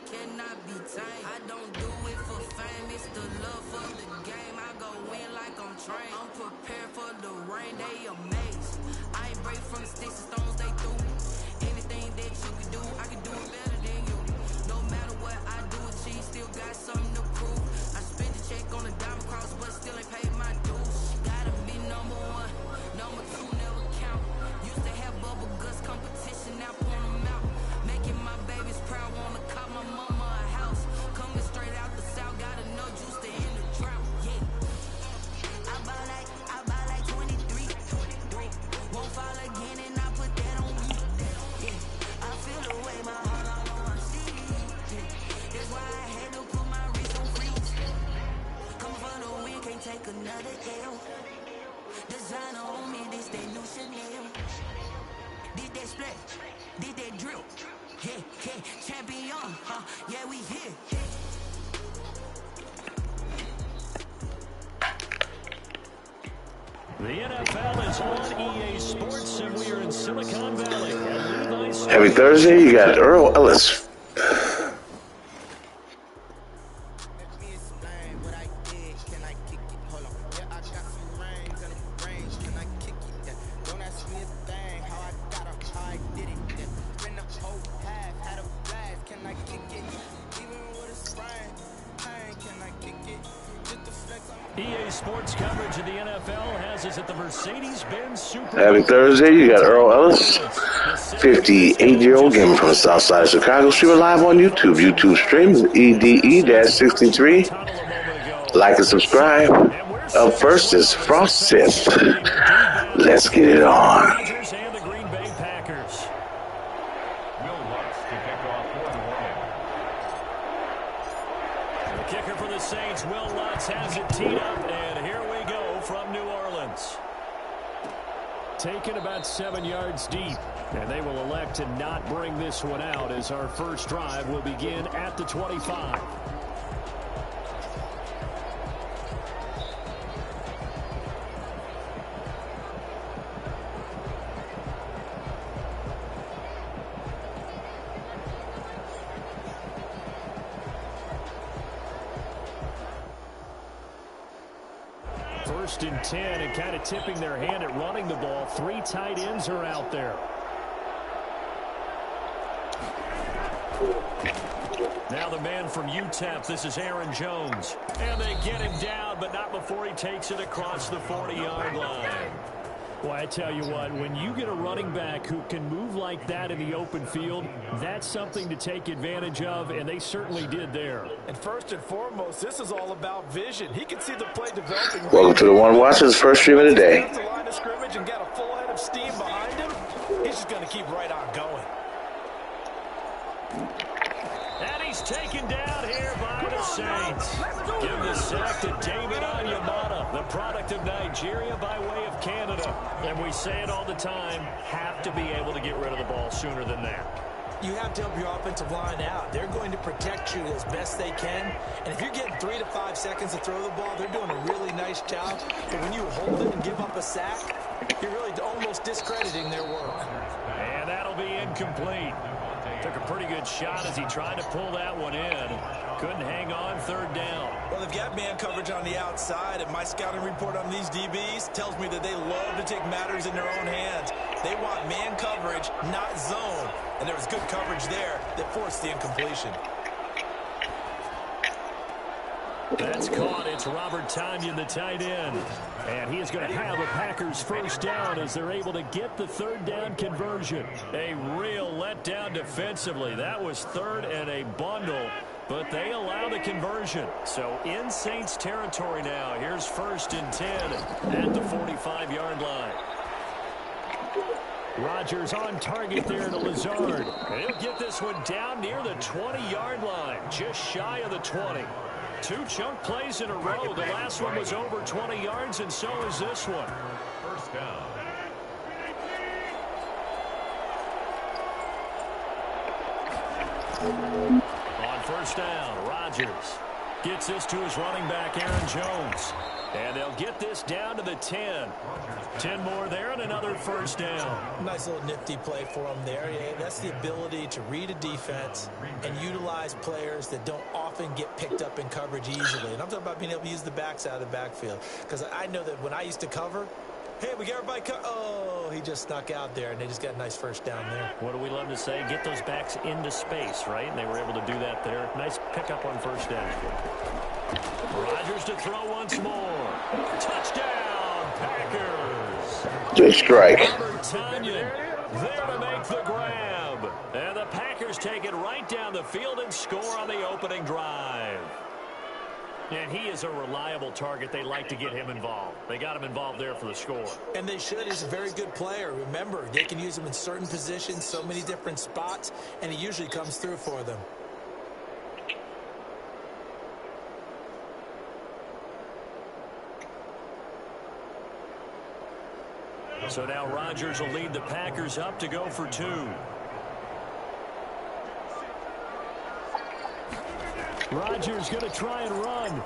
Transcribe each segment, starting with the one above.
cannot be tamed. I don't do it for fame, it's the love for the game. I go in like I'm trained. I'm prepared for the rain, they amazed. I ain't break from the sticks and stones, they threw me. Anything that you can do, I can do it better than you. No matter what I do, achieve, still got something to prove. I spent the check on a diamond cross, but still ain't paid my dues. Gotta be number one, number two never count. Used to have bubble guts competition, now point them out. Making my babies proud, wanna call my mama a house. Coming straight out the south, got enough juice to end the drought. Yeah, I buy like 23. Won't fall again, and I put that on me. Yeah, I feel the way my heart all on my sleeve. Yeah, that's why I had to put my wrist on freeze. Coming for the win, can't take another L. Designer on me, this that new Chanel. Did that split, did that drill. Yeah, champion, yeah, we here. The NFL is on EA Sports, and we are in Silicon Valley at Levi's. Every Thursday, you got Earl Ellis. EA Sports coverage of the NFL has us at the Mercedes-Benz Super Bowl. Every Thursday, you got Earl Ellis, 58-year-old gamer from the south side of Chicago, streaming live on YouTube. YouTube streams EDE-63. Like and subscribe. Up first is Frost Sith. Let's get it on. Kicker for the Saints, Will Lutz has it teed up, and here we go from New Orleans. Taken about 7 yards deep, and they will elect to not bring this one out as our first drive will begin at the 25. First and 10, and kind of tipping their hand at running the ball. 3 tight ends are out there. Now the man from UTEP, this is Aaron Jones. And they get him down, but not before he takes it across the 40-yard line. Well, I tell you what, when you get a running back who can move like that in the open field, that's something to take advantage of, and they certainly did there. And first and foremost, this is all about vision. He can see the play developing. Welcome to the One Watchers first stream of the day. The line of scrimmage and got a full head of steam behind him. He's just going to keep right on going. And he's taken down here by the Saints. Give the sack to David Onyemata, the product of Nigeria by way of Canada. And we say it all the time, have to be able to get rid of the ball sooner than that. You have to help your offensive line out. They're going to protect you as best they can. And if you're getting 3 to 5 seconds to throw the ball, they're doing a really nice job. But when you hold it and give up a sack, you're really almost discrediting their work. And that'll be incomplete. Took a pretty good shot as he tried to pull that one in. Couldn't hang on, third down. Well, they've got man coverage on the outside, and my scouting report on these DBs tells me that they love to take matters in their own hands. They want man coverage, not zone. And there was good coverage there that forced the incompletion. That's caught. It's Robert Tonyan, the tight end. And he is going to have a Packers first down as they're able to get the third down conversion. A real letdown defensively. That was third and a bundle, but they allow the conversion. So in Saints territory now. Here's first and 10 at the 45-yard line. Rodgers on target there to Lazard. And he'll get this one down near the 20-yard line, just shy of the 20. 2 chunk plays in a row. The last one was over 20 yards, and so is this one. First down. On first down, Rodgers. Gets this to his running back, Aaron Jones. And they'll get this down to the 10. 10 more there and another first down. Nice little nifty play for him there. Yeah, that's the ability to read a defense and utilize players that don't often get picked up in coverage easily. And I'm talking about being able to use the backs out of the backfield. Because I know that when I used to cover, hey, we got everybody oh, he just snuck out there, and they just got a nice first down there. What do we love to say? Get those backs into space, right? And they were able to do that there. Nice pickup on first down. Rodgers to throw once more. Touchdown, Packers. Good strike. Robert Tonyan there to make the grab. And the Packers take it right down the field and score on the opening drive. And he is a reliable target. They like to get him involved. They got him involved there for the score. And they should. He's a very good player. Remember, they can use him in certain positions, so many different spots, and he usually comes through for them. So now Rodgers will lead the Packers up to go for 2. Rodgers going to try and run.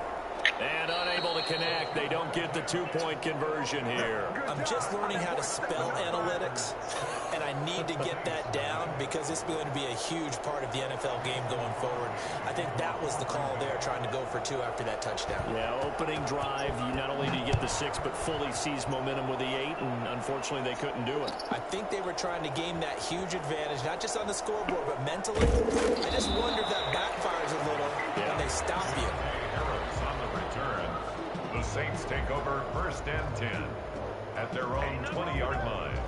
And unable to connect. They don't get the 2-point conversion here. I'm just learning how to spell analytics, and I need to get that down because it's going to be a huge part of the NFL game going forward. I think that was the call there, trying to go for 2 after that touchdown. Yeah, opening drive, you not only do you get the 6, but fully seize momentum with the 8, and unfortunately they couldn't do it. I think they were trying to gain that huge advantage, not just on the scoreboard, but mentally. I just wonder if that backfires a little when they stop you. The Saints take over 1st and 10 at their own 20-yard line.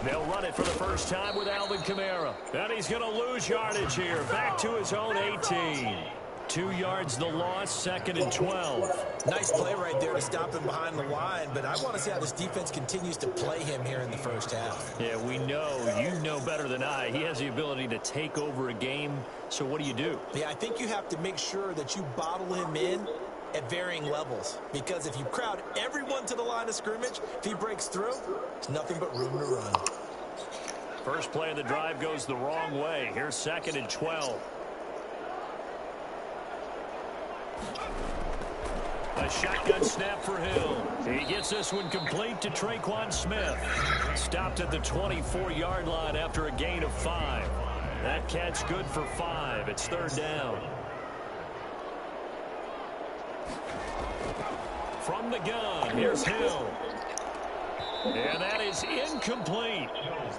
They'll run it for the first time with Alvin Kamara. And he's going to lose yardage here. Back to his own 18. 2 yards the loss, 2nd and 12. Nice play right there to stop him behind the line, but I want to see how this defense continues to play him here in the first half. Yeah, we know. You know better than I. He has the ability to take over a game, so what do? Yeah, I think you have to make sure that you bottle him in at varying levels, because if you crowd everyone to the line of scrimmage, if he breaks through, there's nothing but room to run. First play of the drive goes the wrong way. Here's 2nd and 12. A shotgun snap for Hill. He gets this one complete to Traquan Smith. Stopped at the 24-yard line after a gain of 5. That catch good for 5. It's 3rd down. From the gun, here's Hill. And that is incomplete.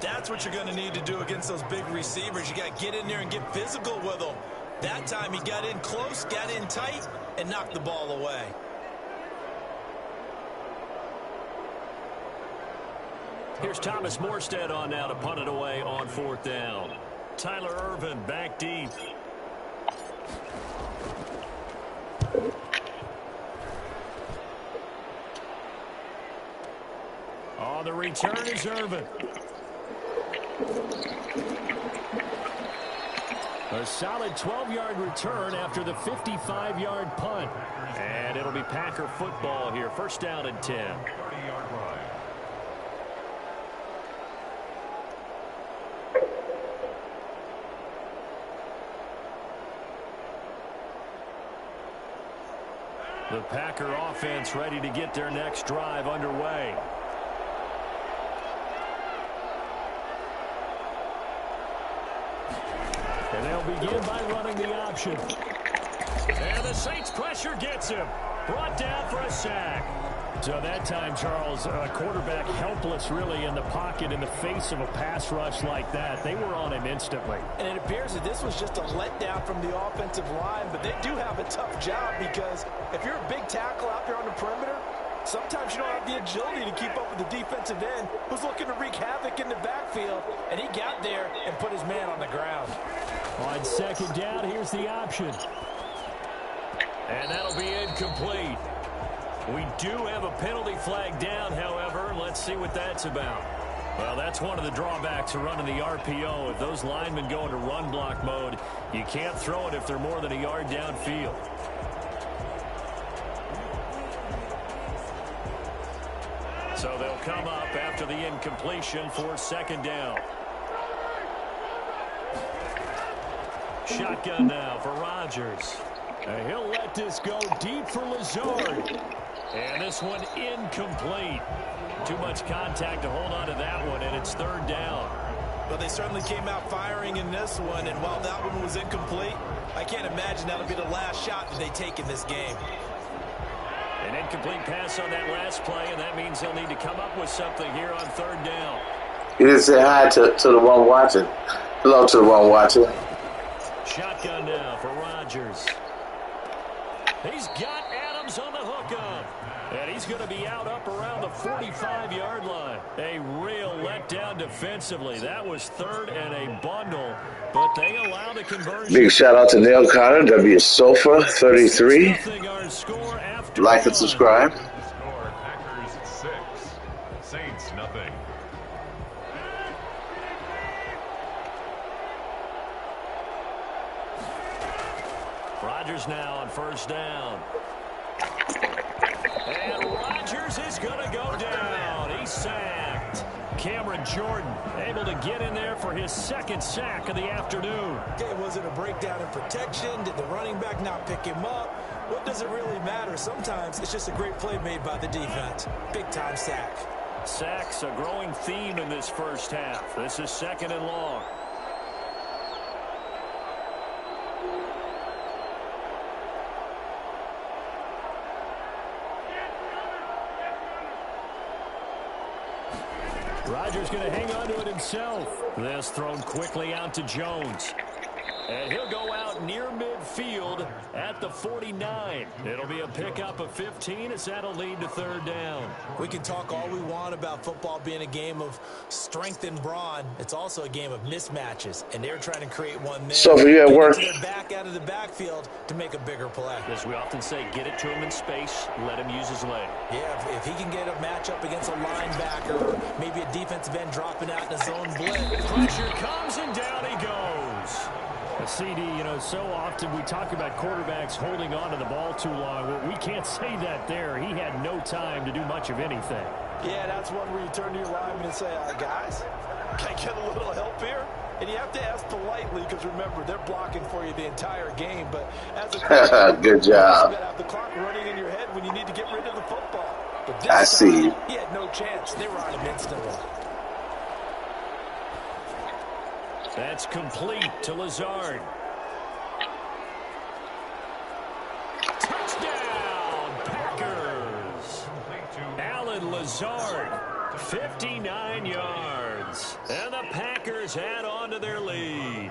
That's what you're going to need to do against those big receivers. You got to get in there and get physical with them. That time he got in close, got in tight, and knocked the ball away. Here's Thomas Morstead on now to punt it away on 4th down. Tyler Irvin back deep. On the return is Irvin. A solid 12-yard return after the 55-yard punt. And it'll be Packer football here. 1st down and 10. 30-yard line. The Packer offense ready to get their next drive underway. And they'll begin by running the option. And the Saints pressure gets him. Brought down for a sack. So that time, Charles, a quarterback helpless really in the pocket in the face of a pass rush like that. They were on him instantly. And it appears that this was just a letdown from the offensive line, but they do have a tough job because if you're a big tackle out there on the perimeter, sometimes you don't have the agility to keep up with the defensive end who's looking to wreak havoc in the backfield, and he got there and put his man on the ground. On 2nd down, here's the option. And that'll be incomplete. We do have a penalty flag down, however. Let's see what that's about. Well, that's one of the drawbacks of running the RPO. If those linemen go into run block mode, you can't throw it if they're more than a yard downfield. So they'll come up after the incompletion for second down. Shotgun now for Rodgers. And he'll let this go deep for Lazard. And this one incomplete. Too much contact to hold on to that one, and it's third down. But they certainly came out firing in this one, and while that one was incomplete, I can't imagine that'll be the last shot that they take in this game. An incomplete pass on that last play, and that means they'll need to come up with something here on third down. You didn't say hi to the one watching. Hello to the one watching. Shotgun now for Rodgers. He's got Adams on the hookup. And he's going to be out up around the 45-yard line. A real letdown defensively. That was third and a bundle, but they allow the conversion. Big shout out to Neil Carter, WSofa33. Like and subscribe. Score Packers 6, Saints nothing. Rodgers now on first down. And Rodgers is going to go down. He's sacked. Cameron Jordan able to get in there for his second sack of the afternoon. Okay, was it a breakdown in protection? Did the running back not pick him up? What does it really matter? Sometimes it's just a great play made by the defense. Big-time sack. Sacks, a growing theme in this first half. This is second and long. Rodgers going to hang on to it himself. This thrown quickly out to Jones. And he'll go out near midfield at the 49. It'll be a pickup of 15 as that'll lead to third down. We can talk all we want about football being a game of strength and brawn. It's also a game of mismatches, and they're trying to create one there. So for you at work. They're back out of the backfield to make a bigger play. As we often say, get it to him in space, let him use his leg. Yeah, if he can get a matchup against a linebacker or maybe a defensive end dropping out in a zone blitz. Pressure comes, and down he goes. A CD, so often we talk about quarterbacks holding on to the ball too long. Well, we can't say that there. He had no time to do much of anything. Yeah, that's one where you turn to your lineman and say, guys, can I get a little help here? And you have to ask politely because, remember, they're blocking for you the entire game. But as a good job. You have the clock running in your head when you need to get rid of the football. But this I see. time, he had no chance. They were on him instantly. That's complete to Lazard. Touchdown, Packers. Alan Lazard, 59 yards. And the Packers add on to their lead.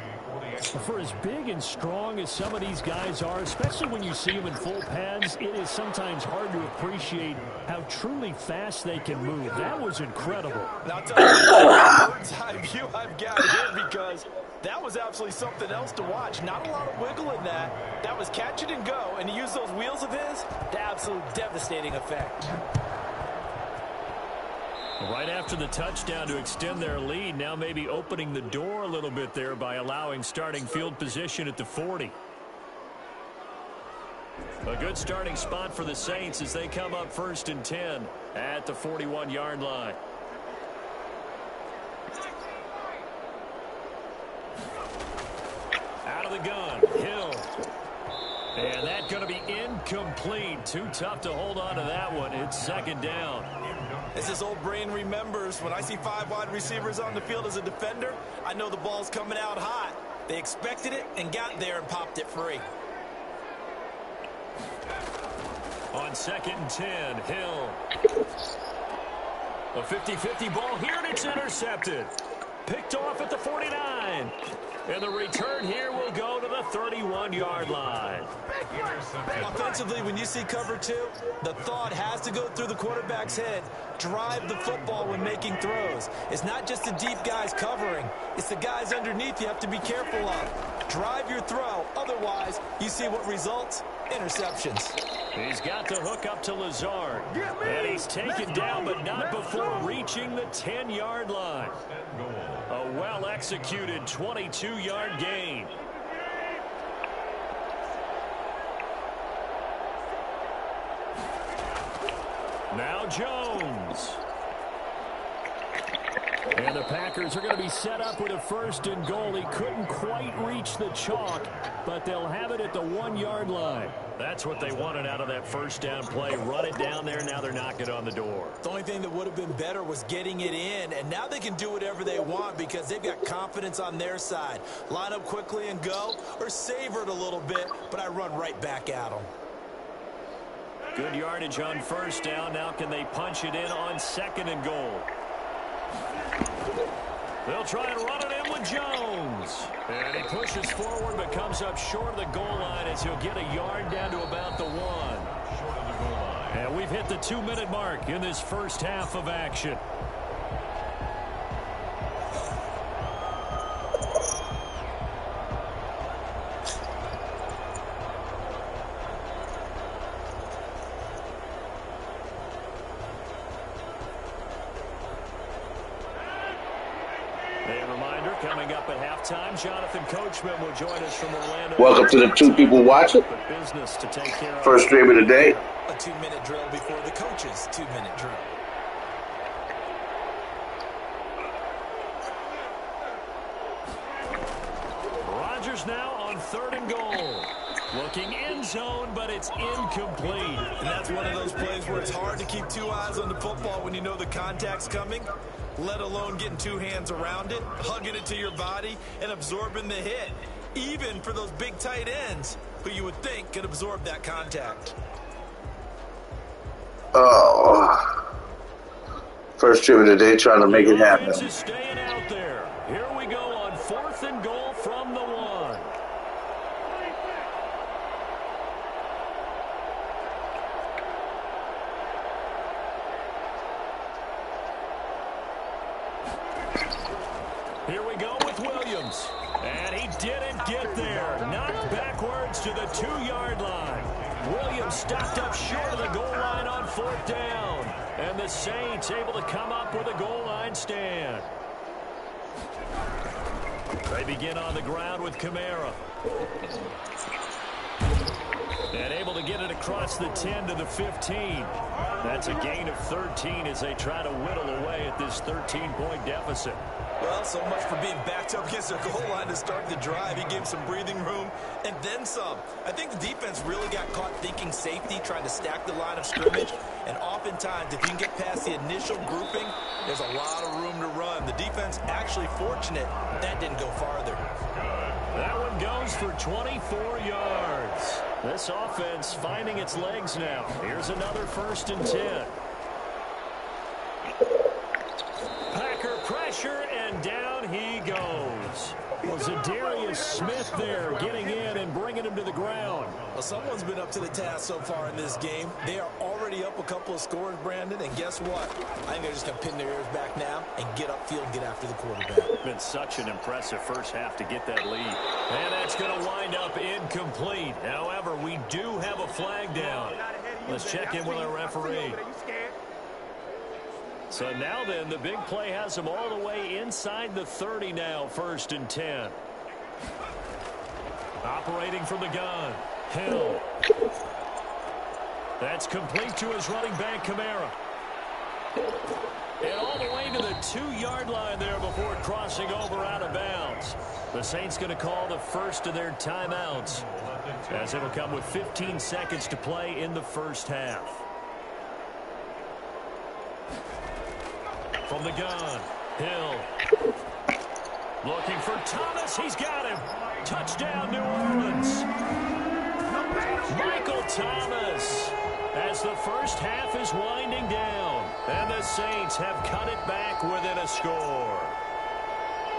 For as big and strong as some of these guys are, especially when you see them in full pads, it is sometimes hard to appreciate how truly fast they can move. That was incredible. Now, I'll tell you what bird's eye view I've got here because that was absolutely something else to watch. Not a lot of wiggle in that. That was catch it and go, and to use those wheels of his, the absolute devastating effect. Right after the touchdown to extend their lead, now maybe opening the door a little bit there by allowing starting field position at the 40. A good starting spot for the Saints as they come up first and 10 at the 41-yard line. Out of the gun, Hill. And that's going to be incomplete. Too tough to hold on to that one. It's second down. As this old brain remembers, when I see 5 wide receivers on the field as a defender, I know the ball's coming out hot. They expected it and got there and popped it free. On second and 10, Hill. A 50-50 ball here, and it's intercepted. Picked off at the 49. And the return here will go to the 31-yard line. Offensively, when you see cover 2, the thought has to go through the quarterback's head. Drive the football when making throws. It's not just the deep guys covering. It's the guys underneath you have to be careful of. Drive your throw. Otherwise, you see what results? Interceptions. He's got the hook up to Lazard. And he's taken down, but not before reaching the 10-yard line. A well-executed 22-yard gain. Now Jones. And the Packers are going to be set up with a 1st and goal. He couldn't quite reach the chalk, but they'll have it at the 1-yard line. That's what they wanted out of that 1st down play. Run it down there. Now they're knocking on the door. The only thing that would have been better was getting it in, and now they can do whatever they want because they've got confidence on their side. Line up quickly and go, or savor it a little bit, but I run right back at them. Good yardage on 1st down. Now can they punch it in on 2nd and goal? They'll try and run it in with Jones. And he pushes forward but comes up short of the goal line as he'll get a yard down to about the 1. Short of the goal line. And we've hit the 2-minute mark in this first half of action. Coming up at halftime, Jonathan Coachman will join us from Orlando. Welcome to the two people watching. Business to take care of. First stream of the day. A 2-minute drill before the coach's 2-minute drill. Rodgers now on 3rd and goal. Looking end zone, but it's incomplete. And that's one of those plays where it's hard to keep 2 eyes on the football when you know the contact's coming, let alone getting 2 hands around it, hugging it to your body, and absorbing the hit, even for those big tight ends who you would think could absorb that contact. Oh. First trip of the day trying to make it happen. Is staying out there. Here we go on 4th and goal from the 1. Here we go with Williams. And he didn't get there. Knocked backwards to the 2-yard line. Williams stopped up short of the goal line on 4th down. And the Saints able to come up with a goal line stand. They begin on the ground with Kamara. And able to get it across the 10 to the 15. That's a gain of 13 as they try to whittle away at this 13-point deficit. Well, so much for being backed up against their goal line to start the drive. He gave some breathing room and then some. I think the defense really got caught thinking safety, trying to stack the line of scrimmage. And oftentimes, if you can get past the initial grouping, there's a lot of room to run. The defense actually fortunate that didn't go farther. That one goes for 24 yards. This offense finding its legs now. Here's another 1st and 10. Packer pressure, and down he goes. Was Zadarius Smith there getting in and bringing him to the ground? Well, someone's been up to the task so far in this game. They are already up a couple of scores, Brandon, and guess what? I think they're just going to pin their ears back now and get upfield and get after the quarterback. Been such an impressive first half to get that lead. And that's going to wind up incomplete. However, we do have a flag down. Let's check in with our referee. So now then, the big play has them all the way inside the 30 now, 1st and 10. Operating from the gun, Hill. That's complete to his running back, Kamara. And all the way to the 2-yard line there before crossing over out of bounds. The Saints going to call the first of their timeouts, as it'll come with 15 seconds to play in the first half. From the gun, Hill. Looking for Thomas. He's got him. Touchdown, New Orleans. Michael Thomas, as the first half is winding down. And the Saints have cut it back within a score.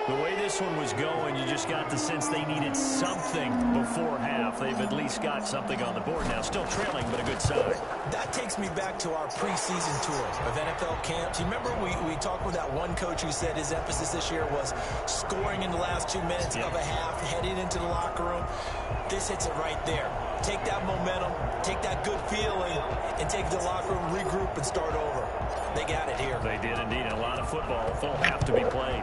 The way this one was going, you just got the sense they needed something before half. They've at least got something on the board now. Still trailing, but a good sign. That takes me back to our preseason tour of NFL camps. You remember we talked with that one coach who said his emphasis this year was scoring in the last 2 minutes of a half, heading into the locker room. This hits it right there. Take that momentum, take that good feeling, and take the locker room, regroup, and start over. They got it here. They did indeed. A lot of football, a full half to be played.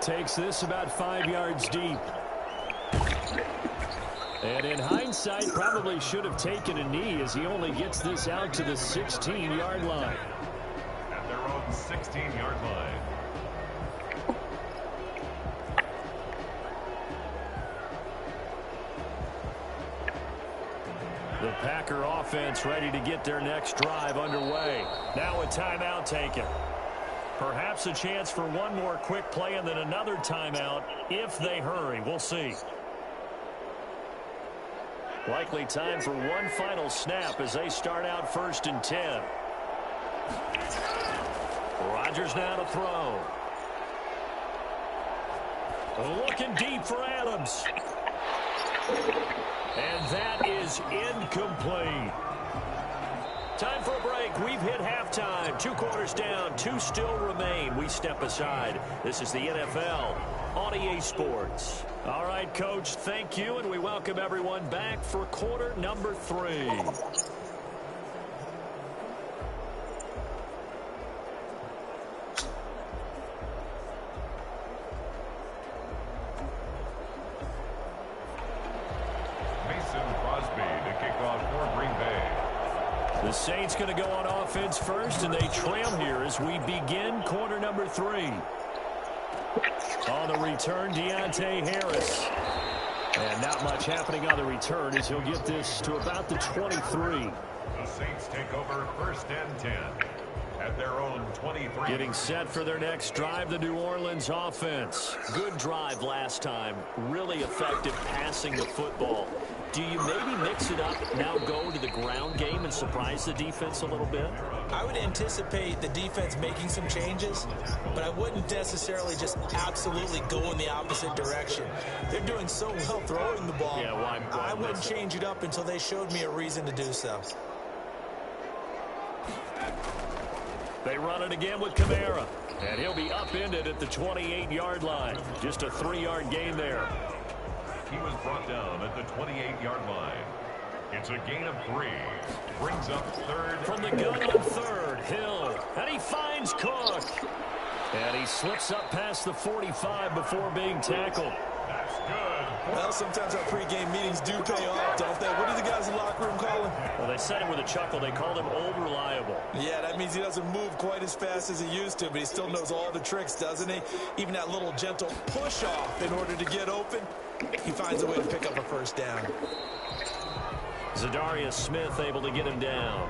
Takes this about 5 yards deep. And in hindsight, probably should have taken a knee as he only gets this out to the 16-yard line. 16-yard line. The Packer offense ready to get their next drive underway. Now a timeout taken. Perhaps a chance for one more quick play and then another timeout if they hurry. We'll see. Likely time for one final snap as they start out 1st and 10. Rodgers now to throw. Looking deep for Adams. And that is incomplete. Time for a break. We've hit halftime. 2 quarters down. 2 still remain. We step aside. This is the NFL on EA Sports. All right, Coach, thank you, and we welcome everyone back for quarter number 3. The Saints going to go on offense first, and they trail here as we begin quarter number 3. On the return, Deontay Harris. And not much happening on the return as he'll get this to about the 23. The Saints take over 1st and 10 at their own 23. Getting set for their next drive, the New Orleans offense. Good drive last time. Really effective passing the football. Do you maybe mix it up, now go to the ground game and surprise the defense a little bit? I would anticipate the defense making some changes, but I wouldn't necessarily just absolutely go in the opposite direction. They're doing so well throwing the ball. Yeah, why I wouldn't change it up until they showed me a reason to do so. They run it again with Kamara, and he'll be upended at the 28-yard line. Just a 3-yard gain there. He was brought down at the 28-yard line. It's a gain of 3. Brings up 3rd. From the gun on 3rd, Hill. And he finds Cook. And he slips up past the 45 before being tackled. That's good. Well, sometimes our pregame meetings do pay off, don't they? What do the guys in the locker room call him? Well, they said it with a chuckle. They called him old reliable. Yeah, that means he doesn't move quite as fast as he used to, but he still knows all the tricks, doesn't he? Even that little gentle push-off in order to get open. He finds a way to pick up a 1st down. Zadarius Smith able to get him down.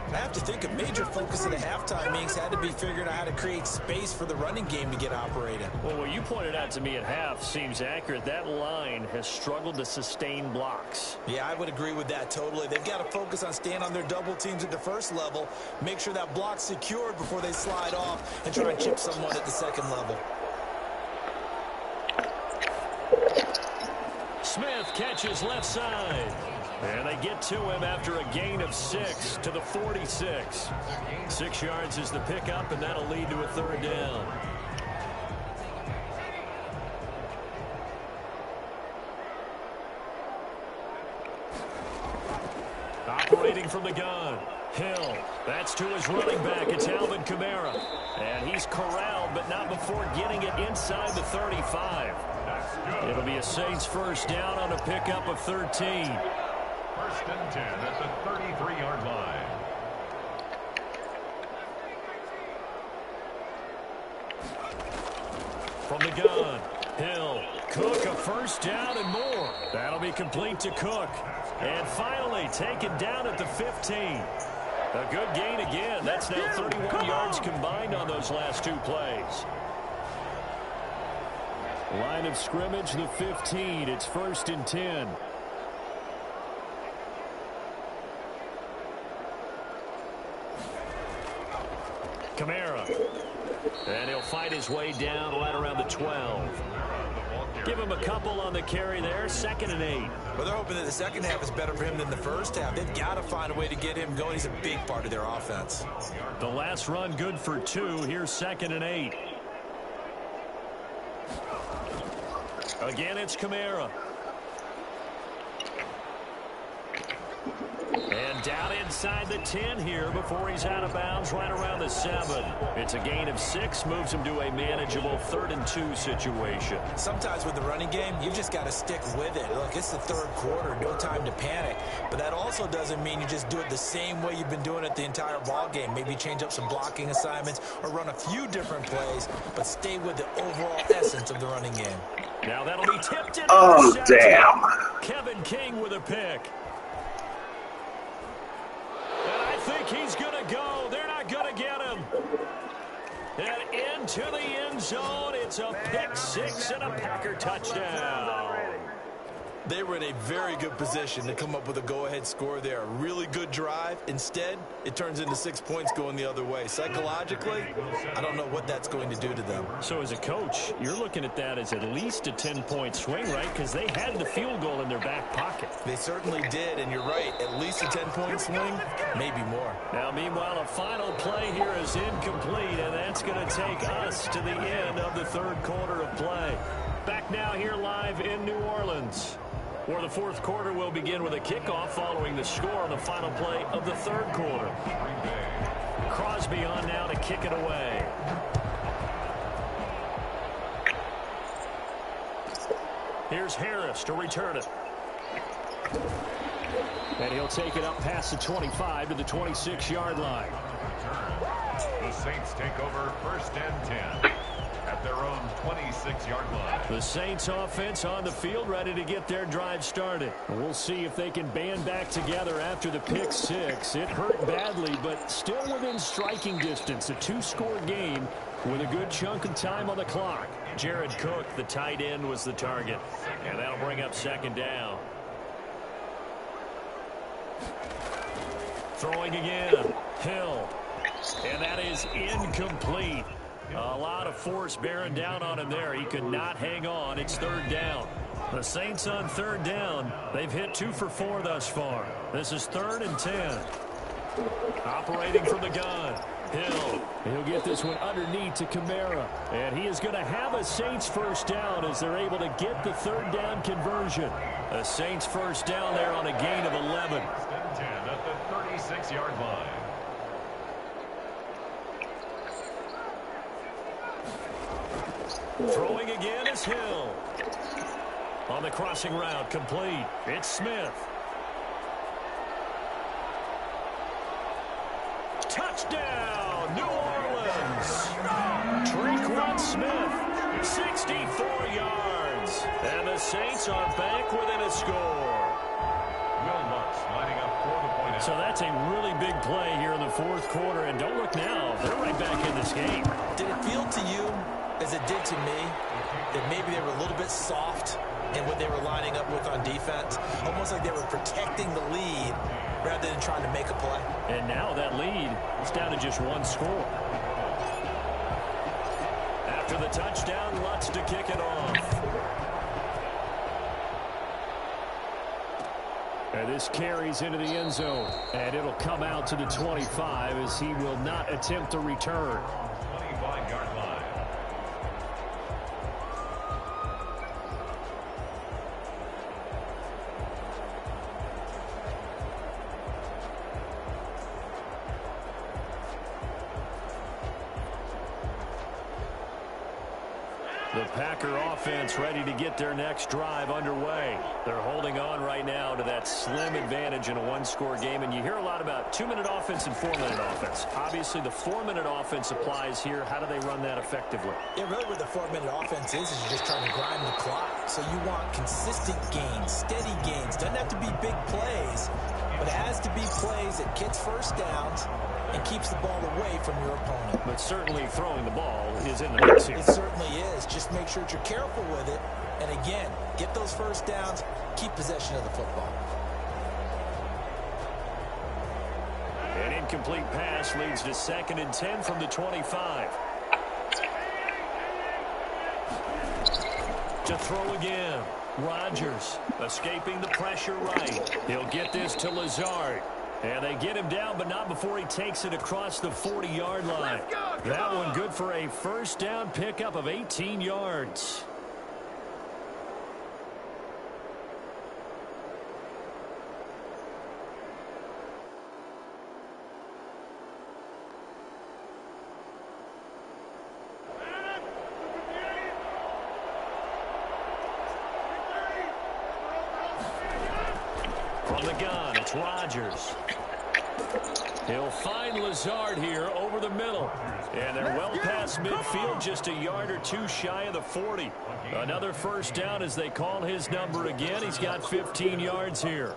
I have to think a major focus of the halftime meetings had to be figuring out how to create space for the running game to get operating. Well, what you pointed out to me at half seems accurate. That line has struggled to sustain blocks. Yeah, I would agree with that totally. They've got to focus on staying on their double teams at the 1st level, make sure that block's secured before they slide off, and try and chip someone at the 2nd level. Smith catches left side. And they get to him after a gain of 6 to the 46. 6 yards is the pickup, and that'll lead to a 3rd down. Operating from the gun, Hill. That's to his running back. It's Alvin Kamara. And he's corralled, but not before getting it inside the 35. It'll be a Saints 1st down on a pickup of 13. 1st and 10 at the 33-yard line. From the gun, Hill. Cook, a 1st down and more. That'll be complete to Cook. And finally taken down at the 15. A good gain again. That's now 31 yards combined on those last 2 plays. Line of scrimmage, the 15. It's 1st and 10. Kamara. And he'll fight his way down right around the 12. Give him a couple on the carry there. 2nd and 8. Well, they're hoping that the 2nd half is better for him than the 1st half. They've got to find a way to get him going. He's a big part of their offense. The last run good for 2. Here's 2nd and 8. Again, it's Kamara. And down inside the 10 here before he's out of bounds right around the 7. It's a gain of 6, moves him to a manageable 3rd and 2 situation. Sometimes with the running game, you've just got to stick with it. Look, it's the 3rd quarter, no time to panic. But that also doesn't mean you just do it the same way you've been doing it the entire ball game. Maybe change up some blocking assignments or run a few different plays, but stay with the overall essence of the running game. Now that'll be tipped in. Oh, damn. Kevin King with a pick. And I think he's going to go. They're not going to get him. And into the end zone. It's a pick 6 and a Packer touchdown. They were in a very good position to come up with a go-ahead score there. A really good drive. Instead, it turns into 6 points going the other way. Psychologically, I don't know what that's going to do to them. So as a coach, you're looking at that as at least a 10-point swing, right? Because they had the field goal in their back pocket. They certainly did, and you're right. At least a 10-point swing, maybe more. Now, meanwhile, a final play here is incomplete, and that's going to take us to the end of the 3rd quarter of play. Back now here live in New Orleans, where the 4th quarter will begin with a kickoff following the score on the final play of the 3rd quarter. Crosby on now to kick it away. Here's Harris to return it. And he'll take it up past the 25 to the 26-yard line. The Saints take over 1st and 10. At their own 26-yard line. The Saints offense on the field ready to get their drive started. We'll see if they can band back together after the pick 6. It hurt badly, but still within striking distance. A 2-score game with a good chunk of time on the clock. Jared Cook, the tight end, was the target. And that'll bring up 2nd down. Throwing again. Hill. And that is incomplete. A lot of force bearing down on him there. He could not hang on. It's 3rd down. The Saints on 3rd down. They've hit 2 for 4 thus far. This is 3rd and 10. Operating from the gun. Hill. He'll get this one underneath to Kamara. And he is going to have a Saints 1st down as they're able to get the 3rd down conversion. A Saints 1st down there on a gain of 11. 10 at the 36-yard line. Throwing again is Hill. On the crossing route, complete. It's Smith. Touchdown, New Orleans. Tre'Quan Smith, 64 yards. And the Saints are back within a score. Will Lutz lining up for the point. So that's a really big play here in the 4th quarter. And don't look now, they're right back in this game. Did it feel to you, as it did to me, that maybe they were a little bit soft in what they were lining up with on defense? Almost like they were protecting the lead rather than trying to make a play. And now that lead is down to just 1 score. After the touchdown, Lutz to kick it off. And this carries into the end zone. And it'll come out to the 25 as he will not attempt to return. 25-yard line. The Packer offense ready to get their next drive underway. They're holding on right now to that slim advantage in a 1-score game. And you hear a lot about 2-minute offense and 4-minute offense. Obviously, the 4-minute offense applies here. How do they run that effectively? Yeah, really what the 4-minute offense is you're just trying to grind the clock. So you want consistent gains, steady gains. Doesn't have to be big plays, but it has to be plays that gets 1st downs and keeps the ball away from your opponent. But certainly throwing the ball is in the mix here. It certainly is. Just make sure that you're careful with it. And again, get those 1st downs, keep possession of the football. An incomplete pass leads to 2nd and 10 from the 25. To throw again. Rodgers escaping the pressure right. He'll get this to Lazard. And they get him down, but not before he takes it across the 40-yard line. That one good for a 1st down pickup of 18 yards. From the gun, it's Rodgers. He'll find Lazard here over the middle. And they're well past midfield, just a yard or two shy of the 40. Another first down as they call his number again. He's got 15 yards here.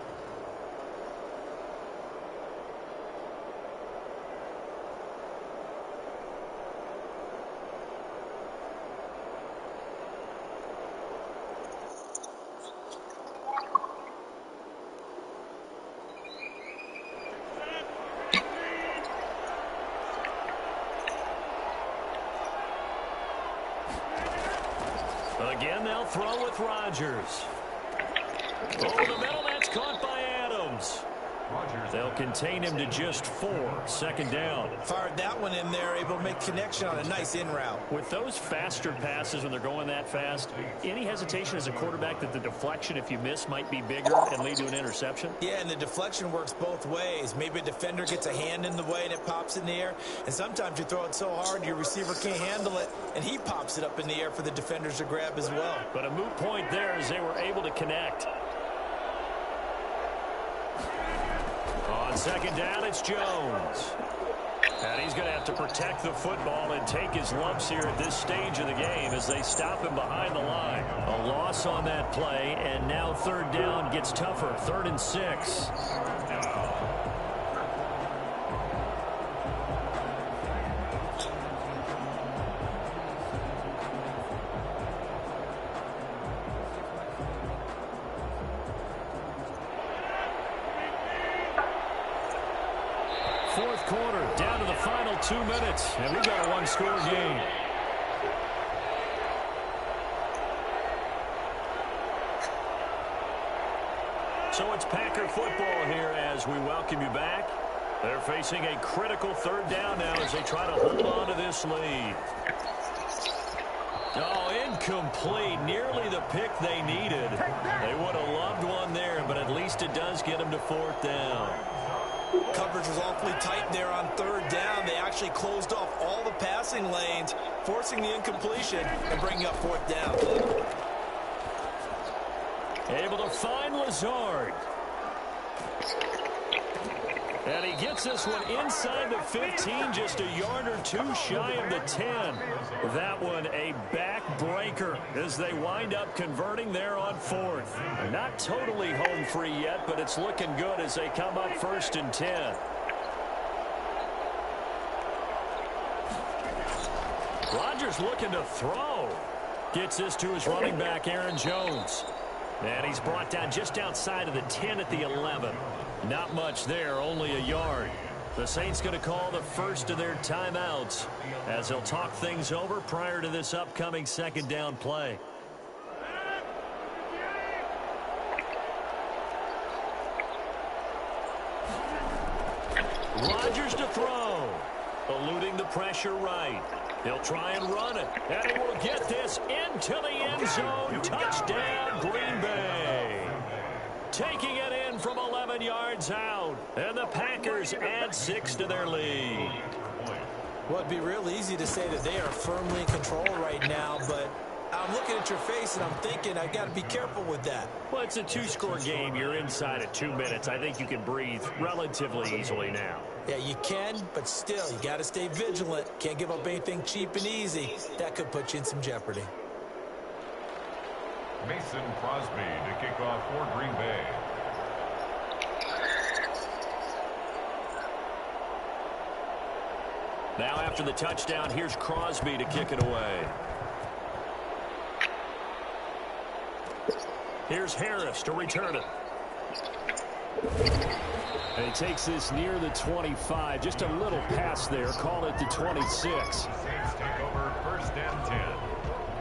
Again, they'll throw with Rodgers. Over the middle, that's caught by Adams. They'll contain him to just 4. Second down. Fired that one in there, able to make connection on a nice in route. With those faster passes when they're going that fast, any hesitation as a quarterback that the deflection, if you miss, might be bigger and lead to an interception? Yeah, and the deflection works both ways. Maybe a defender gets a hand in the way and it pops in the air. And sometimes you throw it so hard your receiver can't handle it, and he pops it up in the air for the defenders to grab as well. But a moot point there as they were able to connect. On second down, it's Jones. And he's going to have to protect the football and take his lumps here at this stage of the game as they stop him behind the line. A loss on that play, and now third down gets tougher. 3rd and 6. Fourth quarter, down to the final 2 minutes, and we've got a one-score game. So it's Packer football here as we welcome you back. They're facing a critical third down now as they try to hold on to this lead. Oh, incomplete. Nearly the pick they needed. They would have loved one there, but at least it does get them to 4th down. Coverage was awfully tight there on third down. They actually closed off all the passing lanes, forcing the incompletion and bringing up 4th down. Able to find Lazard. And he gets this one inside the 15, just a yard or two shy of the 10. That one a backbreaker as they wind up converting there on 4th. Not totally home free yet, but it's looking good as they come up 1st and 10. Rodgers looking to throw. Gets this to his running back, Aaron Jones. And he's brought down just outside of the 10 at the 11. Not much there, only a yard. The Saints going to call the first of their timeouts as they'll talk things over prior to this upcoming second down play. Rodgers to throw. Eluding the pressure right. He'll try and run it. And he will get this into the end zone. Touchdown, Green Bay. Taking it in from 11 yards out. And the Packers add 6 to their lead. Well, it'd be real easy to say that they are firmly in control right now, but I'm looking at your face and I'm thinking I've got to be careful with that. Well, it's a 2-score game. You're inside at 2 minutes. I think you can breathe relatively easily now. Yeah, you can, but still, you got to stay vigilant. Can't give up anything cheap and easy. That could put you in some jeopardy. Mason Crosby to kick off for Green Bay. Now after the touchdown, here's Crosby to kick it away. Here's Harris to return it. And he takes this near the 25. Just a little pass there. Call it the 26. Saints take over 1st and 10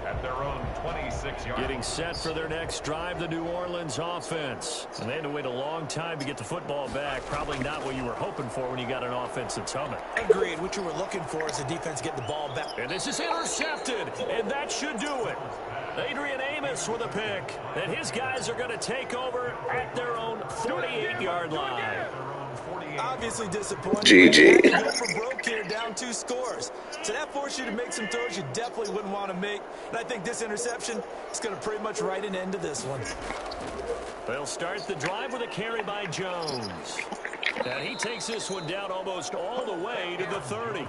at their own 26-yard. Getting set for their next drive, the New Orleans offense. And they had to wait a long time to get the football back. Probably not what you were hoping for when you got an offense that's humming. Agreed. What you were looking for is the defense getting the ball back. And this is intercepted, and that should do it. Adrian Amos with a pick, and his guys are going to take over at their own 48-yard line. Obviously disappointed. GG. Go for broke here, down 2 scores. So that forced you to make some throws you definitely wouldn't want to make. And I think this interception is going to pretty much write an end to this one. They'll start the drive with a carry by Jones. And he takes this one down almost all the way to the 30.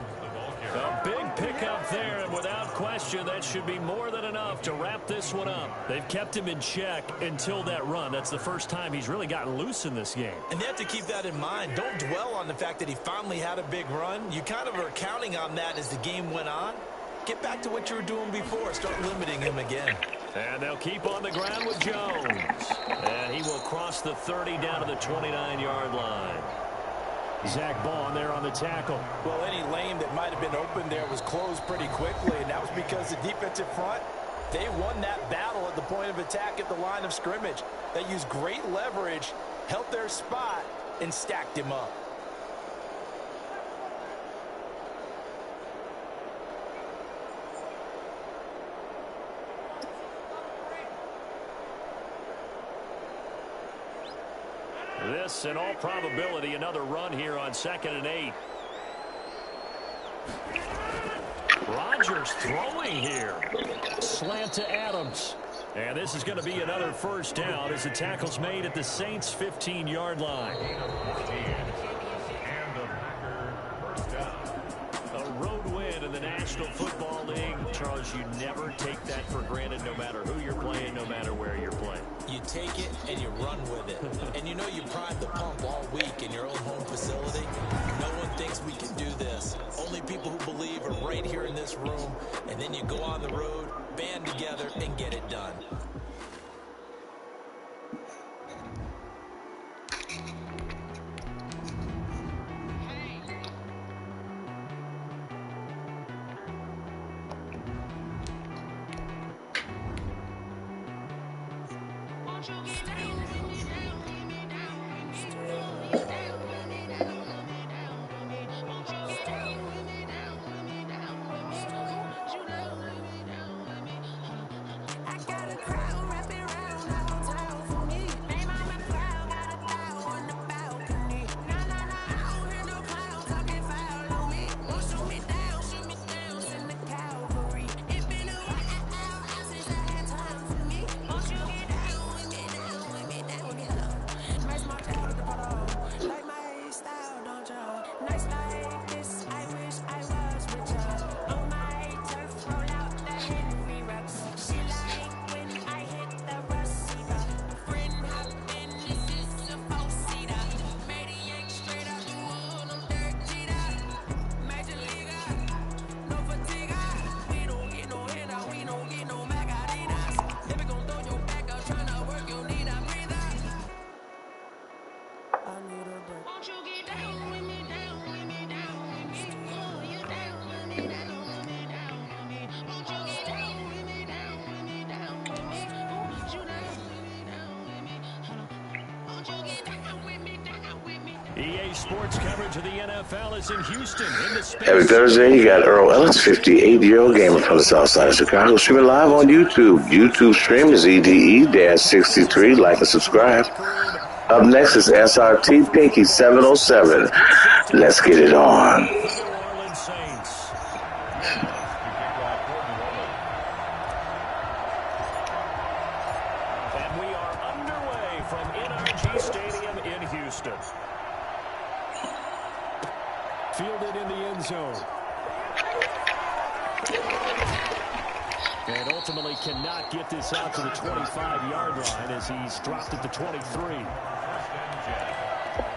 A big pickup there, and without question, that should be more than enough to wrap this one up. They've kept him in check until that run. That's the first time he's really gotten loose in this game. And you have to keep that in mind. Don't dwell on the fact that he finally had a big run. You kind of are counting on that as the game went on. Get back to what you were doing before. Start limiting him again. And they'll keep on the ground with Jones. And he will cross the 30 down to the 29-yard line. Zach Bond there on the tackle. Well, any lane that might have been open there was closed pretty quickly, and that was because the defensive front, they won that battle at the point of attack at the line of scrimmage. They used great leverage, held their spot, and stacked him up. This, in all probability, another run here on 2nd and 8. Rodgers throwing here. Slant to Adams. And this is going to be another first down as the tackle's made at the Saints' 15-yard line. A road win in the National Football League. Charles, you never take that for granted no matter who you're playing, no matter where you're playing. You take it and you run with it. And you know you primed the pump all week in your own home facility. No one thinks we can do this. Only people who believe are right here in this room. And then you go on the road, band together, and get it done. EA Sports coverage of the NFL is in Houston. Every Thursday, you got Earl Ellis, 58-year-old gamer from the south side of Chicago, streaming live on YouTube. YouTube stream is EDE-63. Like and subscribe. Up next is SRT Pinky 707. Let's get it on. And we are underway from NRG Stadium in Houston. Fielded in the end zone. And ultimately cannot get this out to the 25-yard line as he's dropped at the 23.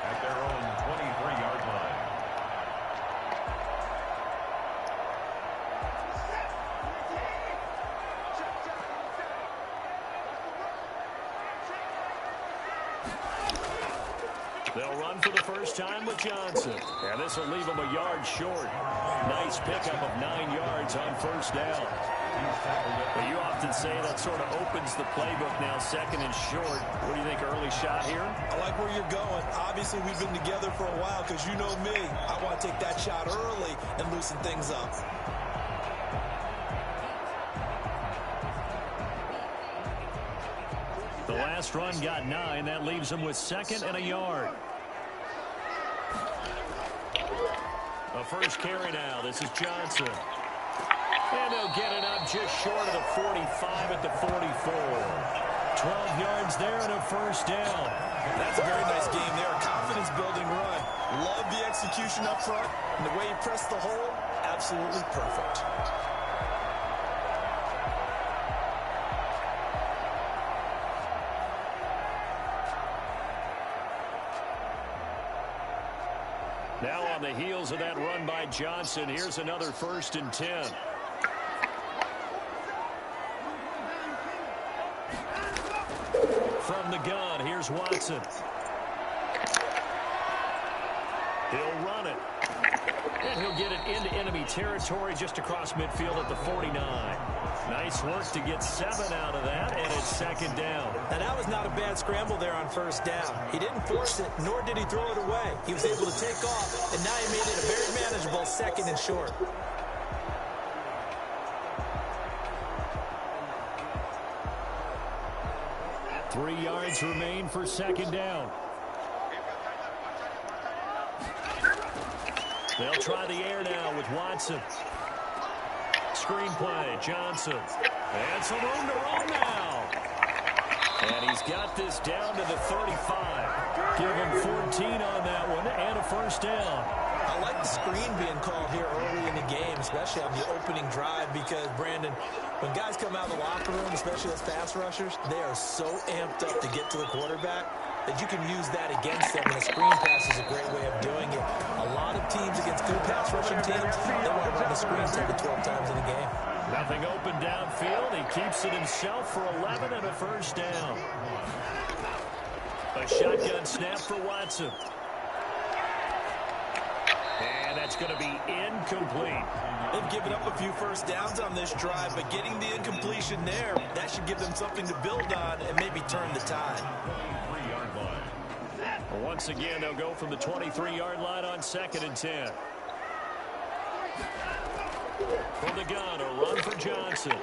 At their own 23-yard line. They'll run for the first time with Johnson. And this will leave him a yard short. Nice pickup of 9 yards on first down. But you often say that sort of opens the playbook now, 2nd and short. What do you think, early shot here? I like where you're going. Obviously, we've been together for a while because you know me. I want to take that shot early and loosen things up. The last run got 9. That leaves him with 2nd and a yard. A first carry now. This is Johnson. And they'll get it up just short of the 45 at the 44. 12 yards there and a first down. That's a very nice game there. A confidence-building run. Love the execution up front. And the way he pressed the hole, absolutely perfect. Now on the heels of that run by Johnson, here's another 1st and 10. From the gun, here's Watson. He'll run it. And he'll get it into enemy territory just across midfield at the 49. Nice work to get 7 out of that, and it's 2nd down. Now, that was not a bad scramble there on 1st down. He didn't force it, nor did he throw it away. He was able to take off, and now he made it a very manageable 2nd and short. Three yards remain for 2nd down. They'll try the air now with Watson. Screen play, Johnson. And some room to run now. And he's got this down to the 35. Give him 14 on that one and a 1st down. I like the screen being called here early in the game, especially on the opening drive, because, Brandon, when guys come out of the locker room, especially those pass rushers, they are so amped up to get to the quarterback that you can use that against them, and a screen pass is a great way of doing it. A lot of teams against good pass rushing teams, they want to run the screen 10 to 12 times in a game. Nothing open downfield. He keeps it himself for 11 and a 1st down. A shotgun snap for Watson. And that's going to be incomplete. They've given up a few 1st downs on this drive, but getting the incompletion there, that should give them something to build on and maybe turn the tide. Once again, they'll go from the 23-yard line on 2nd and 10. From the gun, a run for Johnson.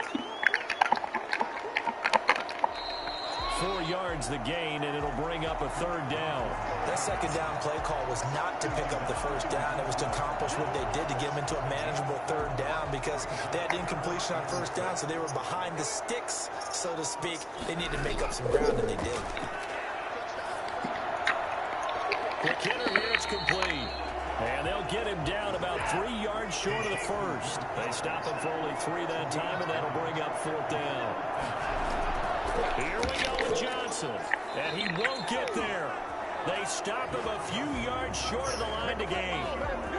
4 yards the gain, and it'll bring up a 3rd down. That 2nd down play call was not to pick up the 1st down. It was to accomplish what they did to get them into a manageable 3rd down, because they had incompletion on 1st down, so they were behind the sticks, so to speak. They needed to make up some ground, and they did. Quick hitter here, it's complete. And they'll get him down about 3 yards short of the 1st. They stop him for only 3 that time, and that'll bring up 4th down. Here we go with Johnson. And he won't get there. They stop him a few yards short of the line to gain.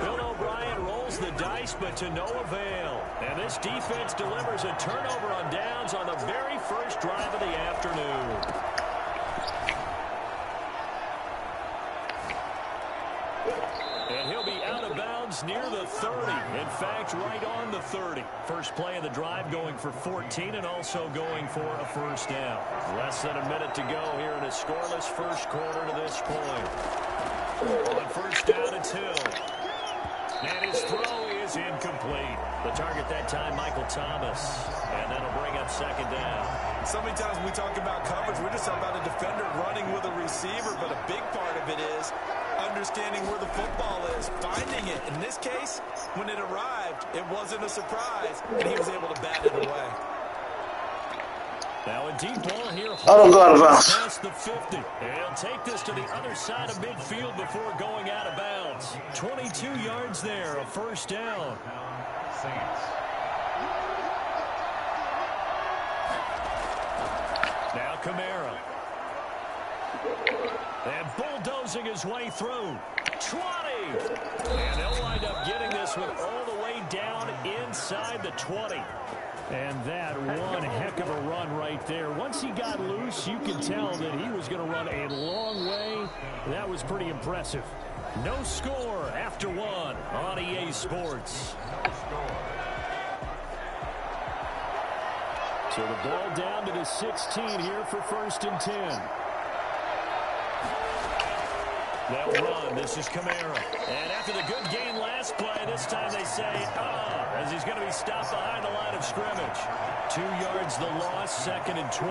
Bill O'Brien rolls the dice, but to no avail. And this defense delivers a turnover on downs on the very first drive of the afternoon. And he'll be out of bounds near the 30. In fact, right on the 30. First play of the drive going for 14 and also going for a 1st down. Less than a minute to go here in a scoreless first quarter to this point. On 1st down, it's Hill. And his throw is incomplete. The target that time, Michael Thomas. And that'll bring up 2nd down. So many times when we talk about coverage, we're just talking about a defender running with a receiver, but a big part of it is understanding where the football is, finding it. In this case, when it arrived, it wasn't a surprise, and he was able to bat it away. Now a deep ball here. Oh, God, past the 50. He'll take this to the other side of midfield before going out of bounds. 22 yards there, a 1st down. Now Kamara. And bulldozing his way through. 20! And they'll wind up getting this one all the way down inside the 20. And that one heck of a run right there. Once he got loose, you can tell that he was going to run a long way. That was pretty impressive. No score after one on EA Sports. So the ball down to the 16 here for 1st and 10. They'll run. This is Kamara. And after the good gain last play, this time they say, as he's going to be stopped behind the line of scrimmage. 2 yards the loss, 2nd and 12.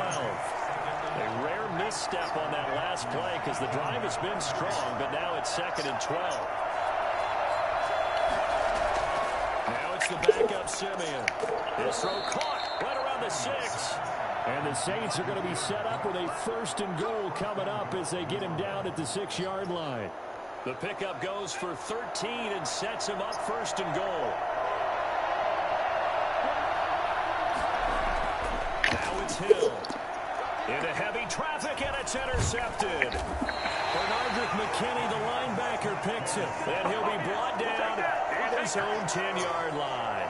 A rare misstep on that last play because the drive has been strong, but now it's 2nd and 12. Now it's the backup Simeon. His throw caught right around the 6. And the Saints are going to be set up with a 1st and goal coming up as they get him down at the 6-yard line. The pickup goes for 13 and sets him up 1st and goal. Now it's Hill. Into heavy traffic, and it's intercepted. Bernardrick McKinney, the linebacker, picks it. And he'll be brought down at his own 10-yard line.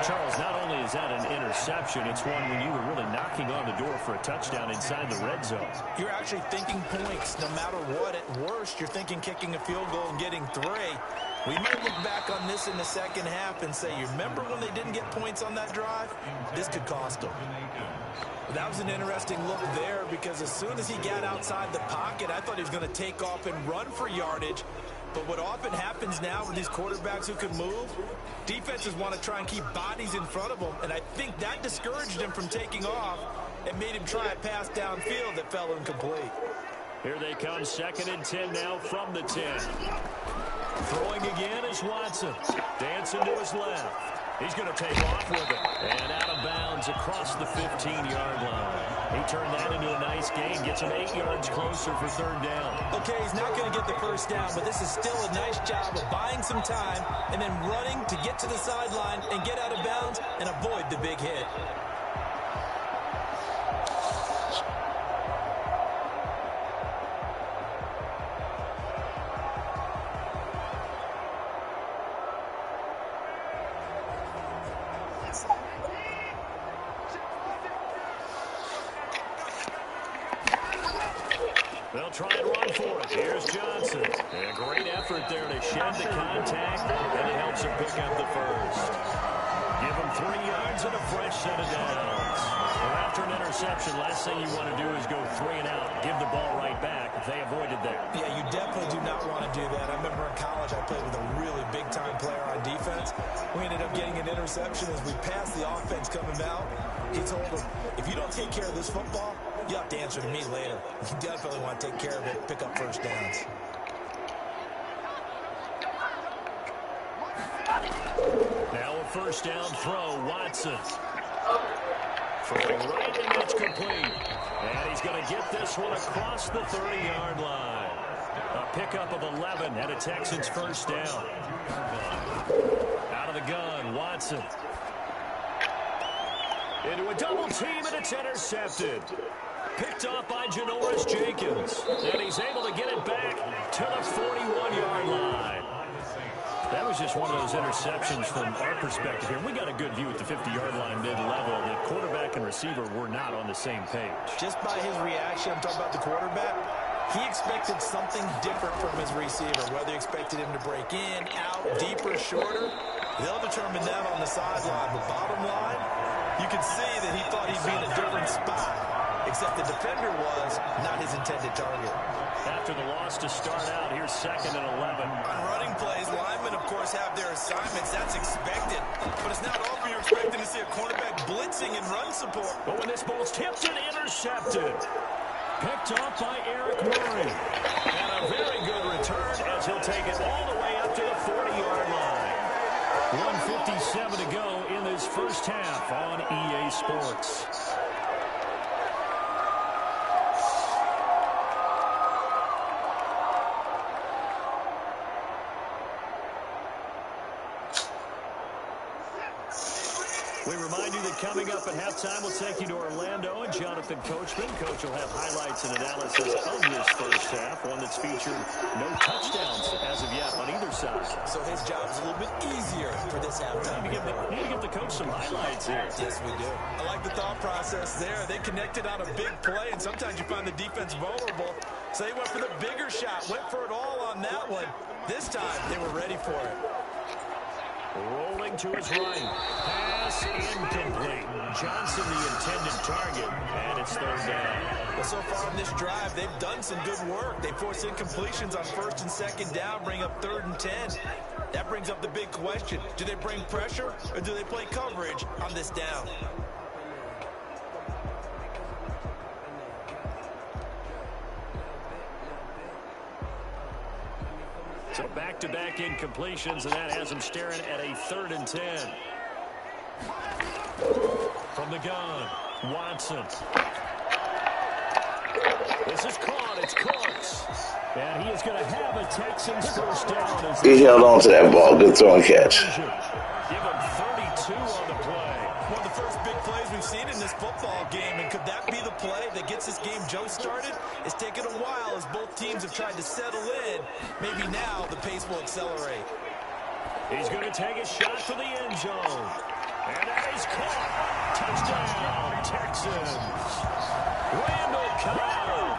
Charles, not only is that an interception, it's one when you were really knocking on the door for a touchdown inside the red zone. You're actually thinking points no matter what. At worst, you're thinking kicking a field goal and getting 3. We might look back on this in the second half and say, you remember when they didn't get points on that drive? This could cost them. That was an interesting look there because as soon as he got outside the pocket, I thought he was going to take off and run for yardage. But what often happens now with these quarterbacks who can move, defenses want to try and keep bodies in front of them, and I think that discouraged him from taking off and made him try a pass downfield that fell incomplete. Here they come, 2nd and 10 now from the 10. Throwing again is Watson. Dancing to his left. He's going to take off with it. And out of bounds across the 15-yard line. He turned that into a nice gain. Gets him 8 yards closer for 3rd down. Okay, he's not going to get the 1st down, but this is still a nice job of buying some time and then running to get to the sideline and get out of bounds and avoid the big hit. They'll try and run for it. Here's Johnson. And a great effort there to shed the contact, and it helps him pick up the 1st. Give him 3 yards and a fresh set of downs. Well, after an interception, last thing you want to do is go 3 and out. Give the ball right back. They avoided that. Yeah, you definitely do not want to do that. I remember in college I played with a really big-time player on defense. We ended up getting an interception as we passed the offense coming out. He told him, if you don't take care of this football, you have to answer to me later. You definitely want to take care of it, pick up 1st downs. Now a 1st down throw, Watson. Throwing right, and it's complete. And he's going to get this one across the 30-yard line. A pickup of 11 and a Texans 1st down. Out of the gun, Watson. Into a double team, and it's intercepted. Picked off by Janoris Jenkins. And he's able to get it back to the 41-yard line. That was just one of those interceptions from our perspective here. We got a good view at the 50-yard line mid-level. The quarterback and receiver were not on the same page. Just by his reaction, I'm talking about the quarterback, he expected something different from his receiver, whether he expected him to break in, out, deeper, shorter. They'll determine that on the sideline. But bottom line, you can see that he thought he'd be in a different spot, except the defender was not his intended target. After the loss to start out, here's 2nd and 11. On running plays, linemen, of course, have their assignments. That's expected. But it's not often you're expecting to see a cornerback blitzing and run support. But when this ball's tipped and intercepted. Picked off by Eric Murray. And a very good return as he'll take it all the way up to the 40-yard line. 1:57 to go in this 1st half on EA Sports. We remind you that coming up at halftime, we'll take you to Orlando and Jonathan Coachman. Coach will have highlights and analysis of this 1st half, one that's featured no touchdowns as of yet on either side. So his job is a little bit easier for this halftime. Need to give the coach some highlights here. Yes, we do. I like the thought process there. They connected on a big play, and sometimes you find the defense vulnerable. So they went for the bigger shot, went for it all on that one. This time, they were ready for it. Rolling to his right. Pass incomplete. Johnson the intended target, and it's 3rd down. Well, so far on this drive, they've done some good work. They force incompletions on 1st and 2nd down, bring up 3rd and 10. That brings up the big question. Do they bring pressure, or do they play coverage on this down? So back-to-back incompletions, and that has him staring at a 3rd and 10. From the gun, Watson. This is caught. It's Cooks. And he is going to have a Texans first down. As He held on to that ball. Good throw and catch. Give him 32 on the play. One of the first big plays we've seen in this football game. And could that be the play that gets this game jump-started? It's taken a while as both teams have tried to settle in. Maybe now the pace will accelerate. He's going to take a shot for the end zone. And that is caught. Touchdown, Texans. Randall Cobb,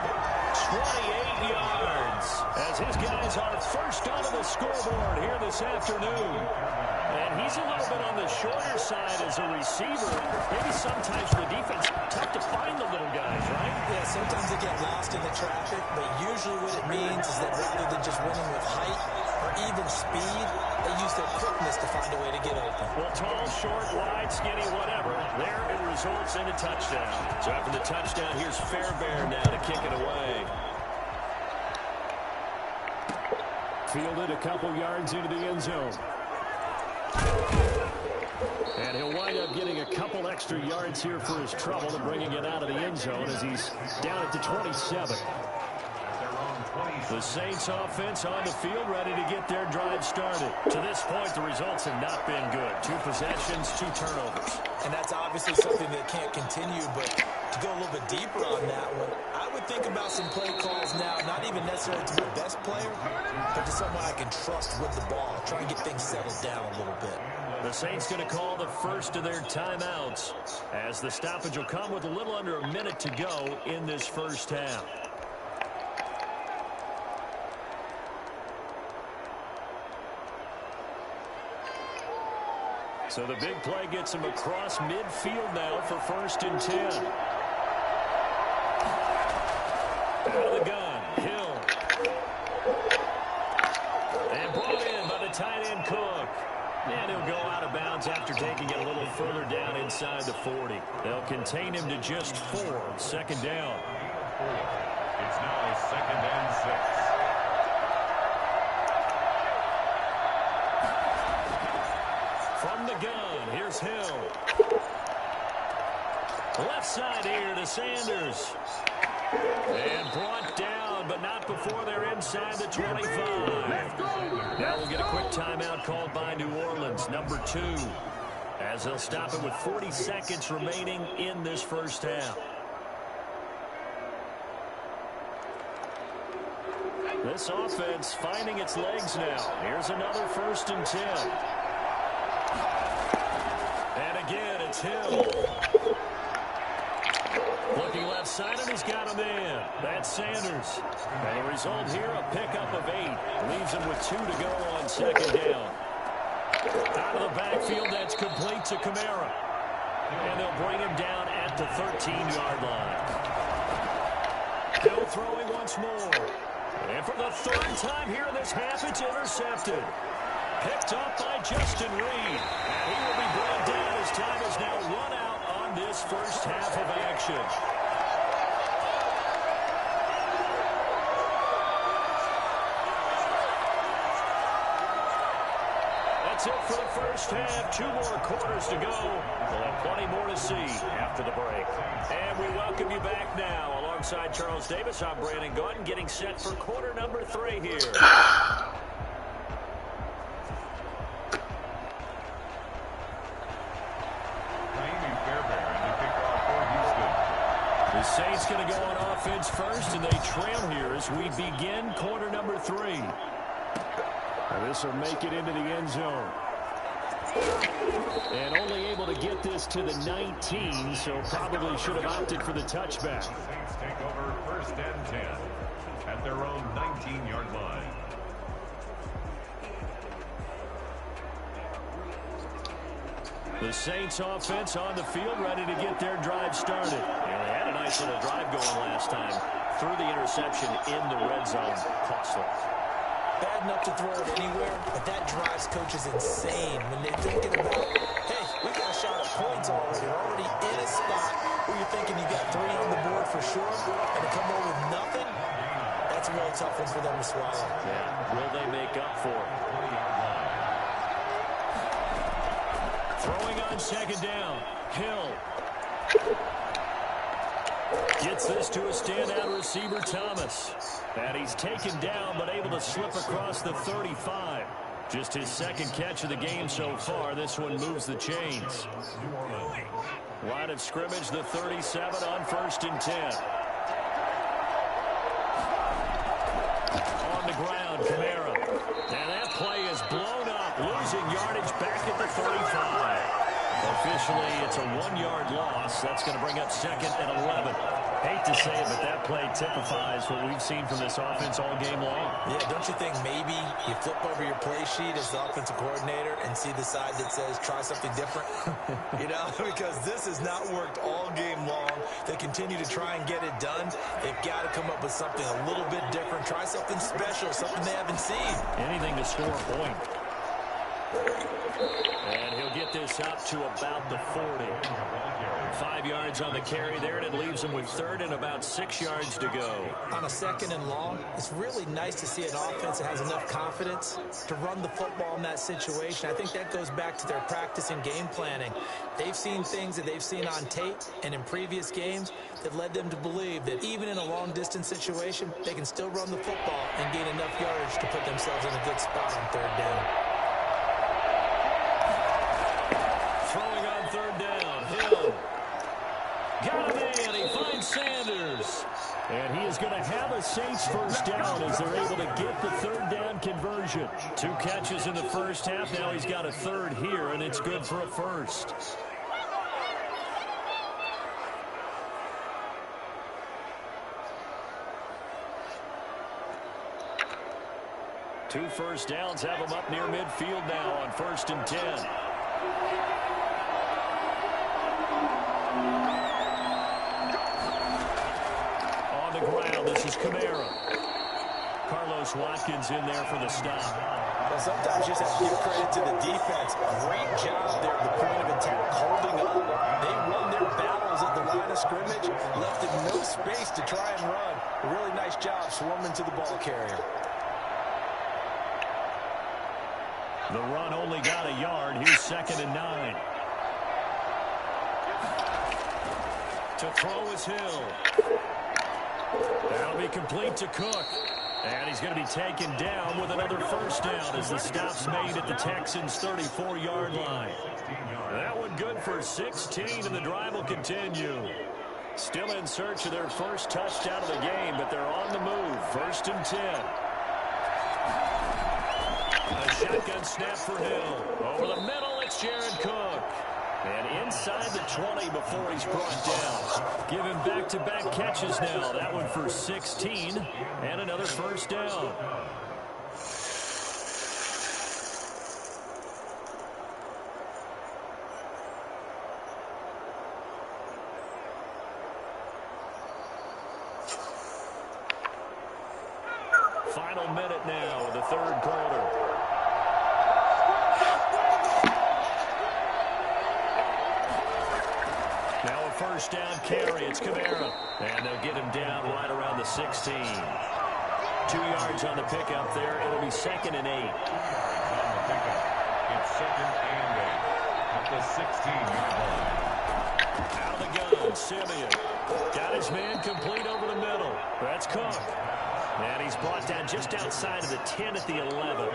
28 yards, as his guys are first onto the scoreboard here this afternoon. And he's a little bit on the shorter side as a receiver. Maybe sometimes for the defense, tough to find the little guys, right? Yeah, sometimes they get lost in the traffic, but usually what it means is that rather than just winning with height or even speed, they use their quickness to find a way to get open. Well, tall, short, wide, skinny, whatever. There it results in a touchdown. So after the touchdown, here's Fairbairn now to kick it away. Fielded a couple yards into the end zone. And he'll wind up getting a couple extra yards here for his trouble and bringing it out of the end zone as he's down at the 27. The Saints offense on the field, ready to get their drive started. To this point, the results have not been good. 2 possessions, 2 turnovers. And that's obviously something that can't continue, but to go a little bit deeper on that one, I would think about some play calls now, not even necessarily to the best player, but to someone I can trust with the ball, try and get things settled down a little bit. The Saints going to call the first of their timeouts as the stoppage will come with a little under a minute to go in this first half. So the big play gets him across midfield now for 1st and 10. Out of the gun, Hill. And brought in by the tight end Cook. And he'll go out of bounds after taking it a little further down inside the 40. They'll contain him to just 4. 2nd down. It's now 2nd and 6. From the gun, here's Hill. Left side here to Sanders. And brought down, but not before they're inside the 25. Now we'll get a quick timeout called by New Orleans, number 2, as they'll stop it with 40 seconds remaining in this first half. This offense finding its legs now. Here's another 1st and 10. And again, it's Hill. Looking left side, and he's got him in. That's Sanders. And the result here, a pickup of 8. Leaves him with 2 to go on 2nd down. Out of the backfield, that's complete to Kamara. And they'll bring him down at the 13-yard line. Hill throwing once more. And for the 3rd time here in this half, it's intercepted. Picked up by Justin Reed. And he will be brought down as time is now run out on this first half of action. That's it for the first half. 2 more quarters to go. We'll have plenty more to see after the break. And we welcome you back now. Alongside Charles Davis, I'm Brandon Gordon, getting set for quarter number 3 here. The Saints going to go on offense first, and they trail here as we begin quarter number 3. And this will make it into the end zone. And only able to get this to the 19, so probably should have opted for the touchback. Saints take over 1st and 10 at their own 19-yard line. The Saints offense on the field, ready to get their drive started. Yeah, they had a nice little drive going last time. Threw the interception in the red zone. Costly. Bad enough to throw it anywhere, but that drives coaches insane when they're thinking about, hey, we got a shot at points already. We're already in a spot where you're thinking you got 3 on the board for sure, and to come over with nothing, that's a really tough one for them to swallow. Yeah, will they make up for it? Throwing on 2nd down, Hill. Gets this to a standout receiver, Thomas. And he's taken down, but able to slip across the 35. Just his second catch of the game so far. This one moves the chains. Line of scrimmage, the 37 on 1st and 10. On the ground, Kamara. And that play is blown up, losing yardage back at the 35. Officially, it's a 1-yard loss. That's going to bring up 2nd and 11. Hate to say it, but that play typifies what we've seen from this offense all game long. Yeah, don't you think maybe you flip over your play sheet as the offensive coordinator and see the side that says try something different? You know, because this has not worked all game long. They continue to try and get it done. They've got to come up with something a little bit different. Try something special, something they haven't seen. Anything to score a point. And he'll get this up to about the 40. 5 yards on the carry there, and it leaves him with 3rd and about 6 yards to go. On a 2nd and long, it's really nice to see an offense that has enough confidence to run the football in that situation. I think that goes back to their practice and game planning. They've seen things that they've seen on tape and in previous games that led them to believe that even in a long-distance situation, they can still run the football and gain enough yardage to put themselves in a good spot on 3rd down. Throwing on 3rd down, Hill. Got a man, he finds Sanders. And he is going to have a Saints first down as they're able to get the 3rd down conversion. 2 catches in the first half, now he's got a 3rd here, and it's good for a first. Two first downs have him up near midfield now on 1st and 10. On the ground, this is Kamara. Carlos Watkins in there for the stop. Well, sometimes you just have to give credit to the defense. Great job there at the point of attack, holding up. They won their battles at the line of scrimmage, left them no space to try and run. A really nice job swarming to the ball carrier. The run only got a yard. Here's 2nd and 9. To throw is Hill. That'll be complete to Cook. And he's going to be taken down with another first down as the stop's made at the Texans' 34-yard line. That one good for 16, and the drive will continue. Still in search of their first touchdown of the game, but they're on the move. 1st and 10. A shotgun snap for Hill. Over the middle, it's Jared Cook. And inside the 20 before he's brought down. Giving back-to-back catches now. That one for 16 and another first down. Final minute now of the 3rd quarter. Now a first down carry. It's Kamara. And they'll get him down right around the 16. 2 yards on the pickup there. It'll be 2nd and 8. On the pickup, it's 2nd and 8 at the 16-yard line. Out of the gun, Simeon. Got his man complete over the middle. That's Cook. And he's brought down just outside of the 10 at the 11.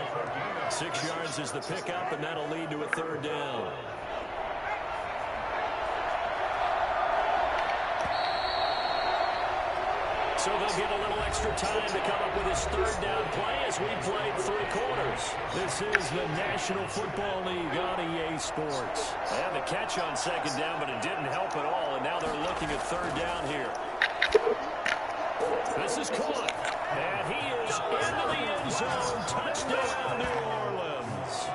6 yards is the pickup, and that'll lead to a 3rd down. So they'll get a little extra time to come up with his 3rd down play as we played 3 quarters. This is the National Football League on EA Sports. And the catch on 2nd down, but it didn't help at all, and now they're looking at 3rd down here. This is Cook, and he is into the end zone. Touchdown, New Orleans.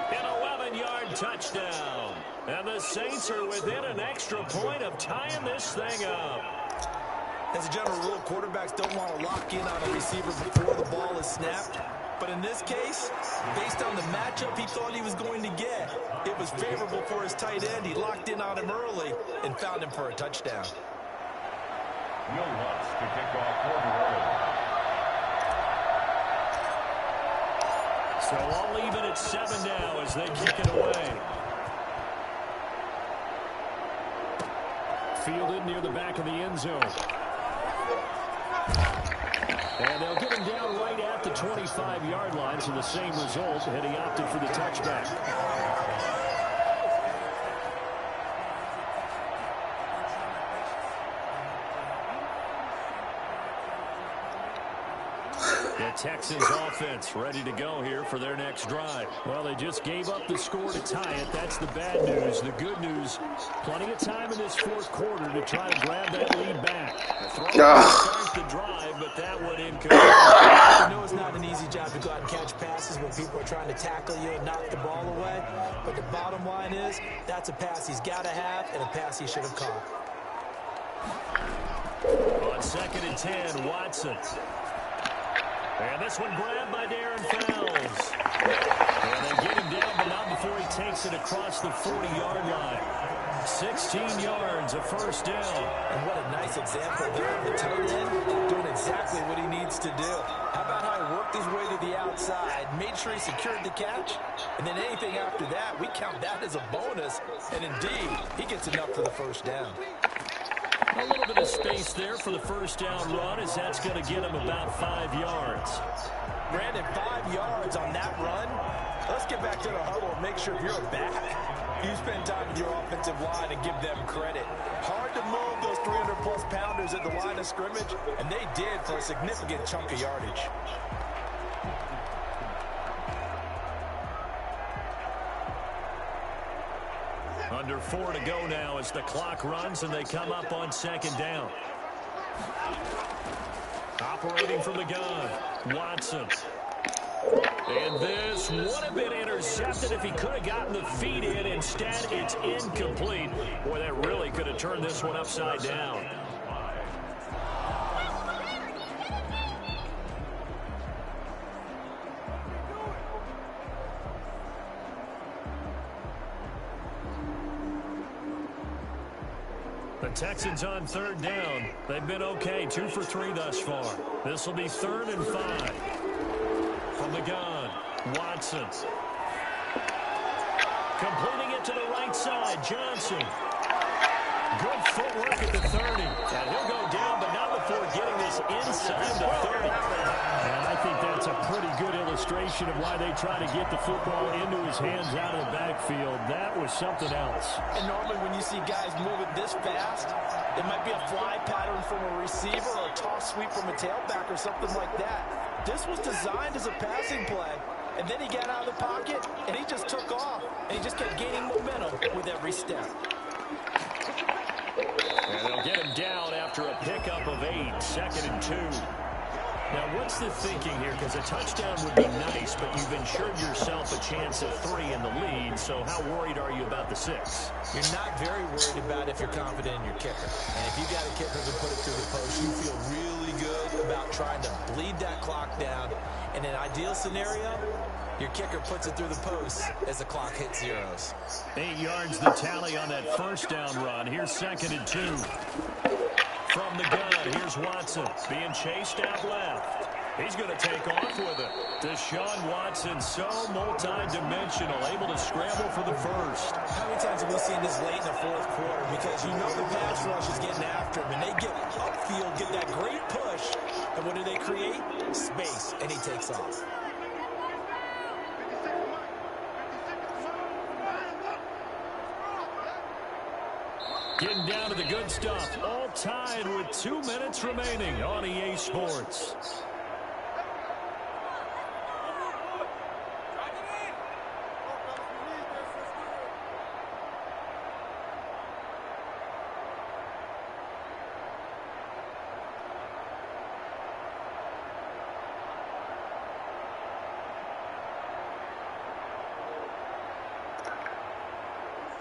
An 11-yard touchdown. And the Saints are within an extra point of tying this thing up. As a general rule, quarterbacks don't want to lock in on a receiver before the ball is snapped. But in this case, based on the matchup he thought he was going to get, it was favorable for his tight end. He locked in on him early and found him for a touchdown. Will Lutz to kick off quarter early. So all even at 7 now as they kick it away. fielded near the back of the end zone. And they'll get him down right at the 25-yard line, so the same result, and he opted for the touchback. The Texans offense ready to go here for their next drive. Well, they just gave up the score to tie it. That's the bad news. The good news, plenty of time in this fourth quarter to try to grab that lead back. Start the drive, but that one incomplete. I know it's not an easy job to go out and catch passes when people are trying to tackle you and knock the ball away. But the bottom line is, that's a pass he's got to have and a pass he should have caught. On 2nd and 10, Watson. And this one grabbed by Darren Fells. And they get him down, but not before he takes it across the 40-yard line. 16 yards, a first down. And what a nice example there of the tight end doing exactly what he needs to do. How about how he worked his way to the outside, made sure he secured the catch, and then anything after that, we count that as a bonus. And indeed, he gets enough for the first down. A little bit of space there for the first down run, as that's going to get him about 5 yards. Brandon, 5 yards on that run. Let's get back to the huddle and make sure if you're a back, you spend time with your offensive line and give them credit. Hard to move those 300-plus pounders at the line of scrimmage, and they did for a significant chunk of yardage. Under 4 to go now as the clock runs and they come up on 2nd down. Operating from the gun, Watson. And this would have been intercepted if he could have gotten the feet in. Instead, it's incomplete. Boy, that really could have turned this one upside down. The Texans on 3rd down. They've been okay, 2 for 3 thus far. This will be 3rd and 5. From the gun, Watson. Completing it to the right side, Johnson. Good footwork at the 30. And he'll go down, but not before getting this inside the 30. And I think that's a pretty good illustration of why they try to get the football into his hands out of the backfield. That was something else. And normally when you see guys moving this fast, it might be a fly pattern from a receiver or a toss sweep from a tailback or something like that. This was designed as a passing play. And then he got out of the pocket, and he just took off. And he just kept gaining momentum with every step. And they'll get him down after a pickup of 8, 2nd and 2. Now, what's the thinking here? Because a touchdown would be nice, but you've ensured yourself a chance of 3 in the lead, so how worried are you about the 6? You're not very worried about if you're confident in your kicker. And if you got a kicker who put it through the post, you feel really good about trying to bleed that clock down. In an ideal scenario, your kicker puts it through the post as the clock hits zeros. 8 yards the tally on that first down run. Here's 2nd and 2. From the gun, here's Watson being chased out left. He's going to take off with it. Deshaun Watson, so multi-dimensional, able to scramble for the first. How many times have we seen this late in the fourth quarter? Because you know the pass rush is getting after him, and they get upfield, get that great push, and what do they create? Space, and he takes off. Getting down to the good stuff. All tied with 2 minutes remaining on EA Sports.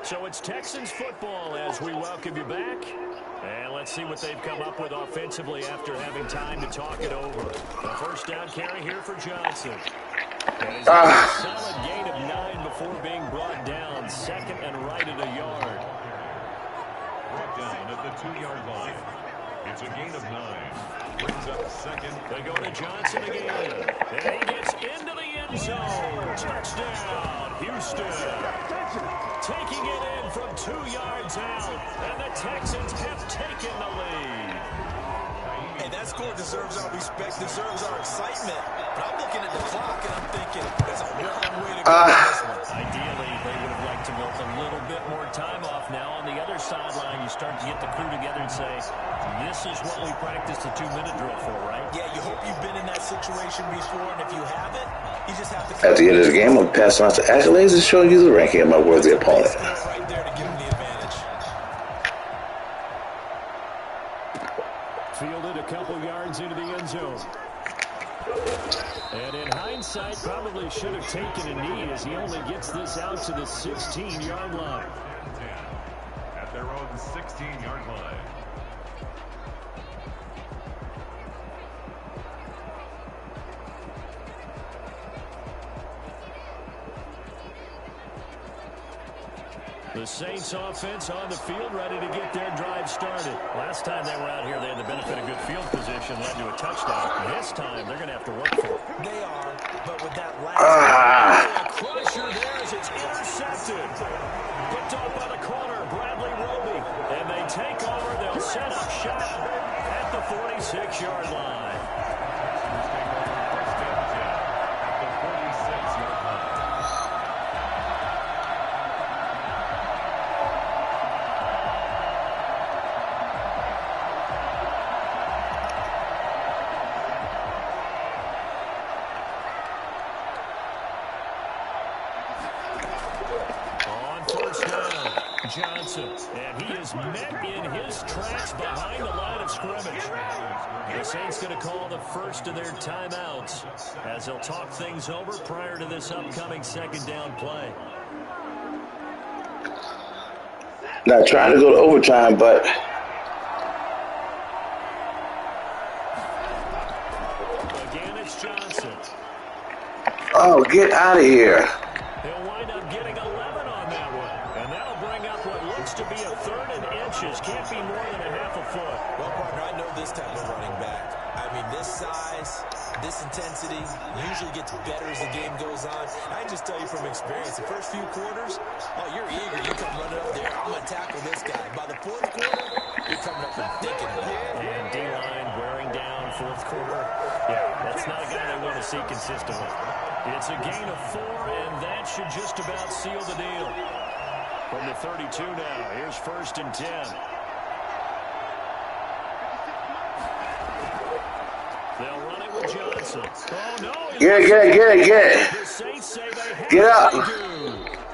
So it's Texans football as we welcome you back. And let's see what they've come up with offensively after having time to talk it over. The first down carry here for Johnson. And he's got a solid gain of 9 before being brought down. 2nd and right at a yard. Brought down at the 2-yard line. It's a gain of 9. Brings up 2nd. They go to Johnson again. And he gets into the end zone. Touchdown, Houston. Taking it in from 2 yards out, and the Texans have taken the lead. Hey, that score deserves our respect, deserves our excitement. But I'm looking at the clock, and I'm thinking there's a long way to go on this one. Ideally, they would have liked to milk a little bit more time off. Now, on the other sideline, you start to get the crew together and say, this is what we practiced a 2-minute drill for, right? Yeah, you hope you've been in that situation before, and if you haven't, you just have to... At the end of the game, I'm passing on to accolades and showing you the ranking of my worthy opponent. Right there to give him the advantage. Fielded a couple yards into the end zone. And in hindsight, probably should have taken a knee as he only gets this out to the 16-yard line. At their own 16-yard line. The Saints offense on the field, ready to get their drive started. Last time they were out here, they had the benefit of good field position, led to a touchdown. This time, they're going to have to work for it. They are, but with that last... Crusher there as it's intercepted. Picked off by the corner, Bradley Roby. And they take over. They'll set up shop at the 46-yard line. Johnson, and he is met in his tracks behind the line of scrimmage. The Saints going to call the first of their timeouts as they'll talk things over prior to this upcoming second down play. Not trying to go to overtime, but again it's Johnson. Oh, get out of here. He'll wind up getting 11 on that one. And that'll bring up what looks to be a 3rd and inches. Can't be more than a half a foot. Well, partner, I know this type of running back. I mean, this size, this intensity usually gets better as the game goes on. I can just tell you from experience, the first few quarters, oh, you're eager. You come running up there. I'm going to tackle this guy. By the 4th quarter, you're coming up and thinking about it. And D-line wearing down 4th quarter. Yeah, that's not a guy they want to see consistently. It's a gain of 4, and that should just about seal the deal. From the 32 now, here's 1st and 10. They'll run it with Johnson. Oh, no. Get it. The Saints say they have Get up. to do.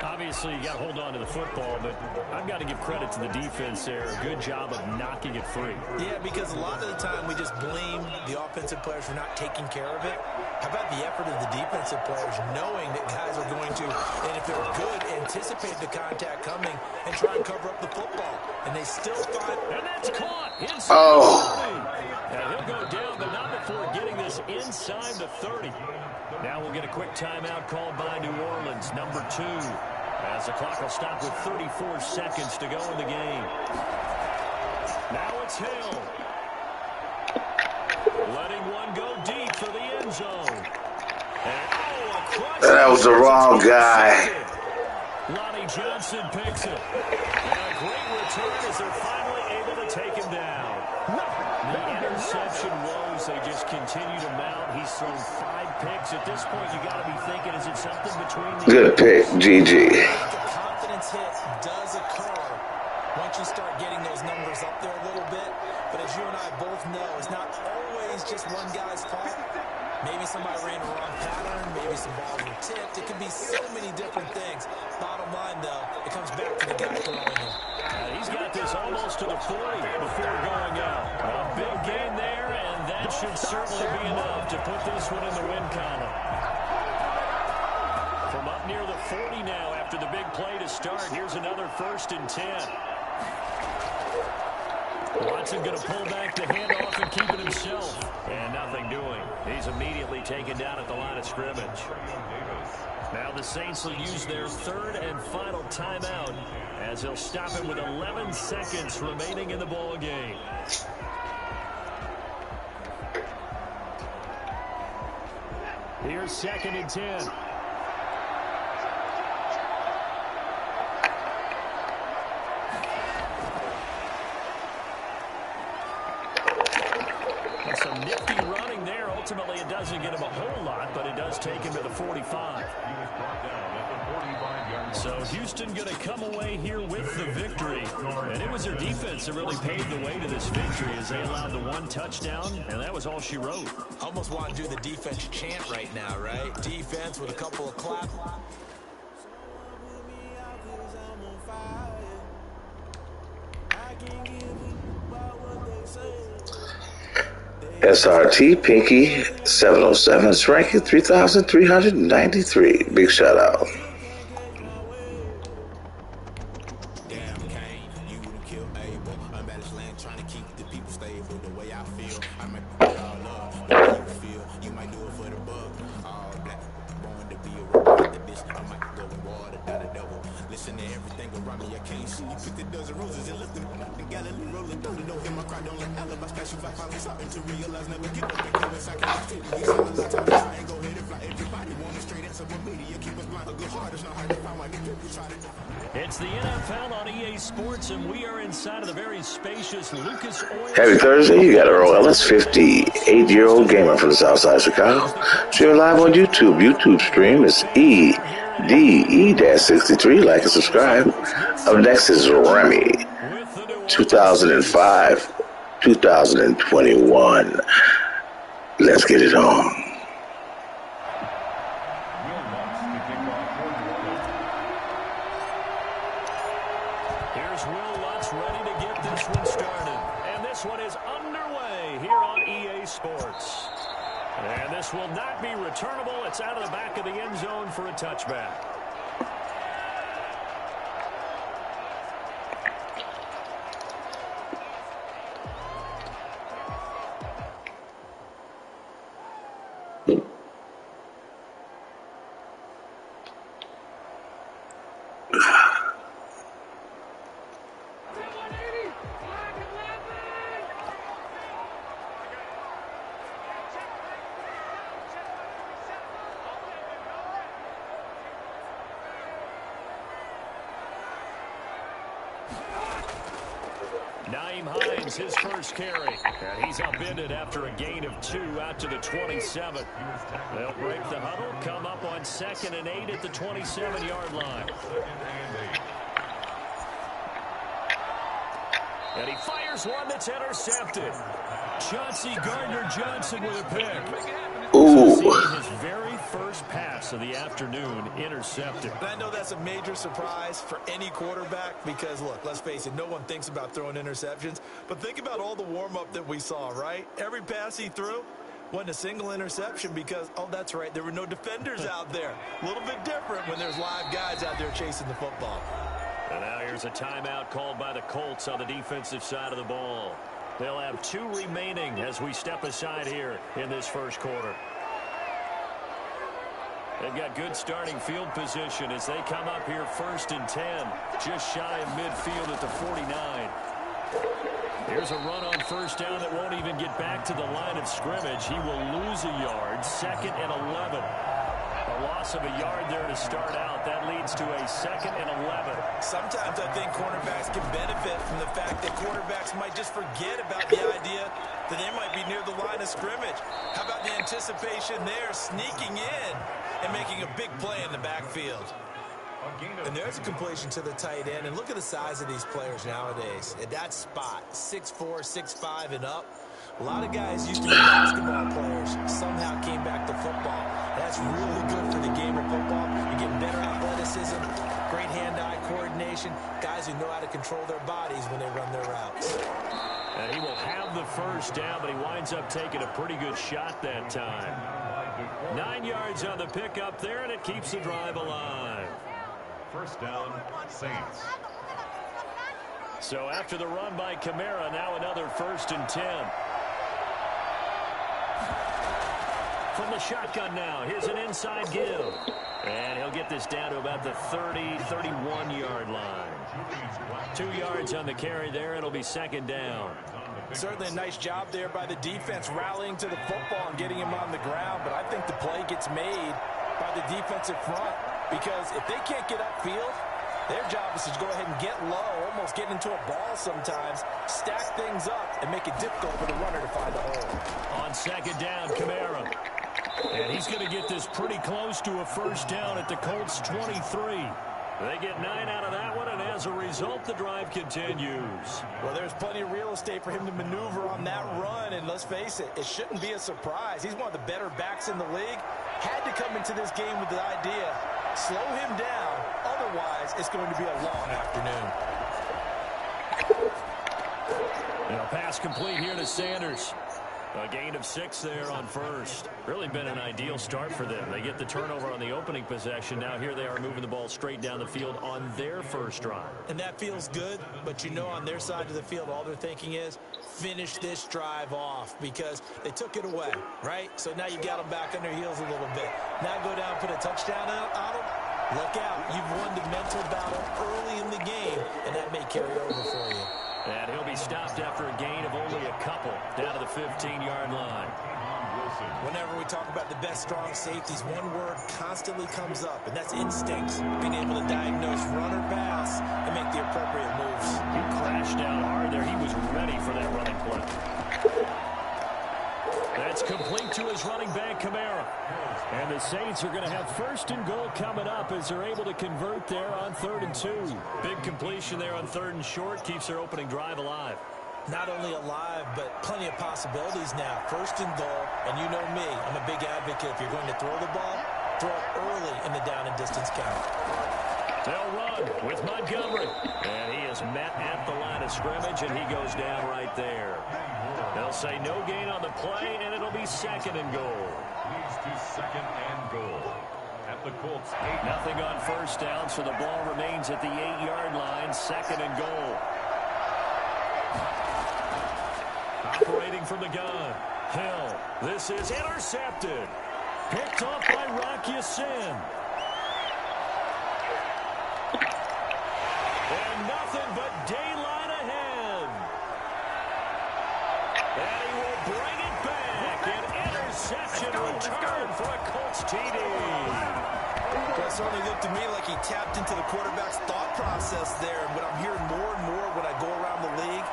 Obviously, you got to hold on to the football, but I've got to give credit to the defense there. Good job of knocking it free. Yeah, because a lot of the time we just blame the offensive players for not taking care of it. How about the effort of the defensive players knowing that guys are going to, and if they're good, anticipate the contact coming and try and cover up the football. And they still find... And that's caught inside the 30. And he'll go down, but not before getting this inside the 30. Now we'll get a quick timeout called by New Orleans, number 2. As the clock will stop with 34 seconds to go in the game. Now it's Hill. Letting one go deep for the end zone. And, That was the wrong guy. Lonnie Johnson picks it. And a great return as they're finally able to take him down. The interception woes, they just continue to mount. He's thrown 5 picks. At this point, you got to be thinking, is it something between the... Good pick, GG. The confidence hit does occur once you start getting those numbers up there a little bit. But as you and I both know, it's not always just one guy's fault. Maybe somebody ran the wrong pattern. Maybe some balls were tipped. It could be so many different things. Bottom line, though, it comes back to the guy throwing it. He's got this almost to the 40 before going out. A big gain there, and that should certainly be enough to put this one in the win column. From up near the 40 now after the big play to start, here's another 1st and 10. Watson going to pull back the handoff and keep it himself. And nothing doing. He's immediately taken down at the line of scrimmage. Now the Saints will use their 3rd and final timeout as they'll stop it with 11 seconds remaining in the ball game. Here's 2nd and 10. doesn't get him a whole lot, but it does take him to the 45. So Houston going to come away here with the victory. And it was their defense that really paved the way to this victory as they allowed the one touchdown, and that was all she wrote. Almost want to do the defense chant right now, right? Defense with a couple of claps. SRT Pinky 707 is ranking 3,393. Big shout out. It's the NFL on EA Sports, and we are inside of the very spacious Lucas Oil. Happy Thursday, you got Earl Ellis, 58-year-old gamer from the south side of Chicago. Streaming live on YouTube. YouTube stream is EDE-63. Like and subscribe. Up next is Remy, 2005, 2021. Let's get it on. And this will not be returnable. It's out of the back of the end zone for a touchback. His first carry, and he's upended after a gain of 2 out to the 27. They'll break the huddle, come up on 2nd and 8 at the 27-yard line. And he fires one that's intercepted. Chauncey Gardner-Johnson with a pick. Ooh. His very first pass of the afternoon intercepted. And I know that's a major surprise for any quarterback because, look, let's face it, no one thinks about throwing interceptions. But think about all the warm-up that we saw, right? Every pass he threw wasn't a single interception because, oh, that's right, there were no defenders out there. A little bit different when there's live guys out there chasing the football. And now here's a timeout called by the Colts on the defensive side of the ball. They'll have 2 remaining as we step aside here in this first quarter. They've got good starting field position as they come up here 1st and 10, just shy of midfield at the 49. Here's a run on 1st down that won't even get back to the line of scrimmage. He will lose a yard, 2nd and 11. A loss of a yard there to start out. That leads to a 2nd and 11. Sometimes I think cornerbacks can benefit from the fact that quarterbacks might just forget about the idea that they might be near the line of scrimmage. How about the anticipation there, sneaking in and making a big play in the backfield? And there's a completion to the tight end. And look at the size of these players nowadays. At that spot, 6'4", 6'5", and up. A lot of guys used to be basketball players, somehow came back to football. That's really good for the game of football. You're getting better athleticism, great hand-eye coordination, guys who know how to control their bodies when they run their routes. And he will have the 1st down, but he winds up taking a pretty good shot that time. 9 yards on the pickup there, and it keeps the drive alive. 1st down, Saints. So after the run by Kamara, now another 1st and 10. From the shotgun now, here's an inside give. And he'll get this down to about the 30, 31-yard line. 2 yards on the carry there. It'll be 2nd down. Certainly a nice job there by the defense rallying to the football and getting him on the ground. But I think the play gets made by the defensive front because if they can't get upfield, Their job is to go ahead and get low, almost get into a ball sometimes, stack things up, and make it difficult for the runner to find a hole. On second down, Kamara. And he's going to get this pretty close to a first down at the Colts 23. They get 9 out of that one, and as a result, the drive continues. Well, there's plenty of real estate for him to maneuver on that run, and let's face it, it shouldn't be a surprise. He's one of the better backs in the league. Had to come into this game with the idea, slow him down, otherwise it's going to be a long afternoon. And a pass complete here to Sanders. A gain of 6 there on first. Really been an ideal start for them. They get the turnover on the opening possession. Now here they are moving the ball straight down the field on their first drive. And that feels good, but you know on their side of the field, all they're thinking is finish this drive off because they took it away, right? So now you got them back on their heels a little bit. Now go down and put a touchdown on them. Look out. You've won the mental battle early in the game, and that may carry over for you. And he'll be stopped after a gain of only a couple down to the 15-yard line. Whenever we talk about the best strong safeties, one word constantly comes up, and that's instincts. Being able to diagnose run or pass and make the appropriate moves. He crashed down hard there. He was ready for that running play. That's complete to his running back, Kamara. And the Saints are going to have first and goal coming up as they're able to convert there on 3rd and 2. Big completion there on 3rd and short keeps their opening drive alive. Not only alive, but plenty of possibilities now. 1st and goal, and you know me, I'm a big advocate. If you're going to throw the ball, throw it early in the down and distance count. They'll run with Montgomery. And he is met at the line of scrimmage, and he goes down right there. They'll say no gain on the play, and it'll be 2nd and goal. Leads to 2nd and goal. At the Colts 8. Nothing on first down, so the ball remains at the 8-yard line. 2nd and goal. Operating from the gun. Hill. This is intercepted. Picked off by Rock Ya-Sin. And nothing but daylight ahead. And he will bring it back. An interception return for a Colts TD. Well, it certainly looked to me like he tapped into the quarterback's thought process there. And what I'm hearing more and more when I go around the league,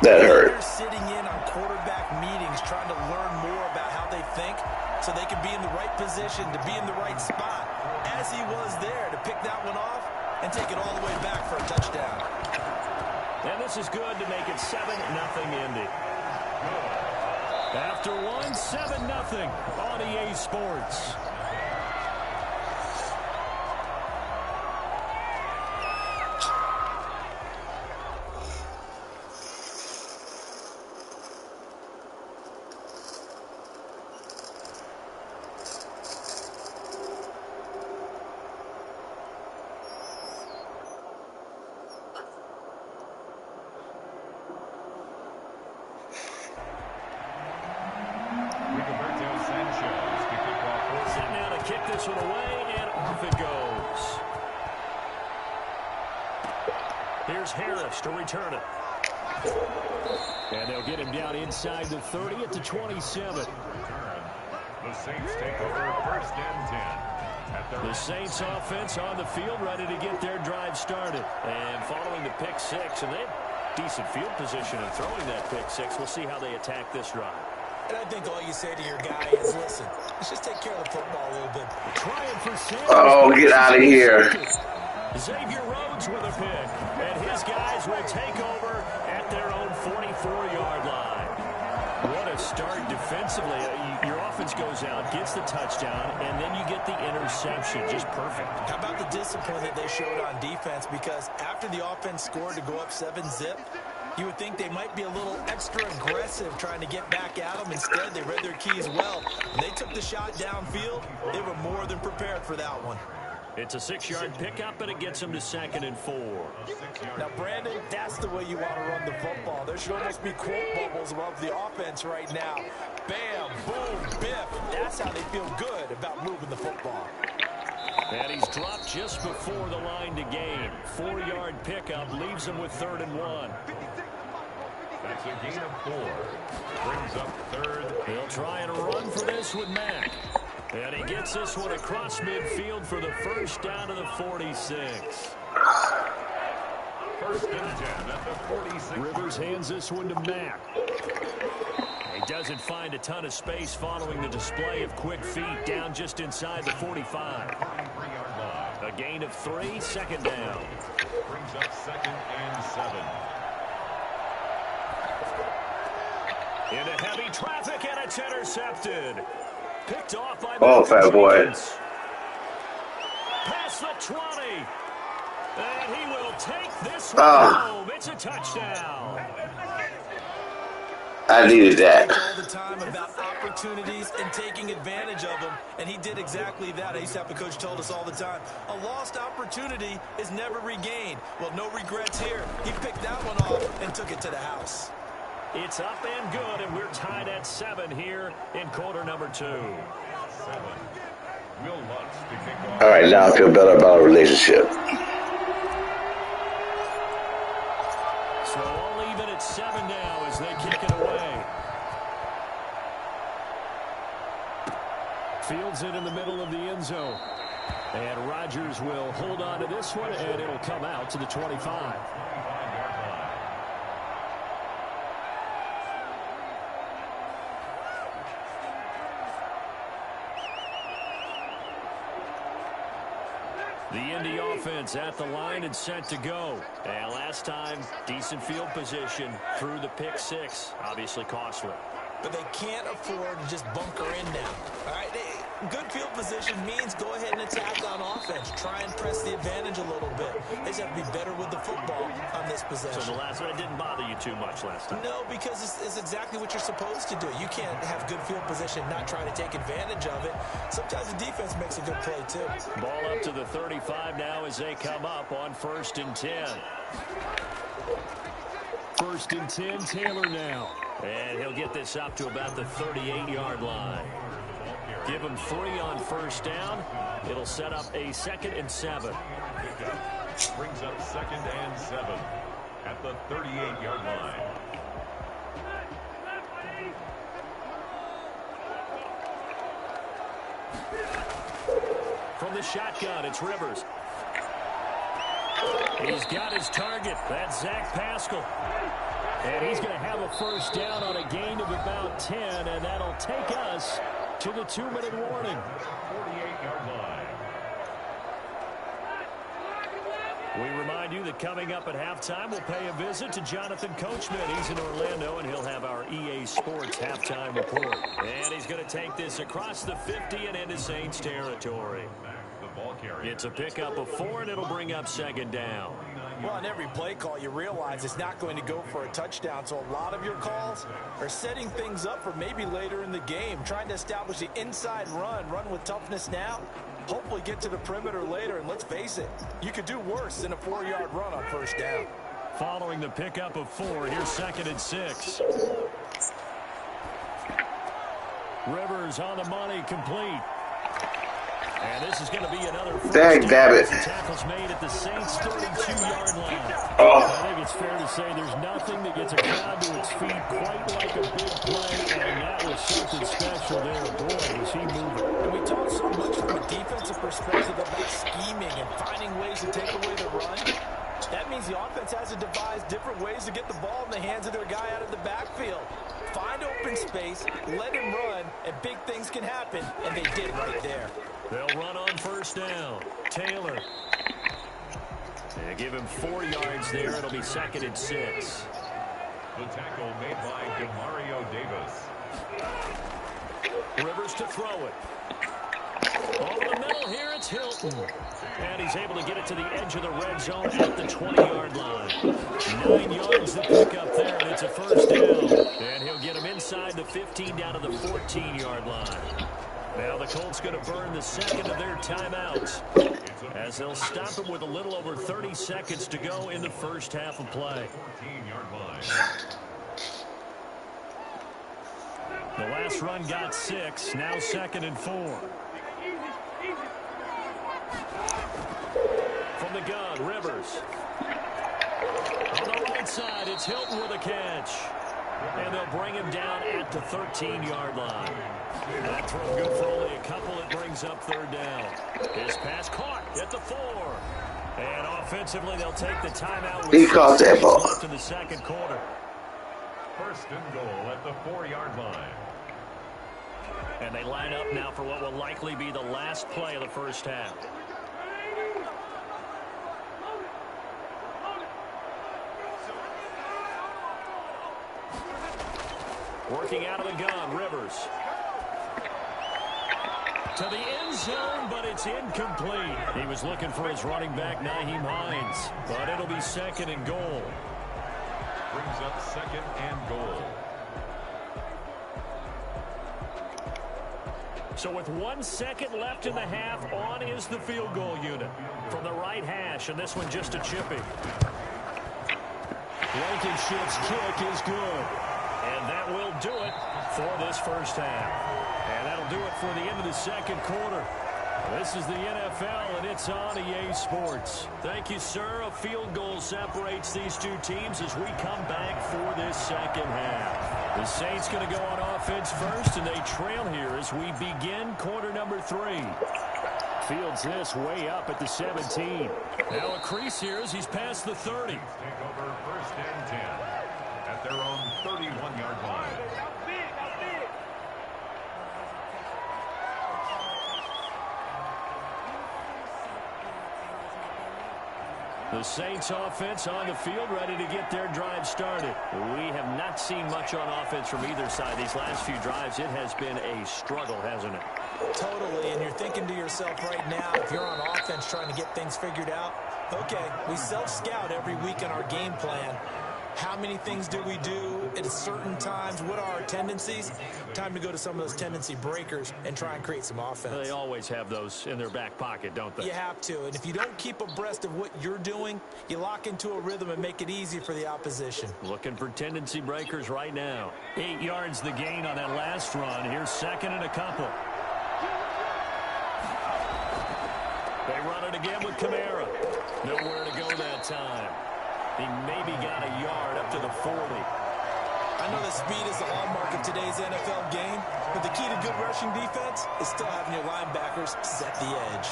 That hurt. they're sitting in on quarterback meetings trying to learn more about how they think so they can be in the right position to be in the right spot. As he was there to pick that one off and take it all the way back for a touchdown. And this is good to make it 7-0 Indy. After one, 7-0 on EA Sports. This one away, and off it goes. Here's Harris to return it. And they'll get him down inside the 30 at the 27. The Saints take over 1st and 10. The Saints offense on the field ready to get their drive started. And following the pick 6, and they have decent field position in throwing that pick 6. We'll see how they attack this drive. And I think all you say to your guy is, listen, let's just take care of the football a little bit. Trying for Sanders. Oh, get out of here. Xavier Rhodes with a pick. And his guys will take over at their own 44-yard line. What a start defensively. Your offense goes out, gets the touchdown, and then you get the interception. Just perfect. How about the discipline that they showed on defense? Because after the offense scored to go up 7-zip, you would think they might be a little extra aggressive trying to get back at them. Instead, they read their keys well. When they took the shot downfield, they were more than prepared for that one. It's a 6-yard pickup, and it gets them to 2nd and 4. Now, Brandon, that's the way you want to run the football. There should almost be quote bubbles above the offense right now. Bam, boom, biff. That's how they feel good about moving the football. And he's dropped just before the line to gain. 4-yard pickup leaves him with 3rd and 1. That's a gain of 4. Brings up 3rd. He'll try and run for this with Mack. And he gets this one across midfield for the first down to the 46. First and 10 at the 46. Rivers hands this one to Mack. He doesn't find a ton of space following the display of quick feet down just inside the 45. A gain of 3, second down. Brings up 2nd and 7. Into heavy traffic, and it's intercepted. Picked off by Fat boy. Past the 20. And he will take this one home. It's a touchdown. I needed that. All the time about opportunities and taking advantage of them, and he did exactly that. I used to have a coach told us all the time, a lost opportunity is never regained. Well, no regrets here. He picked that one off and took it to the house. It's up and good, and we're tied at 7 here in quarter number 2. 7. Will Lutz to kick off. All right, now I feel better about our relationship. So all even at 7 now as they kick it away. Fields it in the middle of the end zone. And Rodgers will hold on to this one, and it'll come out to the 25. The Indy offense at the line and set to go. And last time, decent field position through the pick 6. Obviously costly. But they can't afford to just bunker in now. All right, good field position means go ahead and attack on offense. Try and press the advantage a little bit. They just have to be better with the football on this possession. So the last one didn't bother you too much last time? No, because it's exactly what you're supposed to do. You can't have good field position, not try to take advantage of it. Sometimes the defense makes a good play, too. Ball up to the 35 now as they come up on 1st and 10. 1st and 10, Taylor now. And he'll get this up to about the 38-yard line. Give him 3 on 1st down. It'll set up a 2nd and 7. Brings up 2nd and 7 at the 38-yard line. From the shotgun, it's Rivers. He's got his target. That's Zach Pascal. And he's going to have a 1st down on a gain of about 10, and that'll take us to the 2-minute warning. 48-yard line. We remind you that coming up at halftime, we'll pay a visit to Jonathan Coachman. He's in Orlando, and he'll have our EA Sports halftime report. And he's going to take this across the 50 and into Saints territory. It's a pickup of 4, and it'll bring up 2nd down. Well, on every play call, you realize it's not going to go for a touchdown, so a lot of your calls are setting things up for maybe later in the game, trying to establish the inside run with toughness now, hopefully get to the perimeter later, and let's face it, you could do worse than a 4-yard run on 1st down. Following the pickup of 4, here's 2nd and 6. Rivers on the money, complete. And this is going to be another Dang, damn it. Tackles made at the Saints' 32-yard line. Oh. I think it's fair to say there's nothing that gets a crowd to its feet quite like a big play, and that was something special there. Boy, was he moving. And we talk so much from a defensive perspective about scheming and finding ways to take away the run. That means the offense has to devise different ways to get the ball in the hands of their guy out of the backfield. Find open space, let him run, and big things can happen, and they did right there. They'll run on 1st down. Taylor. They give him 4 yards there. It'll be 2nd and 6. The tackle made by Demario Davis. Rivers to throw it. Over the middle here, it's Hilton. And he's able to get it to the edge of the red zone at the 20-yard line. 9 yards to pick up there, and it's a 1st down. And he'll get him inside the 15 down to the 14-yard line. Now the Colts going to burn the 2nd of their timeouts as they'll stop him with a little over 30 seconds to go in the 1st half of play. 14-yard line. The last run got 6, now 2nd and 4. From the gun, Rivers. On the right side, it's Hilton with a catch. And they'll bring him down at the 13-yard line. That throw good for only a couple. It brings up third down. His pass caught at the 4. And offensively, they'll take the timeout with He caught that ball. left in the second quarter. First and goal at the 4-yard line. And they line up now for what will likely be the last play of the first half. Working out of the gun, Rivers. To the end zone, but it's incomplete. He was looking for his running back, Nyheim Hines. But it'll be second and goal. Brings up second and goal. So with 1 second left in the half, on is the field goal unit. From the right hash, and this one just a chippy. Blankenship's kick is good. And that will do it for this first half. And that'll do it for the end of the second quarter. This is the NFL, and it's on EA Sports. Thank you, sir. A field goal separates these two teams as we come back for this second half. The Saints going to go on offense first, and they trail here as we begin quarter number 3. Fields this way up at the 17. Now a crease here as he's past the 30. Take over first and 10 at their own 31-yard line. The Saints offense on the field, ready to get their drive started. We have not seen much on offense from either side. These last few drives, it has been a struggle, hasn't it? Totally, and you're thinking to yourself right now, if you're on offense trying to get things figured out, okay, we self-scout every week in our game plan. How many things do we do at certain times? What are our tendencies? Time to go to some of those tendency breakers and try and create some offense. They always have those in their back pocket, don't they? You have to, and if you don't keep abreast of what you're doing, you lock into a rhythm and make it easy for the opposition. Looking for tendency breakers right now. 8 yards the gain on that last run. Here's second and a couple. They run it again with Kamara. Nowhere to go that time. He maybe got a yard up to the 40. I know that speed is the hallmark of today's NFL game, but the key to good rushing defense is still having your linebackers set the edge.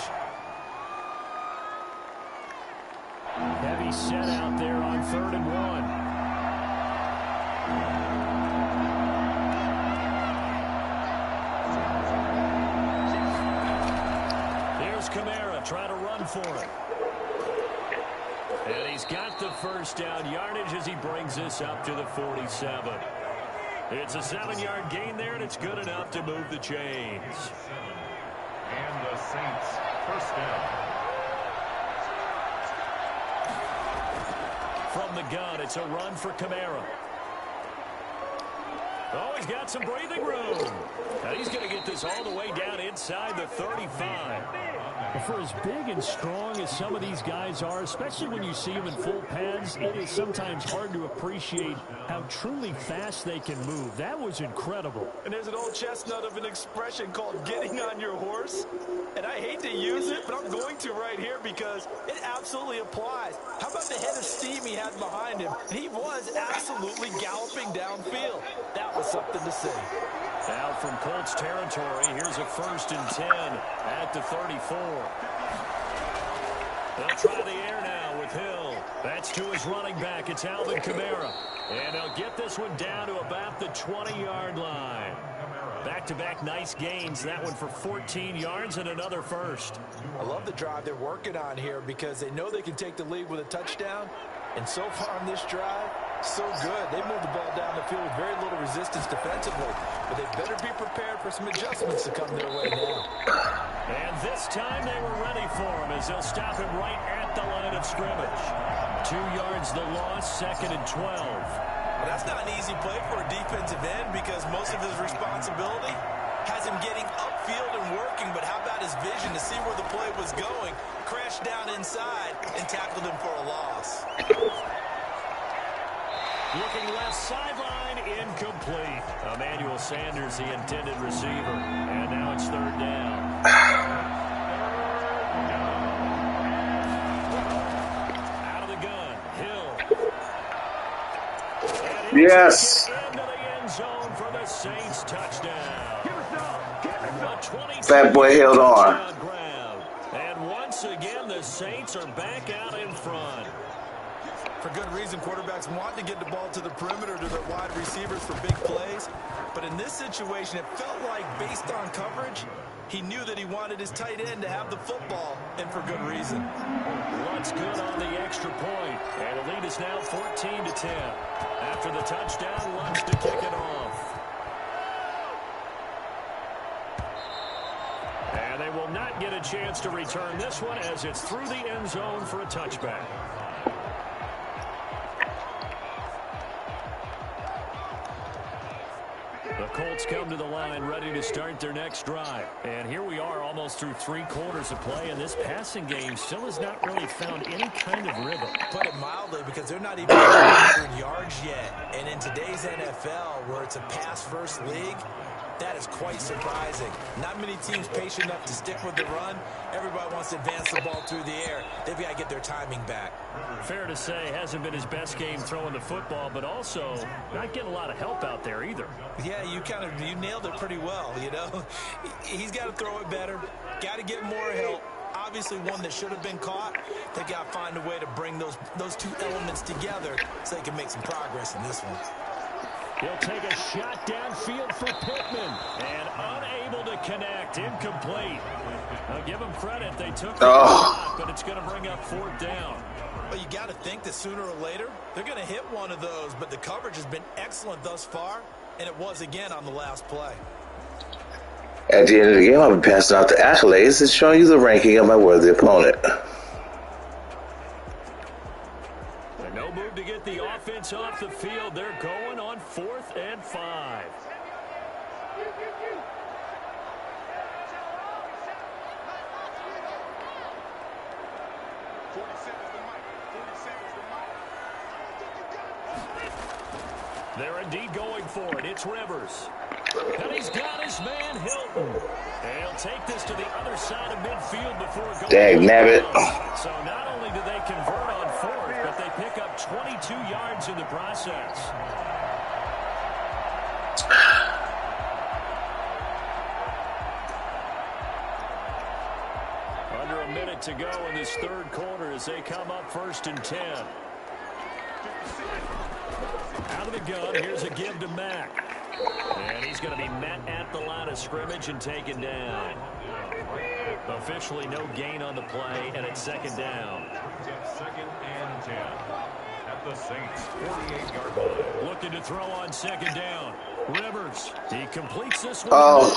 Heavy set out there on 3rd and 1. Here's Kamara trying to run for it. And he's got the first down yardage as he brings this up to the 47. It's a 7-yard gain there, and it's good enough to move the chains. And the Saints first down. From the gun, it's a run for Kamara. Oh, he's got some breathing room. Now he's going to get this all the way down inside the 35. For as big and strong as some of these guys are, especially when you see them in full pads, it is sometimes hard to appreciate how truly fast they can move. That was incredible. And there's an old chestnut of an expression called getting on your horse. And I hate to use it, but I'm going to right here because it absolutely applies. How about the head of steam he had behind him? He was absolutely galloping downfield. That was something to see. Now from Colts territory, here's a 1st and 10 at the 34. They'll try the air now with Hill. That's to his running back. It's Alvin Kamara. And they'll get this one down to about the 20-yard line. Back-to-back nice gains. That one for 14 yards and another first. I love the drive they're working on here because they know they can take the lead with a touchdown. And so far on this drive, so good. They moved the ball down the field with very little resistance defensively. But they better be prepared for some adjustments to come their way now. And this time they were ready for him as they'll stop him right at the line of scrimmage. 2 yards the loss, 2nd and 12. Well, that's not an easy play for a defensive end because most of his responsibility has him getting upfield and working. But how about his vision to see where the play was going? Crashed down inside and tackled him for a loss. Looking left sideline, incomplete. Emmanuel Sanders, the intended receiver. And now it's 3rd down. Out of the gun, Hill. Yes. fat boy held on. And once again, the Saints are back out in front. For good reason, quarterbacks want to get the ball to the perimeter to their wide receivers for big plays. But in this situation, it felt like, based on coverage, he knew that he wanted his tight end to have the football, and for good reason. What's good on the extra point, and the lead is now 14-10. After the touchdown, Lutz to kick it off. And they will not get a chance to return this one as it's through the end zone for a touchback. The Colts come to the line ready to start their next drive. And here we are almost through 3 quarters of play, and this passing game still has not really found any kind of rhythm. Put it mildly, because they're not even 100 yards yet. And in today's NFL, where it's a pass-first league, that is quite surprising. Not many teams patient enough to stick with the run. Everybody wants to advance the ball through the air. They've got to get their timing back. Fair to say, hasn't been his best game throwing the football, but also not getting a lot of help out there either. Yeah, you nailed it pretty well, you know. He's got to throw it better. Got to get more help. Obviously one that should have been caught. They got to find a way to bring those two elements together so they can make some progress in this one. He'll take a shot downfield for Pittman, and unable to connect, incomplete. I'll give them credit, they took the shot, but it's going to bring up 4th down. Well, you got to think that sooner or later, they're going to hit one of those, but the coverage has been excellent thus far, and it was again on the last play. At the end of the game, I'll be passing out the accolades and showing you the ranking of my worthy opponent. No move to get the offense off the field. They're going on 4th and 5. They're indeed going for it. It's Rivers. And he's got his man Hilton. And he'll take this to the other side of midfield before going. Dang nabbit. So not only do they convert on 4th, but they pick up 22 yards in the process. Under a minute to go in this 3rd quarter as they come up 1st and 10. Out of the gun, here's a give to Mack. And he's going to be met at the line of scrimmage and taken down. Officially no gain on the play, and it's 2nd down. 2nd and 10 at the Saints' 48-yard line. Looking to throw on 2nd down. Rivers, he completes this one.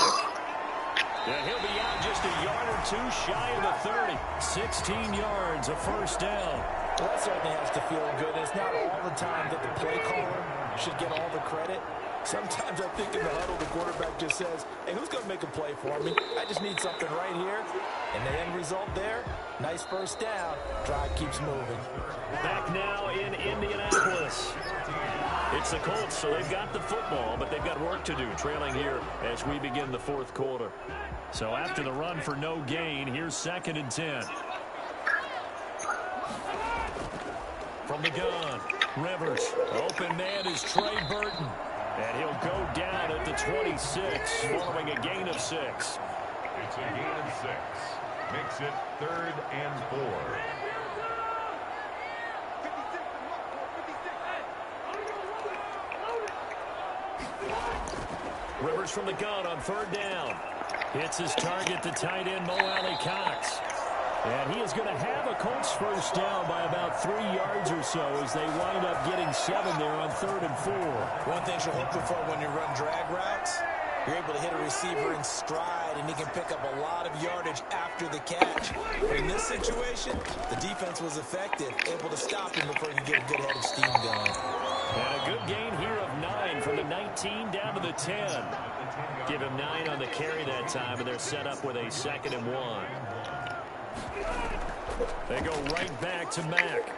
And he'll be out just a yard or 2 shy of the 30. 16 yards, a 1st down. Well, that certainly has to feel good. It's not all the time that the play caller should get all the credit. Sometimes I think in the huddle, the quarterback just says, hey, who's going to make a play for me? I just need something right here. And the end result there, nice 1st down. Drive keeps moving. Back now in Indianapolis. It's the Colts, so they've got the football, but they've got work to do, trailing here as we begin the 4th quarter. So after the run for no gain, here's 2nd and 10. From the gun, Rivers. Open man is Trey Burton. And he'll go down at the 26 following a gain of 6. It's a gain of 6. Makes it 3rd and 4. Rivers from the gun on 3rd down. Hits his target, the tight end, Mo Alley-Cox. And he is going to have a Colts 1st down by about 3 yards or so as they wind up getting 7 there on 3rd and 4. One thing you're hoping for when you run drag routes, you're able to hit a receiver in stride, and he can pick up a lot of yardage after the catch. But in this situation, the defense was effective, able to stop him before he could get a good head of steam going. And a good gain here of 9 from the 19 down to the 10. Give him 9 on the carry that time, and they're set up with a 2nd and 1. They go right back to Mack.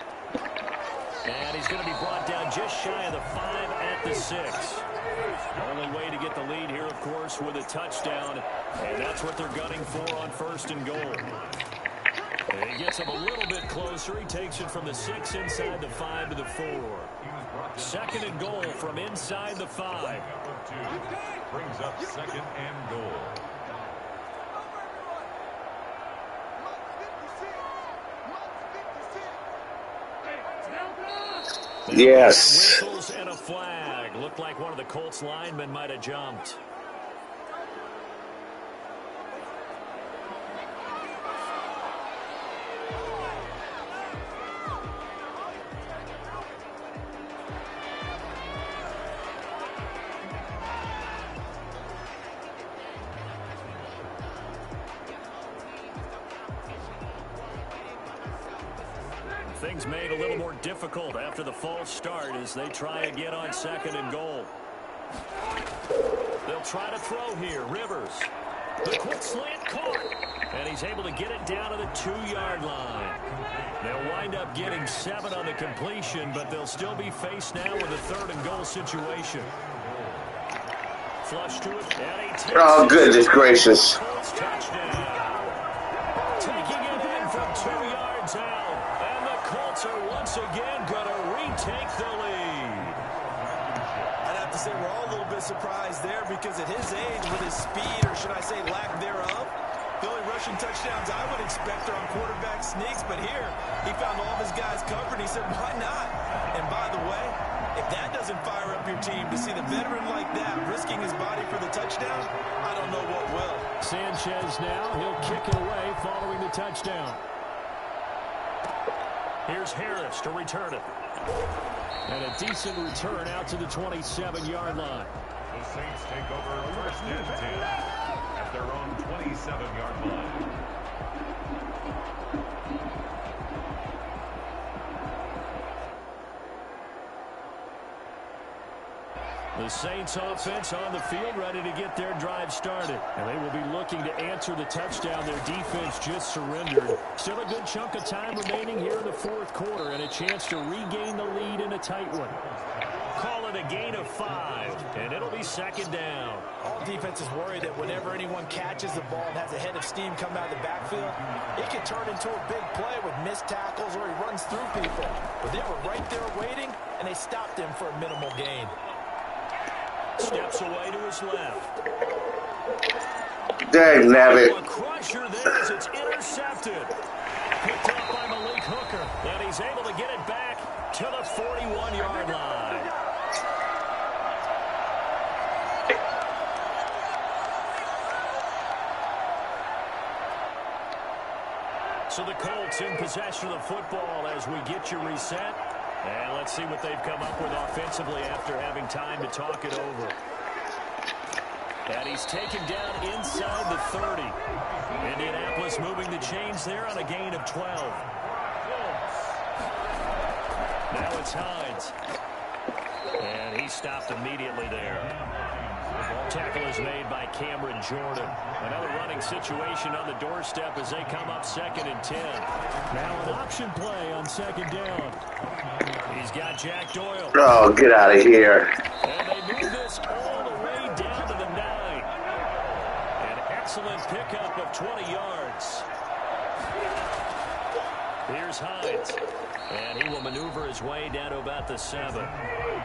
And he's going to be brought down just shy of the 5 at the 6. Only way to get the lead here, of course, with a touchdown. And that's what they're gunning for on 1st and goal. And he gets him a little bit closer. He takes it from the 6 inside the 5 to the 4. 2nd and goal from inside the 5. Brings up 2nd and goal. Yes. Whistles and a flag. Looked like one of the Colts linemen might have jumped. Things made a little more difficult after the false start as they try again on 2nd and goal. They'll try to throw here. Rivers. The quick slant caught. And he's able to get it down to the 2-yard line. They'll wind up getting 7 on the completion, but they'll still be faced now with a 3rd and goal situation. Flush to it. Oh, goodness gracious. Touchdown. Taking it in from 2 yards out. Colts are once again going to retake the lead. I'd have to say we're all a little bit surprised there because at his age, with his speed, or should I say lack thereof, the only rushing touchdowns I would expect are on quarterback sneaks, but here he found all of his guys covered. He said, why not? And by the way, if that doesn't fire up your team to see the veteran like that risking his body for the touchdown, I don't know what will. Sanchez now, he'll kick it away following the touchdown. Here's Harris to return it. And a decent return out to the 27-yard line. The Saints take over 1st and 10 at their own 27-yard line. The Saints offense on the field ready to get their drive started. And they will be looking to answer the touchdown their defense just surrendered. Still a good chunk of time remaining here in the 4th quarter and a chance to regain the lead in a tight one. Call it a gain of 5, and it'll be 2nd down. All defenses worry that whenever anyone catches the ball and has a head of steam come out of the backfield, it can turn into a big play with missed tackles or he runs through people. But they were right there waiting, and they stopped him for a minimal gain. Steps away to his left. Dang, nabbit. A crusher there as it's intercepted. Picked up by Malik Hooker. And he's able to get it back to the 41-yard line. So the Colts in possession of the football as we get you reset. And let's see what they've come up with offensively after having time to talk it over. And he's taken down inside the 30. Indianapolis moving the chains there on a gain of 12. Now it's Hines. And he stopped immediately there. Tackle is made by Cameron Jordan. Another running situation on the doorstep as they come up 2nd and 10. Now an option play on 2nd down. He's got Jack Doyle. Oh, get out of here. And they move this all the way down to the 9. An excellent pickup of 20 yards. Here's Hines. And he will maneuver his way down to about the 7.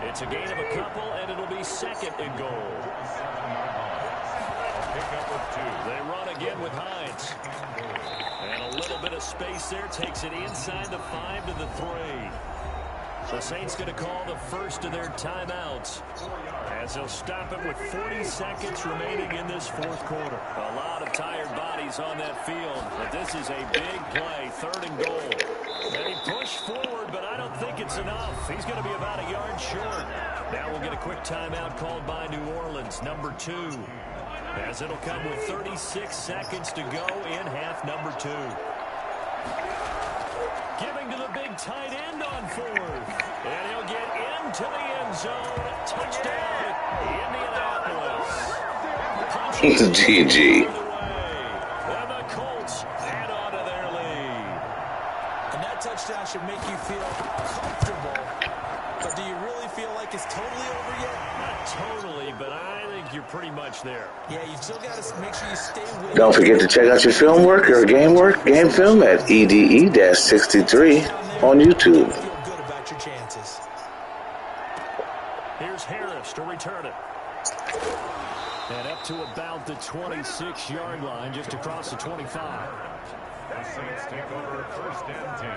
It's a gain of a couple, and it'll be 2nd and goal. Pickup of 2. They run again with Hines. And a little bit of space there takes it inside the 5 to the 3. The Saints going to call the first of their timeouts as they'll stop it with 40 seconds remaining in this 4th quarter. A lot of tired bodies on that field, but this is a big play, 3rd and goal. And he pushed forward, but I don't think it's enough. He's going to be about a yard short. Now we'll get a quick timeout called by New Orleans, number 2, as it'll come with 36 seconds to go in half number 2. Giving to the big tight end on 4th. And he'll get into the end zone. Touchdown, Indianapolis. GG. And the Colts add on to their lead. And that touchdown should make you feel comfortable. But do you really feel like it's totally over yet? Not totally, but I think you're pretty much there. Yeah, you still got to make sure you stay with it. Don't forget to check out your film work or game film at EDE-63 on YouTube. Feel good about your chances. Here's Harris to return it. And up to about the 26-yard line, just across the 25. The Saints take over 1st and 10.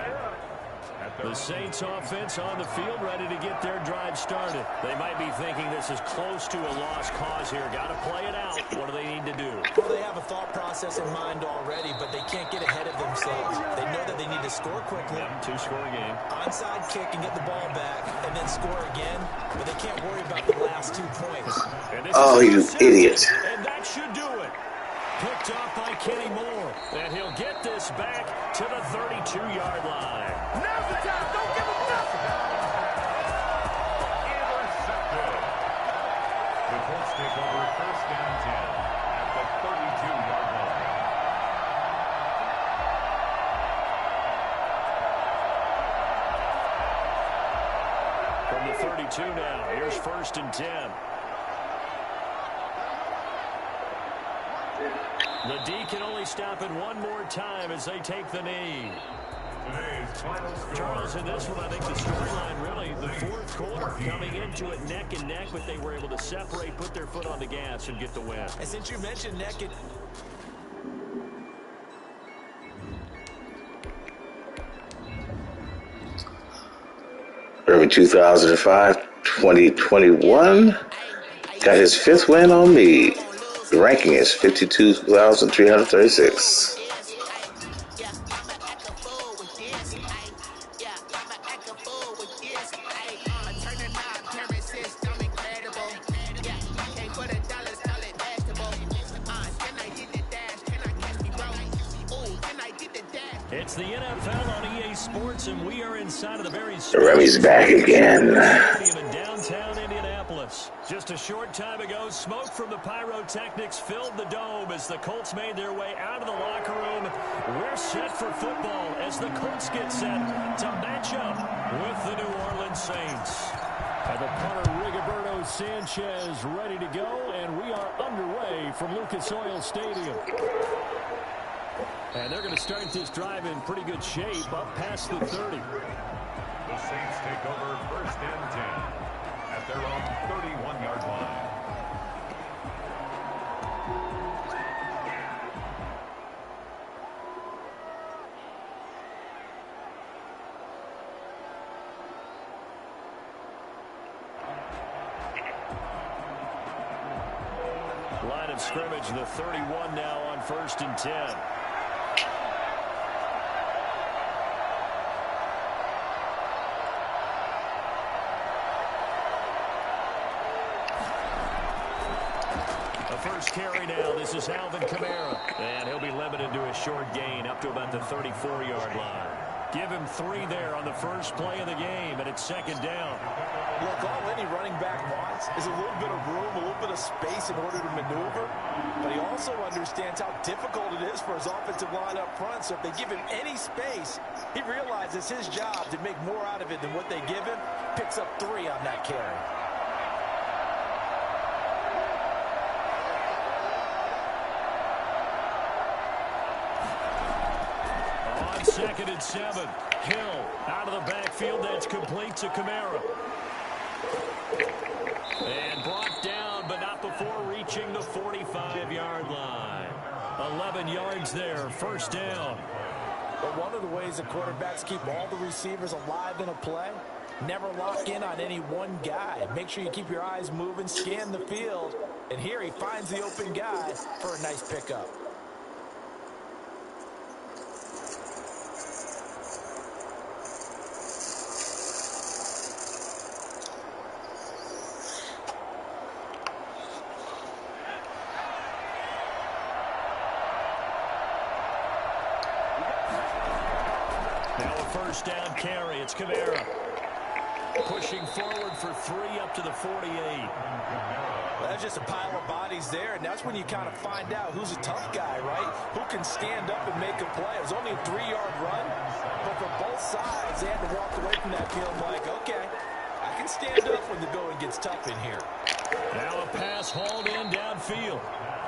The Saints offense on the field, ready to get their drive started. They might be thinking this is close to a lost cause here. Got to play it out. What do they need to do? Well, they have a thought process in mind already, but they can't get ahead of themselves. They know that they need to score quickly. Yep, two-score game. Onside kick and get the ball back, and then score again. But they can't worry about the last 2 points. Oh, you idiot. And that should do it. Picked off by Kenny Moore. And he'll get this back to the 32-yard line. Now's the time. Don't give him nothing. Intercepted. The Colts take over first down 10 at the 32-yard line. From the 32 now, here's first and 10. The D can only stop it one more time as they take the knee. Today's final score. Charles, in this one, I think the storyline really, the fourth quarter, coming into it neck and neck, but they were able to separate, put their foot on the gas, and get the win. And since you mentioned neck and... Early 2005, 2021. Got his 5th win on me. The ranking is 52,336. It's the NFL on EA Sports, and we are inside of the very Remy's back again. in downtown Indianapolis. Just a short time ago, smoke from the pyrotechnics filled the dome as the Colts made their way out of the locker room. We're set for football as the Colts get set to match up with the New Orleans Saints. And the punter, Rigoberto Sanchez, ready to go, and we are underway from Lucas Oil Stadium. And they're going to start this drive in pretty good shape, up past the 30. The Saints take over first and 10 at their own 31-yard line. Line of scrimmage, the 31 now on first and 10. First carry now. This is Alvin Kamara. And he'll be limited to a short gain up to about the 34-yard line. Give him 3 there on the first play of the game, and it's second down. Look, all any running back wants is a little bit of room, a little bit of space in order to maneuver. But he also understands how difficult it is for his offensive line up front. So if they give him any space, he realizes his job to make more out of it than what they give him. Picks up 3 on that carry. Second and 7. Hill out of the backfield. That's complete to Kamara. And brought down, but not before reaching the 45-yard line. 11 yards there. First down. But one of the ways the quarterbacks keep all the receivers alive in a play, never lock in on any one guy. Make sure you keep your eyes moving, scan the field. And here he finds the open guy for a nice pickup. First down carry. It's Kamara. Pushing forward for 3 up to the 48. Well, that's just a pile of bodies there, and that's when you kind of find out who's a tough guy, right? Who can stand up and make a play. It was only a 3-yard run, but for both sides, they had to walk away from that field like, okay, I can stand up when the going gets tough in here. Now a pass hauled in downfield.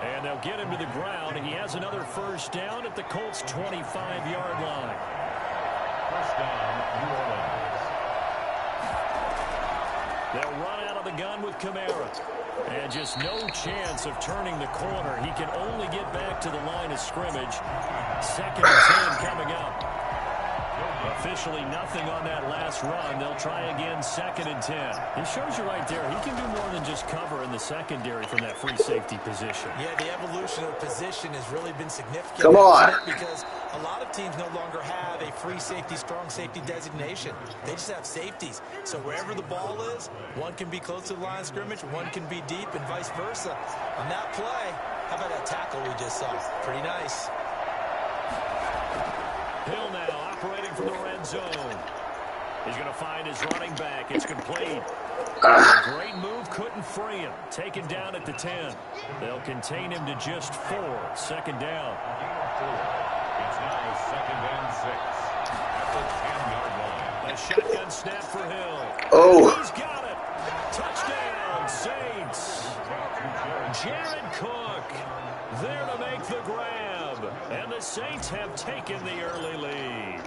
And they'll get him to the ground. He has another first down at the Colts' 25-yard line. First down, New Orleans. They'll run out of the gun with Kamara. And just no chance of turning the corner. He can only get back to the line of scrimmage. Second and 10 coming up. A Officially nothing on that last run. They'll try again, 2nd and 10. It shows you right there, he can do more than just cover in the secondary from that free safety position. Yeah, the evolution of position has really been significant. Come on. Because a lot of teams no longer have a free safety, strong safety designation. They just have safeties. So wherever the ball is, one can be close to the line of scrimmage, one can be deep, and vice versa. On that play, how about that tackle we just saw? Pretty nice. Hill now operating from the red zone. He's going to find his running back. It's complete. Great move, couldn't free him. Taken down at the 10. They'll contain him to just 4. 2nd down. It's now 2nd and 6 at the 10-yard line. A shotgun snap for Hill. Oh. He's got it. Touchdown, Saints. Jared Cook there to make the grab. And the Saints have taken the early lead.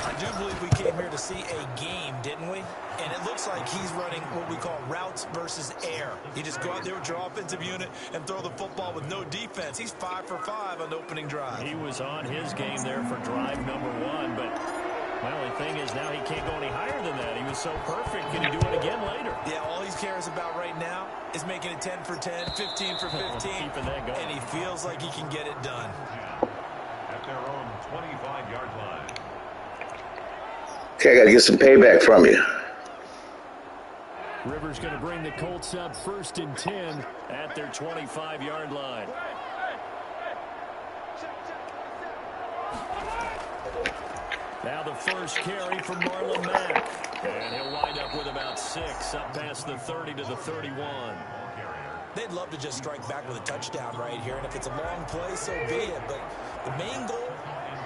I do believe we came here to see a game, didn't we? And it looks like he's running what we call routes versus air. You just go out there with your offensive unit and throw the football with no defense. He's 5 for 5 on the opening drive. He was on his game there for drive number 1, but my only thing is now he can't go any higher than that. He was so perfect. Can he do it again later? Yeah, all he cares about right now is making it 10 for 10, 15 for 15. Keeping that going. And he feels like he can get it done. At their own 25-yard line. Okay, I got to get some payback from you. Rivers going to bring the Colts up 1st and 10 at their 25-yard line. Now the first carry from Marlon Mack. And he'll wind up with about 6, up past the 30 to the 31. They'd love to just strike back with a touchdown right here. And if it's a long play, so be it. But the main goal,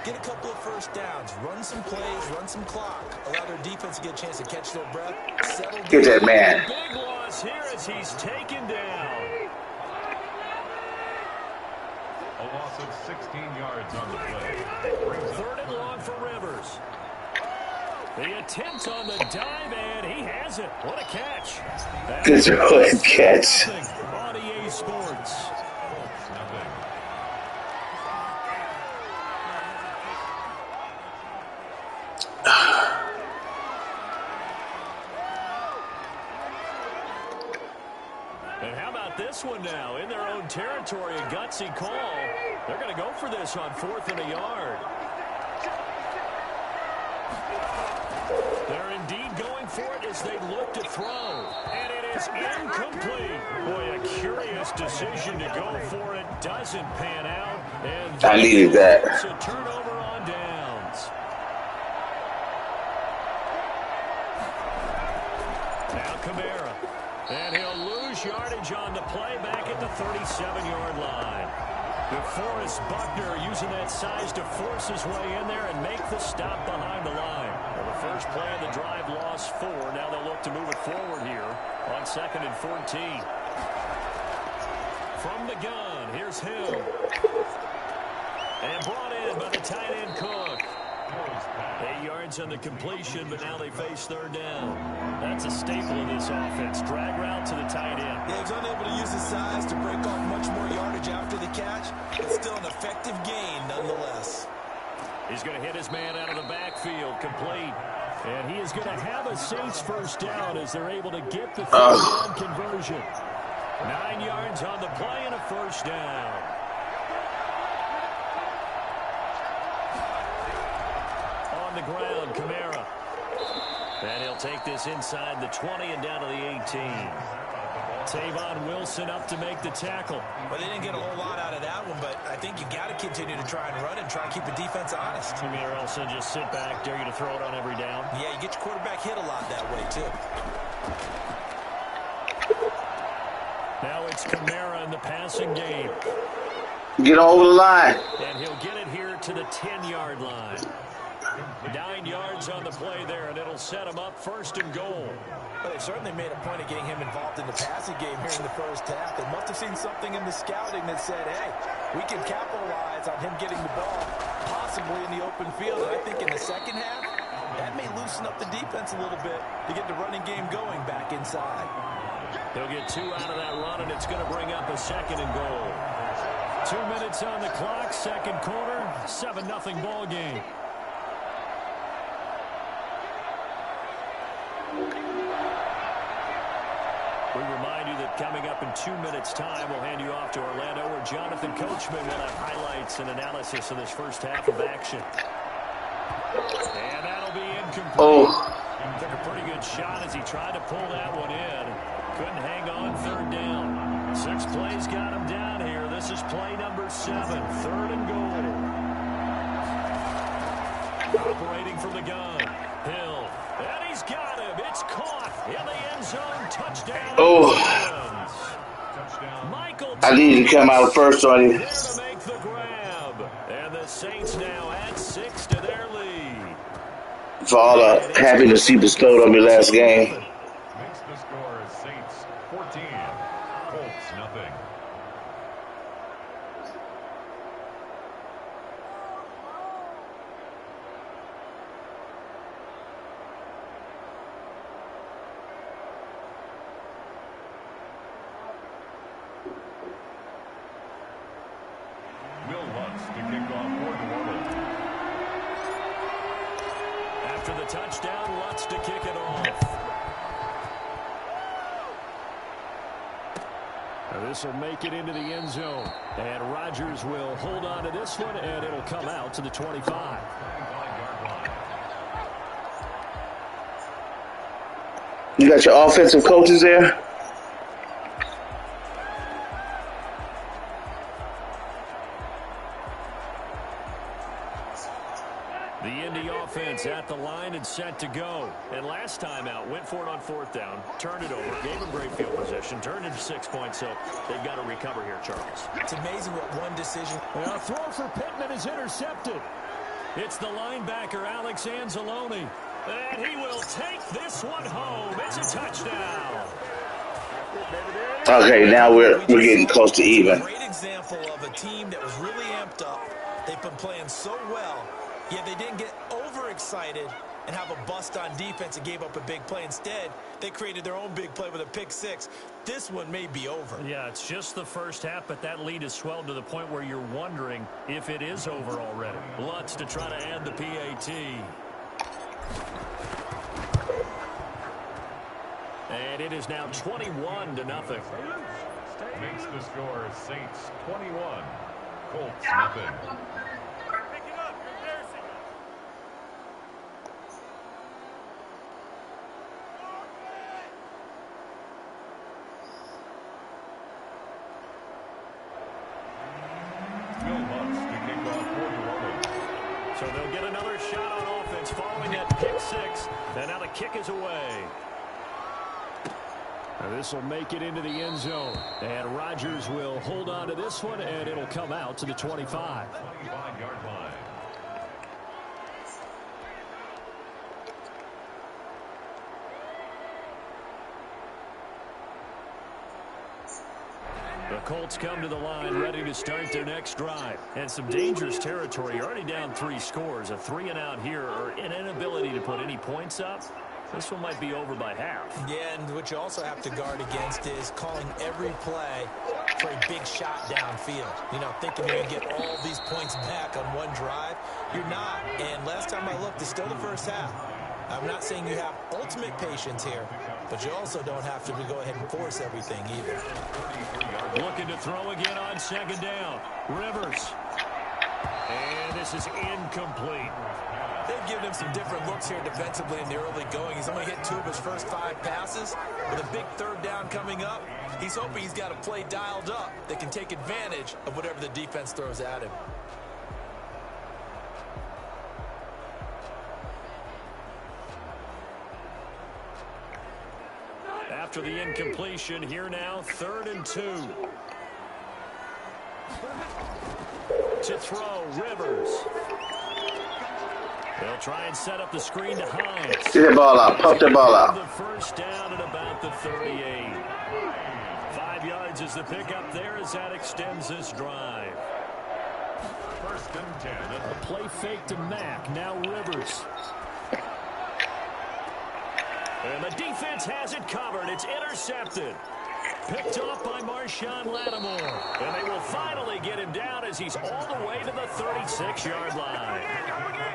get a couple of first downs, run some plays, run some clock, allow their defense to get a chance to catch their breath, settle down. Get that man. Big loss here as he's taken down. A loss of 16 yards on the play. 3rd and long for Rivers. The attempt on the dive, and he has it. What a catch. Good catch. On EA Sports. And how about this one now? In their own territory, a gutsy call. They're going to go for this on 4th and a yard. They're indeed going for it as they look to throw. And it is incomplete. Boy, a curious decision to go for it. Doesn't pan out. And I needed that. It's a turnover on downs. Now Kamara. And he'll lose yardage on the play back at the 37-yard line. DeForest Buckner using that size to force his way in there and make the stop behind the line. Well, the first play of the drive lost 4. Now they'll look to move it forward here on 2nd and 14. From the gun, here's Hill. And brought in by the tight end Cook. 8 yards on the completion, but now they face 3rd down. That's a staple of this offense. Drag route to the tight end. Yeah, he's unable to use his size to break off much more yardage after the catch. It's still an effective gain nonetheless. He's going to hit his man out of the backfield, complete. And he is going to have a Saints first down as they're able to get the 3rd down conversion. 9 yards on the play and a first down. On the ground, Kamara. And he'll take this inside the 20 and down to the 18. Tavon Wilson up to make the tackle. Well, they didn't get a whole lot out of that one, but I think you got to continue to try and run and try and keep the defense honest. I mean, or else they'll just sit back, dare you to throw it on every down. Yeah, you get your quarterback hit a lot that way, too. Now it's Kamara in the passing game. Get over the line. And he'll get it here to the 10-yard line. 9 yards on the play there, and it'll set him up 1st and goal. Well, they certainly made a point of getting him involved in the passing game here in the first half. They must have seen something in the scouting that said, hey, we can capitalize on him getting the ball, possibly in the open field. And I think in the second half, that may loosen up the defense a little bit to get the running game going back inside. They'll get 2 out of that run, and it's going to bring up a 2nd and goal. 2 minutes on the clock, 2nd quarter, 7-0 ball game. that coming up in 2 minutes' time, we'll hand you off to Orlando, where Jonathan Coachman will have highlights and analysis of this first half of action. And that'll be incomplete. Oh. Took a pretty good shot as he tried to pull that one in. Couldn't hang on third down. 6 plays got him down here. This is play number 7, 3rd and goal. Operating from the gun. Hill. And he's got him. It's caught in the end zone. Touchdown. Oh. I needed to come out first on him. There to make the grab. And the Saints now add 6 to their lead. For all the happiness he bestowed on me last game. Makes the score Saints 14, Colts nothing. Will Lutz to kick off for New Orleans. After the touchdown, Lutz to kick it off. This will make it into the end zone. And Rodgers will hold on to this one, and it'll come out to the 25. You got your offensive coaches there? The Indy offense at the line and set to go. And last time out, went for it on 4th down, turned it over, gave him great field position, turned it to 6 points, so they've got to recover here, Charles. It's amazing what one decision. Well, a throw for Pittman is intercepted. It's the linebacker, Alex Anzalone. And he will take this one home. It's a touchdown. Okay, now we're getting close to even. Great example of a team that was really amped up. They've been playing so well, yet they didn't get overexcited and have a bust on defense and gave up a big play. Instead, they created their own big play with a pick 6. This one may be over. Yeah, it's just the first half, but that lead has swelled to the point where you're wondering if it is over already. Lutz to try to add the PAT. And it is now 21-0. Makes the score Saints 21, Colts nothing. So they'll get another shot on offense following that pick 6. And now the kick is away. This will make it into the end zone. And Rodgers will hold on to this one, and it'll come out to the 25. 25-yard line. The Colts come to the line ready to start their next drive. And some dangerous territory. You're already down 3 scores. A 3-and-out here, or an inability to put any points up. This one might be over by half. Yeah, and what you also have to guard against is calling every play for a big shot downfield. You know, thinking you're going to get all these points back on one drive. You're not. And last time I looked, it's still the first half. I'm not saying you have ultimate patience here, but you also don't have to go ahead and force everything either. Looking to throw again on 2nd down. Rivers. And this is incomplete. They've given him some different looks here defensively in the early going. He's only hit 2 of his first 5 passes. With a big 3rd down coming up, he's hoping he's got a play dialed up that can take advantage of whatever the defense throws at him. After the incompletion, here now, 3rd and 2. To throw, Rivers. They'll try and set up the screen to Hines. Get that ball out. Pump that ball out. The first down at about the 38. 5 yards is the pickup there as that extends this drive. 1st and 10. A play fake to Mack. Now Rivers. And the defense has it covered. It's intercepted. Picked off by Marshawn Lattimore. And they will finally get him down as he's all the way to the 36-yard line.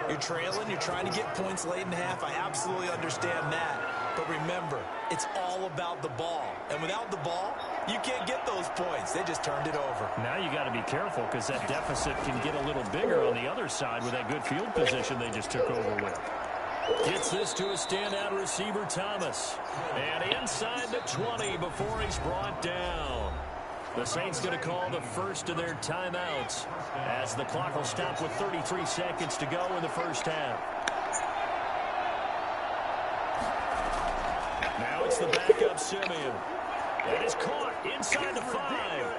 You're trailing. You're trying to get points late in half. I absolutely understand that. But remember, it's all about the ball. And without the ball, you can't get those points. They just turned it over. Now you got to be careful because that deficit can get a little bigger on the other side with that good field position they just took over with. Gets this to a standout receiver, Thomas. And inside the 20 before he's brought down. The Saints going to call the first of their timeouts as the clock will stop with 33 seconds to go in the first half. Now it's the backup Simeon. That is caught inside the 5.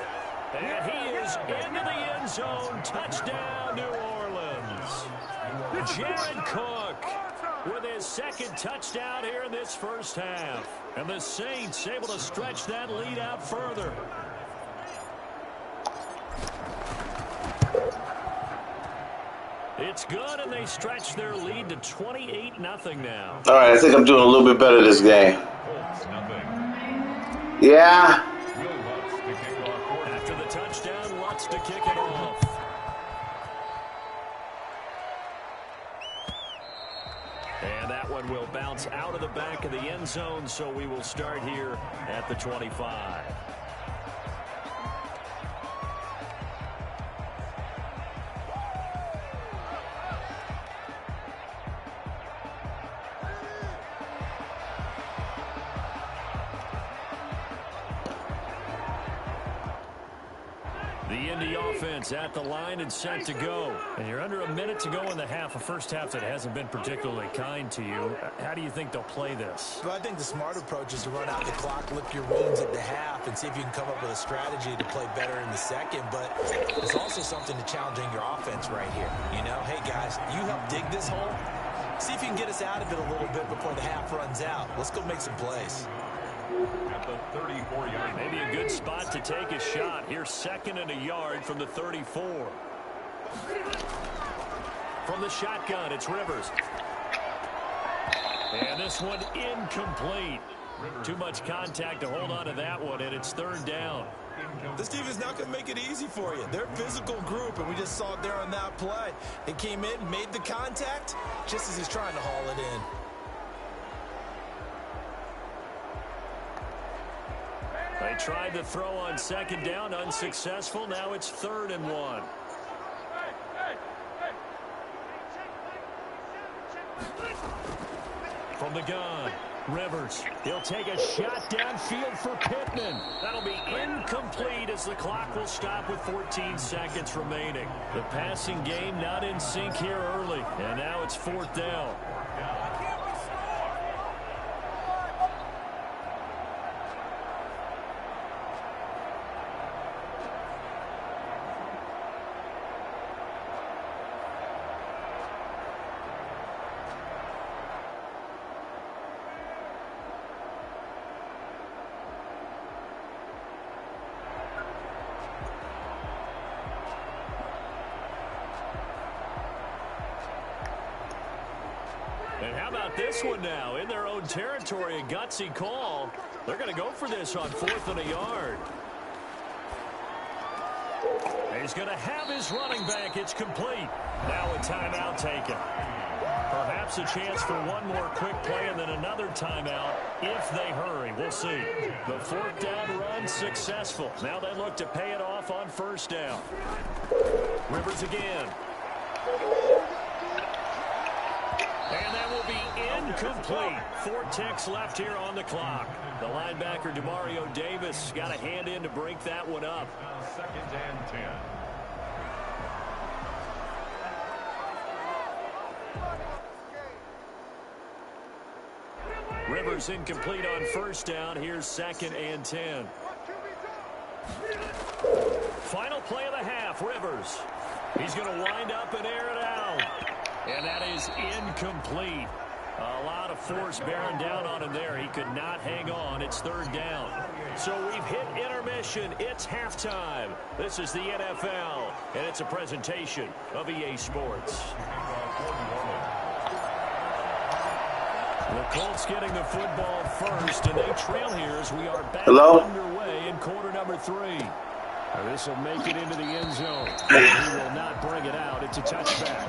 And he is into the end zone. Touchdown, New Orleans. Jared Cook with his second touchdown here in this first half. And the Saints able to stretch that lead out further. It's good, and they stretch their lead to 28-0 now. All right, I think I'm doing a little bit better this game. Yeah. After the touchdown, Lutz to kick it off. And that one will bounce out of the back of the end zone, so we will start here at the 25. The Indy offense at the line and set to go. And you're under a minute to go in the half, a first half that hasn't been particularly kind to you. How do you think they'll play this? Well, I think the smart approach is to run out the clock, lick your wounds at the half, and see if you can come up with a strategy to play better in the second. But there's also something to challenging your offense right here. You know, hey, guys, you help dig this hole. See if you can get us out of it a little bit before the half runs out. Let's go make some plays. At the 34-yard. Maybe a good spot to take a shot. Here's 2nd and a yard from the 34. From the shotgun, it's Rivers. And this one incomplete. Too much contact to hold on to that one, and it's 3rd down. This team is not going to make it easy for you. They're a physical group, and we just saw it there on that play. They came in, made the contact, just as he's trying to haul it in. They tried to throw on 2nd down, unsuccessful. Now it's 3rd and 1. From the gun, Rivers. He'll take a shot downfield for Pittman. That'll be incomplete as the clock will stop with 14 seconds remaining. The passing game not in sync here early. And now it's 4th down. And how about this one now? In their own territory, a gutsy call. They're going to go for this on 4th and a yard. He's going to have his running back. It's complete. Now a timeout taken. Perhaps a chance for one more quick play and then another timeout if they hurry. We'll see. The 4th down run successful. Now they look to pay it off on 1st down. Rivers again. And that will be incomplete. 4 ticks left here on the clock. The linebacker, Demario Davis, got a hand in to break that one up. 2nd and 10. Rivers incomplete on 1st down. Here's 2nd and 10. Final play of the half, Rivers. He's going to wind up and air it out. And that is incomplete. A lot of force bearing down on him there. He could not hang on. It's 3rd down. So we've hit intermission. It's halftime. This is the NFL, and it's a presentation of EA Sports. The Colts getting the football first, and they trail here as we are back underway in quarter number 3. Now this will make it into the end zone. He will not bring it out. It's a touchback.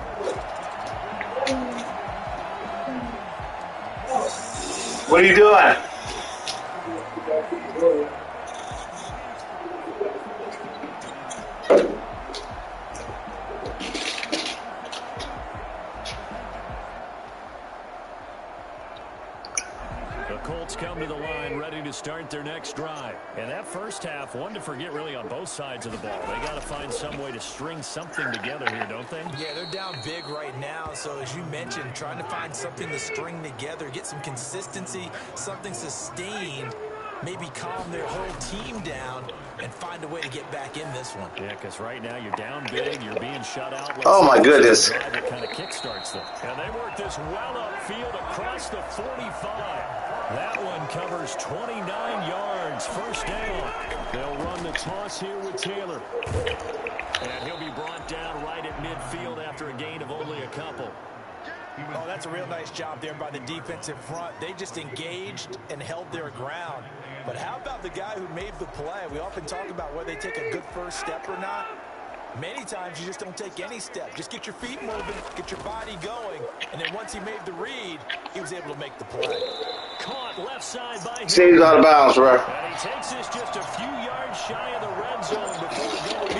What are you doing? The Colts come to the line ready to start their next drive. And that first half, one to forget really on both sides of the ball. They got to find some way to string something together here, don't they? Yeah, they're down big right now. So as you mentioned, trying to find something to string together, get some consistency, something sustained, maybe calm their whole team down and find a way to get back in this one. Yeah, because right now you're down big, you're being shut out. Oh, my goodness. That kind of kickstarts them. And they work this well upfield across the 45. That one covers 29 yards, first down. They'll run the toss here with Taylor. And he'll be brought down right at midfield after a gain of only a couple. Oh, that's a real nice job there by the defensive front. They just engaged and held their ground. But how about the guy who made the play? We often talk about whether they take a good first step or not. Many times you just don't take any step. Just get your feet moving, get your body going, and then once he made the read, he was able to make the play. Caught left side by him. Seems out of bounds, bro. And he takes this just a few yards shy of the red zone before going.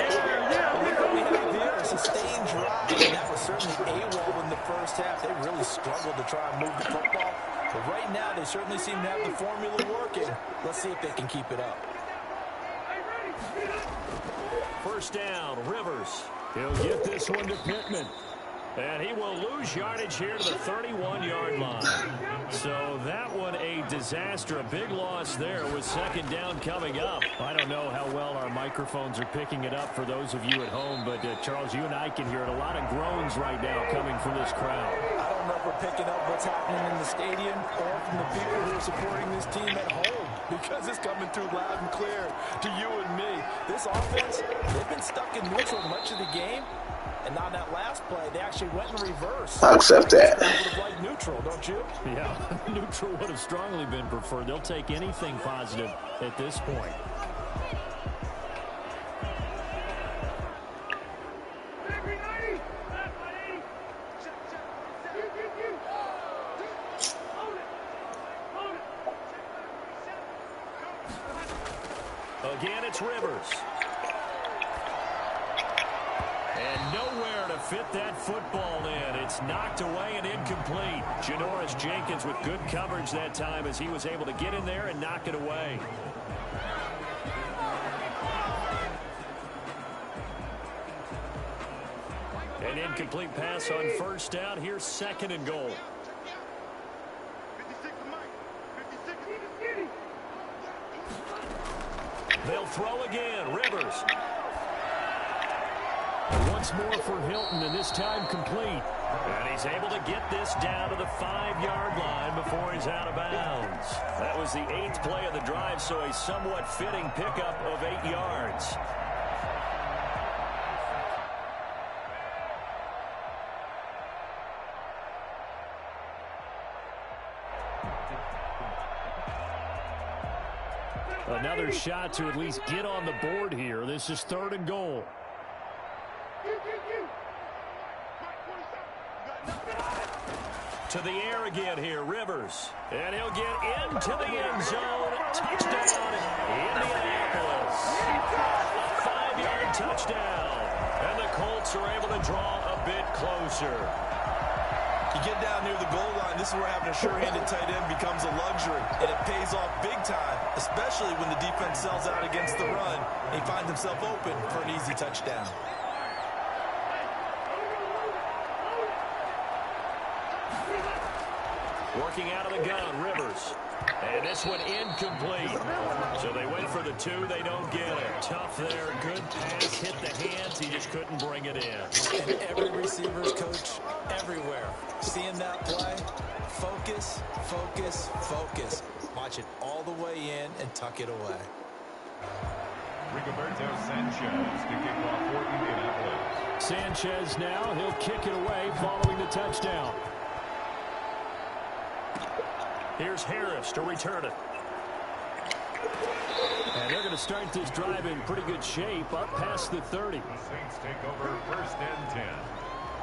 What we have here is a sustained drive, and that was certainly AWOL in the first half. They really struggled to try and move the football. But right now, they certainly seem to have the formula working. Let's see if they can keep it up. First down, Rivers. He'll get this one to Pittman. And he will lose yardage here to the 31-yard line. So that one a disaster. A big loss there with second down coming up. I don't know how well our microphones are picking it up for those of you at home, but Charles, you and I can hear it. A lot of groans right now coming from this crowd. I don't know if we're picking up what's happening in the stadium or from the people who are supporting this team at home, because it's coming through loud and clear to you and me. This offense, they've been stuck in neutral much of the game. And on that last play, they actually went in reverse. I'll accept that. Would have liked neutral, don't you? Yeah, neutral would have strongly been preferred. They'll take anything positive at this point. Again, it's Rivers. And nowhere to fit that football in. It's knocked away and incomplete. Janoris Jenkins with good coverage that time as he was able to get in there and knock it away. An incomplete pass on first down. Here's second and goal. They'll throw again. Rivers. Once more for Hilton, and this time complete. And he's able to get this down to the 5-yard line before he's out of bounds. That was the 8th play of the drive, so a somewhat fitting pickup of 8 yards. Another shot to at least get on the board here. This is third and goal. To the air again here, Rivers. And he'll get into the end zone. Touchdown, Indianapolis. A 5-yard touchdown. And the Colts are able to draw a bit closer. You get down near the goal line, this is where having a sure-handed tight end becomes a luxury, and it pays off big time, especially when the defense sells out against the run, and he finds himself open for an easy touchdown. Working out of the gun, Rivers. And this one incomplete. So they went for the 2. They don't get it. Tough there. Good pass. Hit the hands. He just couldn't bring it in. And every receiver's coach everywhere. Seeing that play, focus, focus, focus. Watch it all the way in and tuck it away. Rigoberto Sanchez to kick off for Indianapolis. Sanchez now. He'll kick it away following the touchdown. Here's Harris to return it. And they're going to start this drive in pretty good shape, up past the 30. The Saints take over first and 10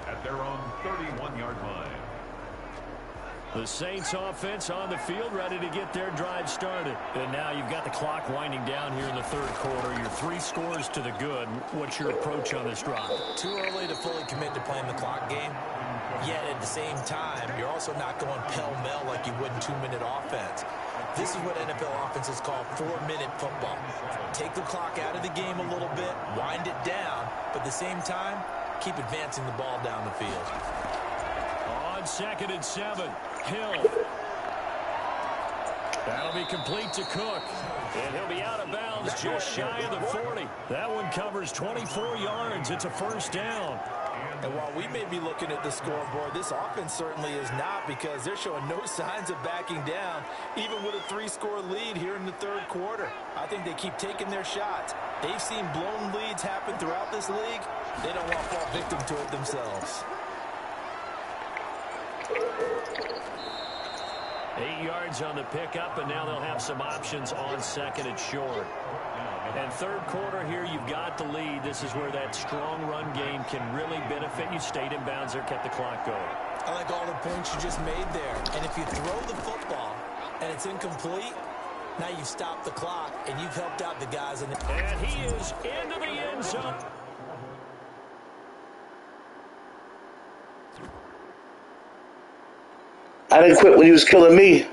at their own 31-yard line. The Saints offense on the field, ready to get their drive started. And now you've got the clock winding down here in the third quarter. You're 3 scores to the good. What's your approach on this drive? Too early to fully commit to playing the clock game. Yet at the same time, you're also not going pell-mell like you would in 2-minute offense. This is what NFL offenses call 4-minute football. Take the clock out of the game a little bit, wind it down, but at the same time, keep advancing the ball down the field. On 2nd and 7, Hill. That'll be complete to Cook. And he'll be out of bounds just shy of the 40. That one covers 24 yards. It's a first down. And while we may be looking at the scoreboard, this offense certainly is not, because they're showing no signs of backing down, even with a 3-score lead here in the third quarter. I think they keep taking their shots. They've seen blown leads happen throughout this league. They don't want to fall victim to it themselves. 8 yards on the pickup, and now they'll have some options on 2nd and short. And third quarter here, you've got the lead. This is where that strong run game can really benefit you. Stayed in bounds there, kept the clock going. I like all the points you just made there. And if you throw the football and it's incomplete, now you've stopped the clock and you've helped out the guys. And he is into the end zone. I didn't quit when you was killing me.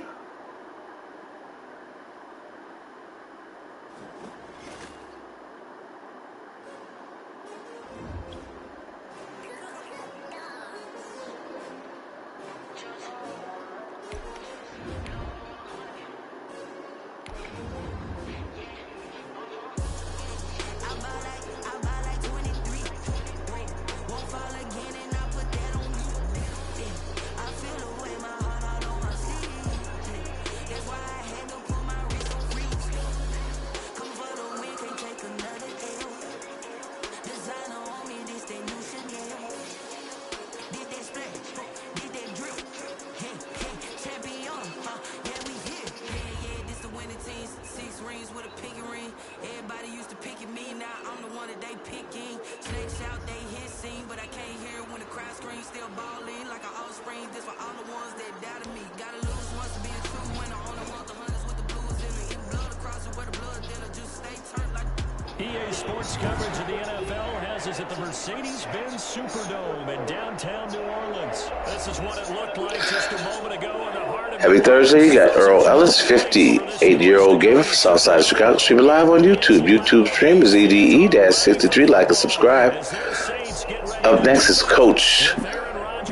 EA Sports coverage of the NFL has us at the Mercedes-Benz Superdome in downtown New Orleans. This is what it looked like just a moment ago in the heart of... Happy Thursday. You got Earl Ellis, 58-year-old gamer from Southside Chicago. Streaming live on YouTube. YouTube stream is EDE-63. Like and subscribe. Up next is Coach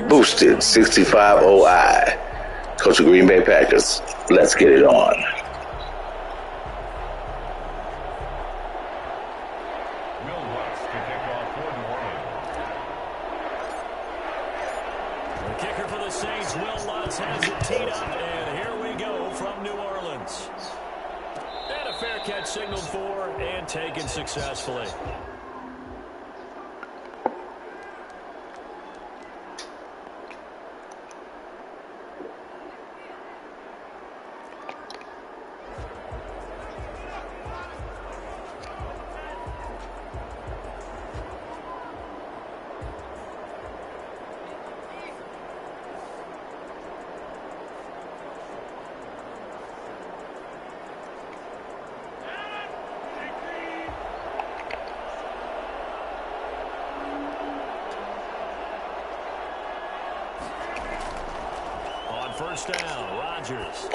Boosted 65 OI. Coach of Green Bay Packers. Let's get it on. Has it teed up, and here we go from New Orleans. And a fair catch signaled for and taken successfully. First down, Rodgers.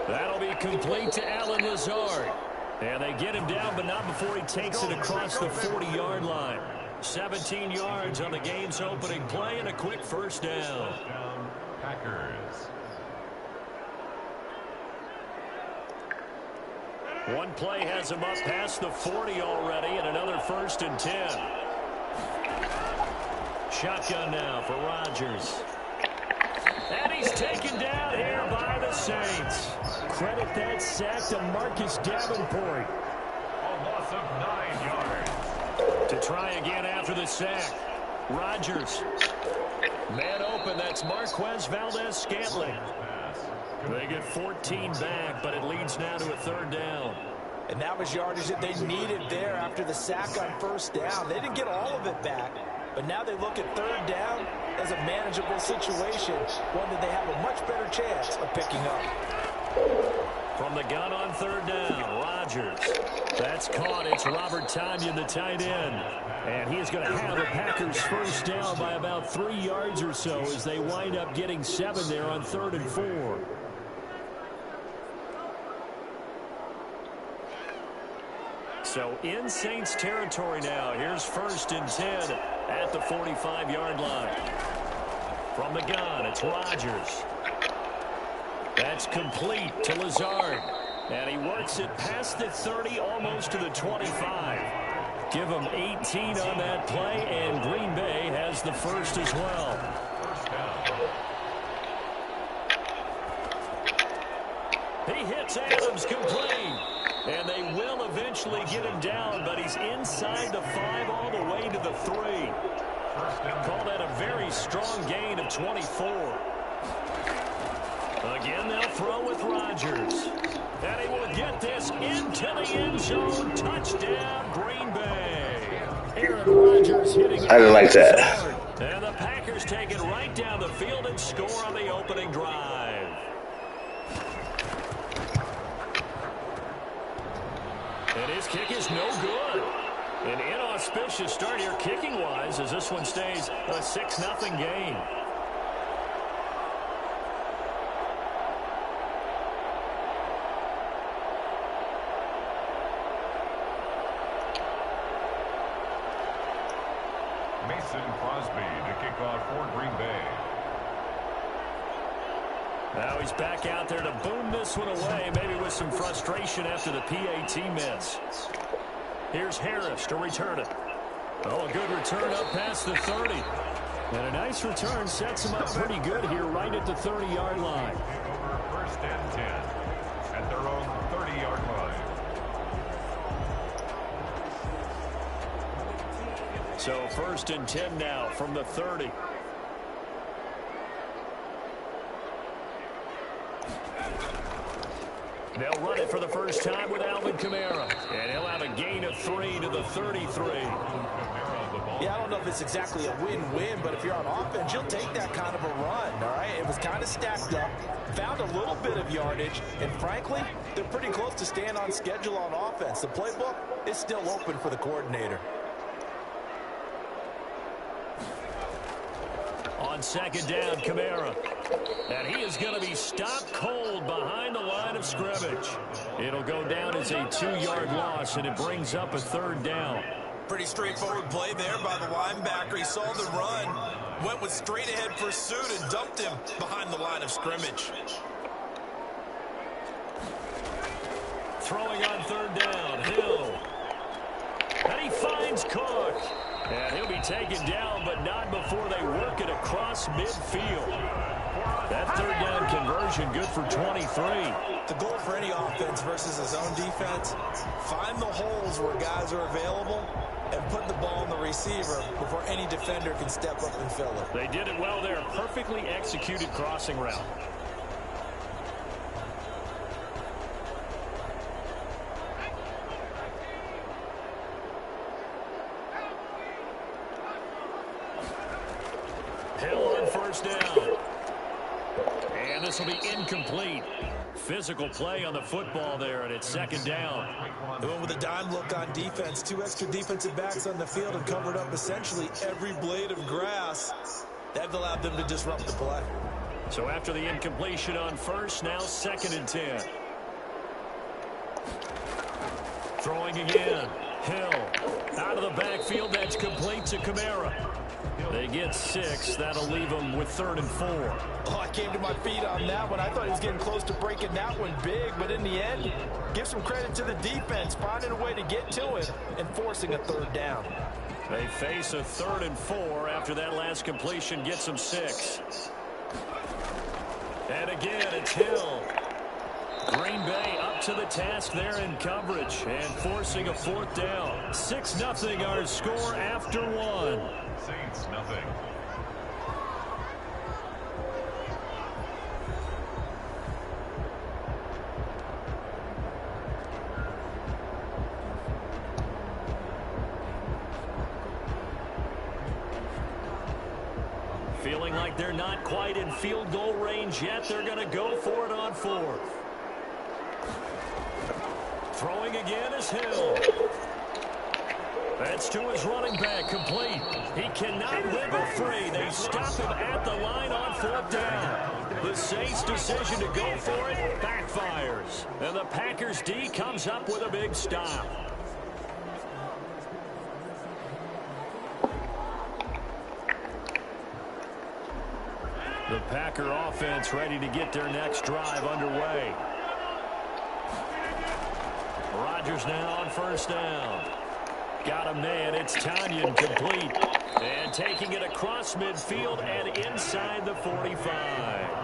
That'll be complete to Allen Lazard. And they get him down, but not before he takes it across the 40-yard line. 17 yards on the game's opening play and a quick first down. Packers. One play has him up past the 40 already, and another 1st and 10. Shotgun now for Rodgers. And he's taken down here by the Saints. Credit that sack to Marcus Davenport. A loss of 9 yards. To try again after the sack. Rodgers. Man open, that's Marquez Valdez-Scantling. They get 14 back, but it leads now to a 3rd down. And that was yardage that they needed there after the sack on 1st down. They didn't get all of it back, But now they look at third down as a manageable situation, one that they have a much better chance of picking up. From the gun on third down, Rodgers. That's caught. It's Robert Tonyan, the tight end. And he is going to have the Packers first down by about 3 yards or so as they wind up getting 7 there on 3rd and 4. So in Saints territory now. Here's 1st and 10 at the 45-yard line. From the gun, it's Rodgers. That's complete to Lazard. And he works it past the 30, almost to the 25. Give him 18 on that play, and Green Bay has the first as well. He hits Adams complete. And they will eventually get him down, but he's inside the 5 all the way to the 3. Call that a very strong gain of 24. Again, they'll throw with Rodgers. And he will get this into the end zone. Touchdown, Green Bay. Aaron Rodgers hitting it. I didn't like that. And the Packers take it right down the field and score on the opening drive. And his kick is no good. An inauspicious start here kicking-wise as this one stays a 6-0 game. Mason Crosby to kick off for Green Bay. Now he's back out there to boom this one away, maybe with some frustration after the PAT miss. Here's Harris to return it. Oh, a good return up past the 30. And a nice return sets him up pretty good here right at the 30-yard line. Over 1st and 10 at their own 30-yard line. So 1st and 10 now from the 30. They'll run it for the first time with Alvin Kamara. And he'll have a gain of 3 to the 33. Yeah, I don't know if it's exactly a win-win, but if you're on offense, you'll take that kind of a run, all right? It was kind of stacked up, found a little bit of yardage, and frankly, they're pretty close to staying on schedule on offense. The playbook is still open for the coordinator. On 2nd down, Kamara. And he is going to be stopped cold behind the line of scrimmage. It'll go down as a 2-yard loss, and it brings up a 3rd down. Pretty straightforward play there by the linebacker. He saw the run, went with straight-ahead pursuit, and dumped him behind the line of scrimmage. Throwing on 3rd down, Hill. And he finds Cook. And he'll be taken down, but not before they work it across midfield. That 3rd down conversion good for 23. The goal for any offense versus his own defense, find the holes where guys are available and put the ball on the receiver before any defender can step up and fill it. They did it well there. Perfectly executed crossing route. Hill on 1st down. And this will be incomplete. Physical play on the football there, and it's 2nd down. They went with a dime look on defense. 2 extra defensive backs on the field and covered up essentially every blade of grass. That allowed them to disrupt the play. So after the incompletion on 1st, now 2nd and 10. Throwing again. Hill out of the backfield. That's complete to Kamara. They get 6. That'll leave them with 3rd and 4. Oh, I came to my feet on that one. I thought he was getting close to breaking that one big, but in the end, give some credit to the defense, finding a way to get to it and forcing a 3rd down. They face a 3rd and 4 after that last completion gets them 6. And again, it's Hill. Green Bay up to the task there in coverage and forcing a 4th down. 6-0 our score after 1. Saints nothing. looking like they're not quite in field goal range yet. They're going to go for it on 4th. Throwing again is Hill. That's to his running back, complete. He cannot wiggle free. They stop him at the line on 4th down. The Saints' decision to go for it backfires. And the Packers D comes up with a big stop. The Packer offense ready to get their next drive underway. Rodgers now on 1st down. Got a man. It's Tanyan, complete. And taking it across midfield and inside the 45.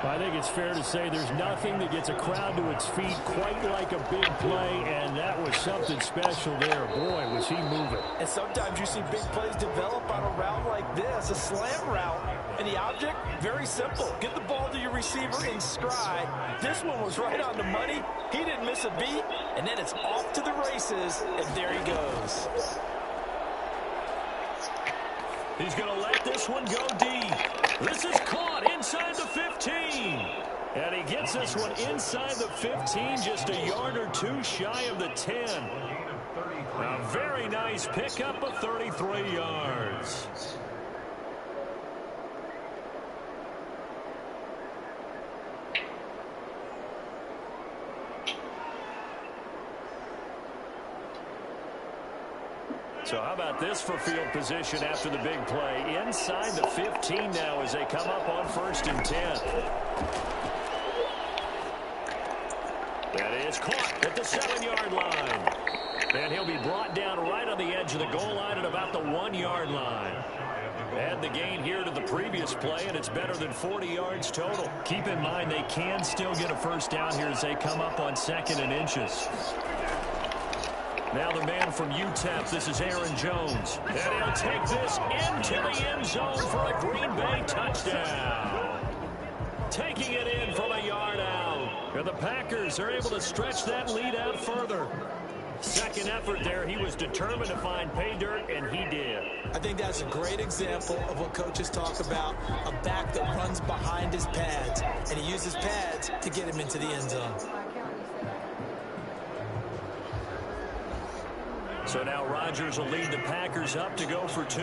I think it's fair to say there's nothing that gets a crowd to its feet quite like a big play, and that was something special there. Boy, was he moving. And sometimes you see big plays develop on a route like this, a slam route. And the object, very simple. Get the ball to your receiver in stride. This one was right on the money. He didn't miss a beat. And then it's off to the races, and there he goes. He's going to let this one go deep. This is caught inside the 15. And he gets this one inside the 15, just a yard or two shy of the 10. A very nice pickup of 33 yards. So how about this for field position after the big play? Inside the 15 now as they come up on 1st and 10. That is caught at the 7-yard line. And he'll be brought down right on the edge of the goal line at about the 1-yard line. Add the gain here to the previous play, and it's better than 40 yards total. Keep in mind they can still get a 1st down here as they come up on 2nd and inches. Now the man from UTEP, this is Aaron Jones. And he'll take this into the end zone for a Green Bay touchdown. Taking it in from a yard out. And the Packers are able to stretch that lead out further. Second effort there, he was determined to find pay dirt, and he did. I think that's a great example of what coaches talk about, a back that runs behind his pads, and he uses pads to get him into the end zone. So now Rodgers will lead the Packers up to go for 2.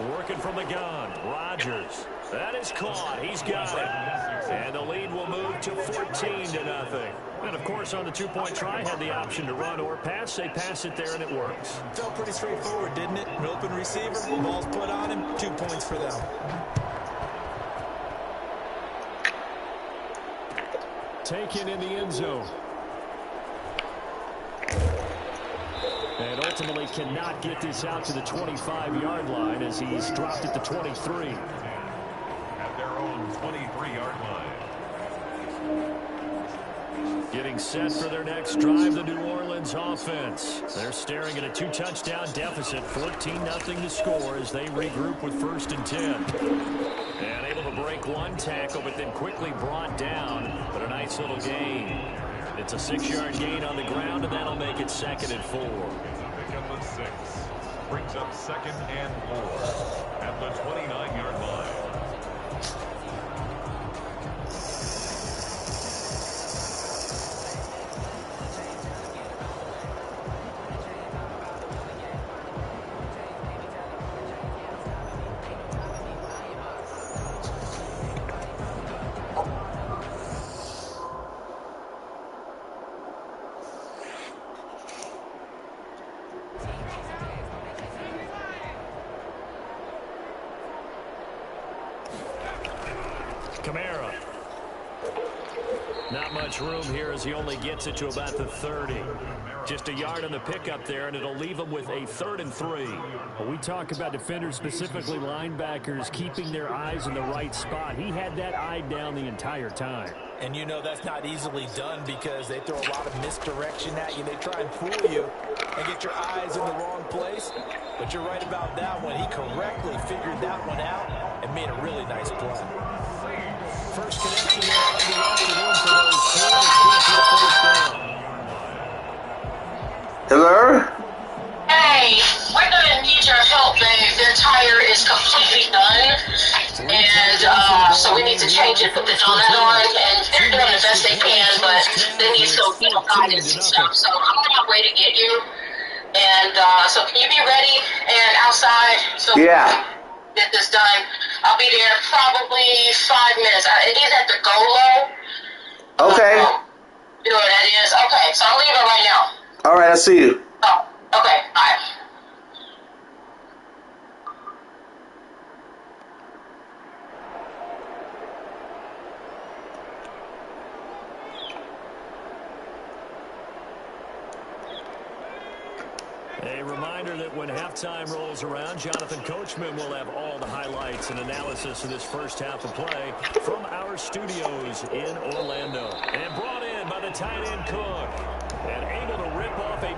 Working from the gun, Rodgers. That is caught. He's got it. And the lead will move to 14-0. And, of course, on the 2-point try, had the option to run or pass. They pass it there, and it works. Felt pretty straightforward, didn't it? An open receiver, ball's put on him, 2 points for them. Taken in the end zone. And ultimately cannot get this out to the 25-yard line as he's dropped at the 23. At their own 23-yard line. Getting set for their next drive, the New Orleans offense. They're staring at a 2-touchdown deficit, 14-0 to score as they regroup with 1st and 10. And able to break one tackle, but then quickly brought down. But a nice little gain. It's a 6-yard gain on the ground, and that'll make it 2nd and 4. Pickup of 6. Brings up 2nd and 4 at the 29-yard line. Kamara. Not much room here as he only gets it to about the 30. Just a yard on the pickup there, and it'll leave him with a 3rd and 3. Well, we talk about defenders, specifically linebackers, keeping their eyes in the right spot. He had that eye down the entire time. And you know that's not easily done because they throw a lot of misdirection at you. They try and fool you and get your eyes in the wrong place. But you're right about that one. He correctly figured that one out and made a really nice play. First connection there of the afternoon for those two. Hello? wire is completely done, and so we need to change it, put the donut on, and they're doing the best they can, but they need some guidance and stuff. So I'm on my way to get you, and so can you be ready and outside so we can get this done? I'll be there probably 5 minutes. It is at the Golo. Okay. You know what that is? Okay, so I'm leaving right now. All right, I see you. Oh, okay, bye. A reminder that when halftime rolls around, Jonathan Coachman will have all the highlights and analysis of this first half of play from our studios in Orlando. And brought in by the tight end Cook. And able to rip off a big